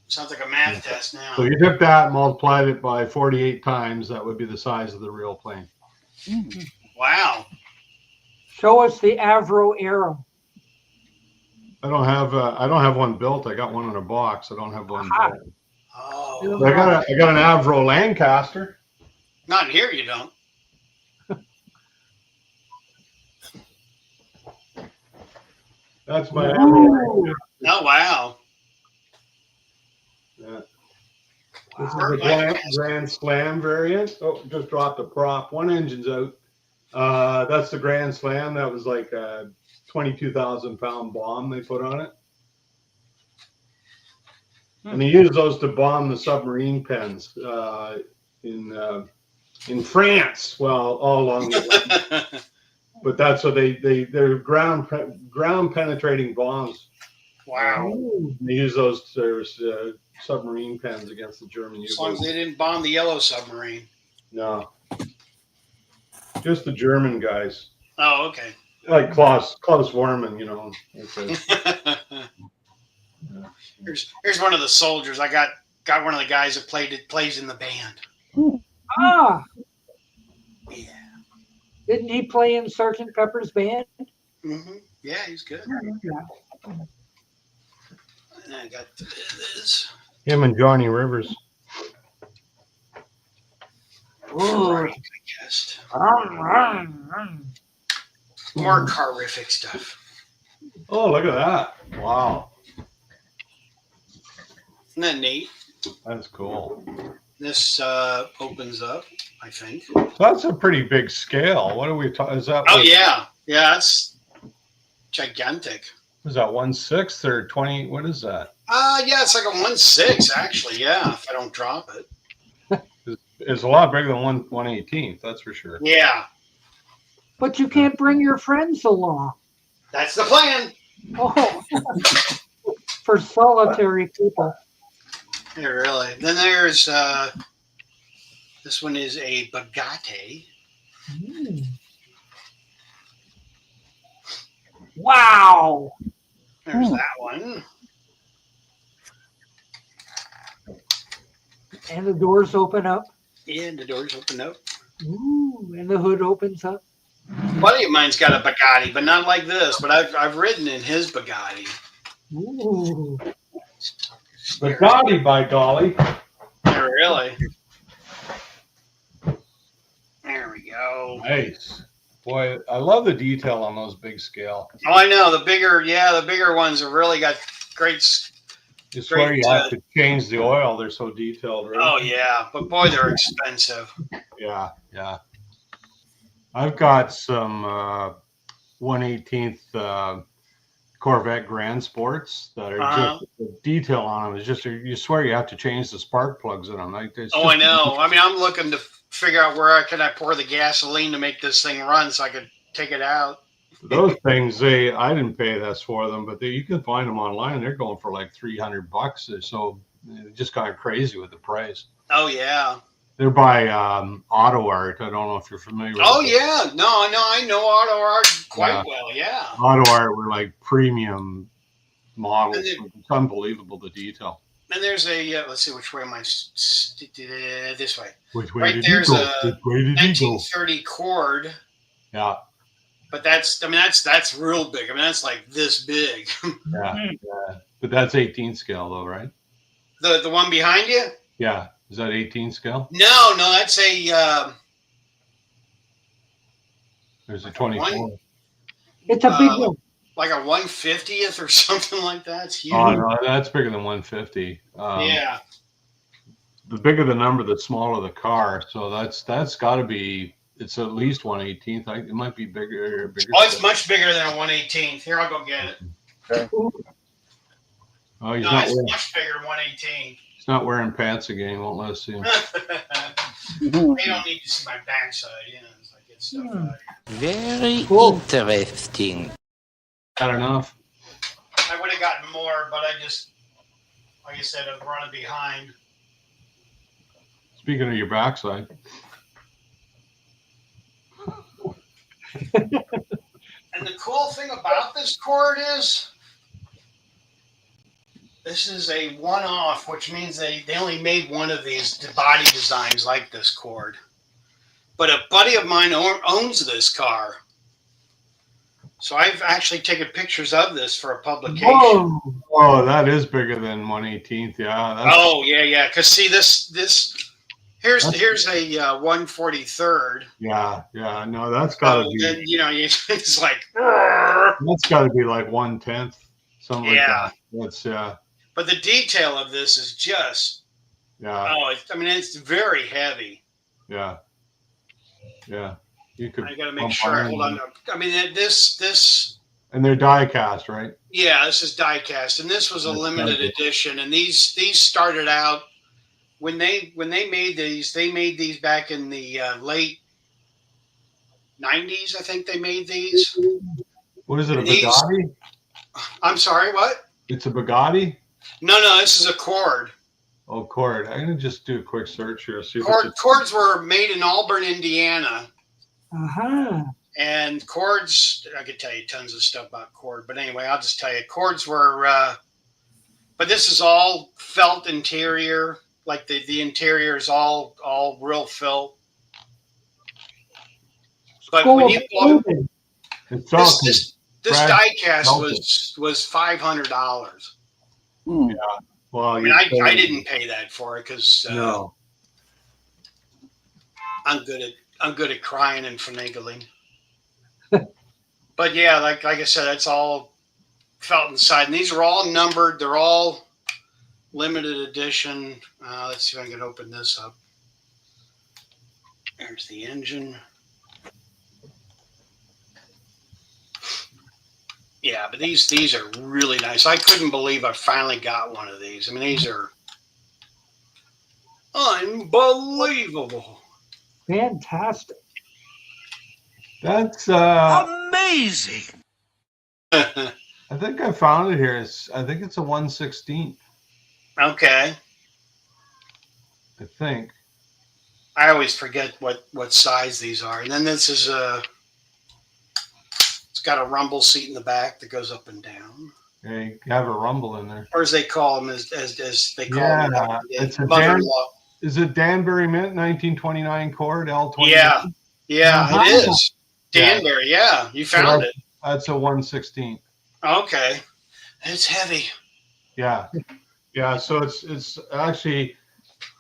Sounds like a math test now. So you took that and multiplied it by 48 times, that would be the size of the real plane. Wow. Show us the Avro Arrow. I don't have one built. I got one in a box. I don't have one built. Oh. But I got an Avro Lancaster. Not here, you don't. That's my Avro. Oh wow. Yeah. This is the Grand Slam variant. Oh, just dropped a prop. One engine's out. That's the Grand Slam. That was like a 22,000-pound bomb they put on it. And they use those to bomb the submarine pens in France. Well, all along the way. But that's what they're ground penetrating bombs. Wow. They use those to submarine pens against the German U-boats. As long as they didn't bomb the yellow submarine. No. Just the German guys. Oh, okay. Like Klaus Warman, you know. Here's one of the soldiers. I got one of the guys that plays in the band. Ah. Yeah. Didn't he play in Sergeant Pepper's band? Mm-hmm. Yeah, he's good. Yeah. And I got this. Him and Johnny Rivers. Right, I guess. More carific stuff. Oh, look at that. Wow. Isn't that neat? That's cool. This opens up, I think. So that's a pretty big scale. What are we talking? Is that? Oh, yeah. Yeah, it's gigantic. Is that 1/6 or 20? What is that? Yeah, it's like a 1/6 actually. Yeah, if I don't drop it. It's a lot bigger than 1/18th, that's for sure. Yeah, But you can't bring your friends along. that's the plan. Oh, for solitary people. Yeah, really. Then there's this one is a Bugatti. Mm. Wow. There's that one. And the doors open up. Yeah, and the doors open up. Ooh, and the hood opens up. A buddy of mine's got a Bugatti, but not like this. But I've ridden in his Bugatti. Ooh. Bugatti, by golly. Yeah, really. There we go. Nice. Boy, I love the detail on those big scale. Oh, I know. The bigger ones have really got great. It's where you have to change the oil. They're so detailed, right? Oh yeah, but boy, they're expensive. Yeah, yeah. I've got some 1/18th Corvette Grand Sports that are just the detail on them is just you swear you have to change the spark plugs in them. Like, I know. I mean, I'm looking to figure out where I pour the gasoline to make this thing run so I could take it out. Those things, I didn't pay this for them, but you can find them online. They're going for like $300. So just kind of crazy with the price. Oh yeah. They're by Auto Art. I don't know if you're familiar with Oh yeah. No, I know Auto Art quite well. Yeah. Auto Art were like premium models. It's unbelievable, the detail. And there's a let's see, which way am I? This way. Which way right did there's you go? a Which way did you go? 1930 Cord. Yeah. But that's real big. I mean, that's like this big. Yeah, yeah. But that's 18 scale though, right? The one behind you? Yeah. Is that 18 scale? No, that's a. There's a 24. It's a big one. Like a 150th or something like that. It's huge. Oh no, that's bigger than 150. Yeah. The bigger the number, the smaller the car. So that's got to be. It's at least 1/18th. It might be bigger. Oh, it's much bigger than a 1/18th. Here, I'll go get it. Okay. Oh, it's much bigger than 1/18th. He's not wearing pants again. He won't let us see him. They don't need to see my backside. So I get stuff out Very interesting. Got enough? I would have gotten more, but I just, like I said, I'm running behind. Speaking of your backside. And the cool thing about this cord is this is a one-off, which means they only made one of these body designs like this cord. But a buddy of mine owns this car. So I've actually taken pictures of this for a publication. Whoa. Oh, that is bigger than 1/18th. Yeah. Oh, yeah. Because see, here's a 1/43rd. Yeah. No, that's got to be. Then, it's like. That's got to be like 1/10, something like that. That's But the detail of this is just. Yeah. Oh, it's very heavy. Yeah. You could. I got to make sure. Hold on. I mean, this. And they're die cast, right? Yeah, this is die cast, and this was a limited edition. And these started out when they made these. They made these back in the late 90s. I think they made these. What is it? A Bugatti? I'm sorry. What? It's a Bugatti? No. This is a Cord. Oh, Cord. I'm gonna just do a quick search here. See Cords were made in Auburn, Indiana. And Cords, I could tell you tons of stuff about Cord, but anyway, I'll just tell you, Cords were. But this is all felt interior, like the interior is all real felt. But when you look, this die cast was $500. Yeah. Well, I mean, I didn't pay that for it because no. I'm good at crying and finagling. But yeah, like I said, it's all felt inside, and these are all numbered. They're all limited edition. Let's see if I can open this up. There's the engine. Yeah, but these are really nice. I couldn't believe I finally got one of these. I mean, these are Unbelievable. Fantastic. That's Amazing. I think I found it here. I think it's a 1/16. Okay. I think. I always forget what size these are. And then this is it's got a rumble seat in the back that goes up and down. Yeah, you have a rumble in there. Or as they call them, as they call them. It's a Mother-in-law. Is it Danbury Mint 1929 Cord L20? Yeah, Uh-huh. it is. Danbury, yeah. You found it. That's a 1/16. Okay. It's heavy. Yeah. Yeah, so it's actually,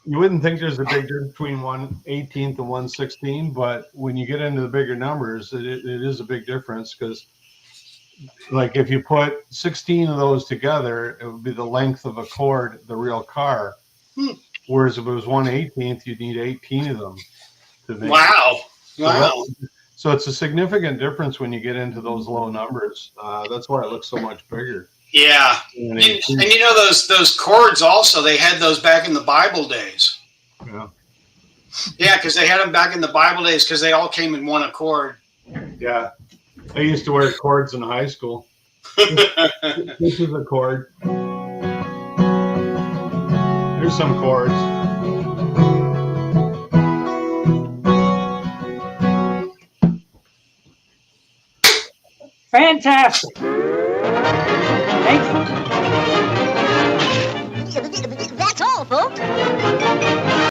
you wouldn't think there's a big difference between 1/18 and 1/16, but when you get into the bigger numbers, it is a big difference, because like if you put 16 of those together, it would be the length of a cord, the real car. Whereas if it was 1/18, you'd need 18 of them to make it. So it's a significant difference when you get into those low numbers. That's why it looks so much bigger. Yeah. And you know those cords also, they had those back in the Bible days. Yeah. Yeah, because they had them back in the Bible days because they all came in one accord. Yeah. I used to wear cords in high school. This is a cord. Here's some cords. Fantastic. Thanks. That's all, folks.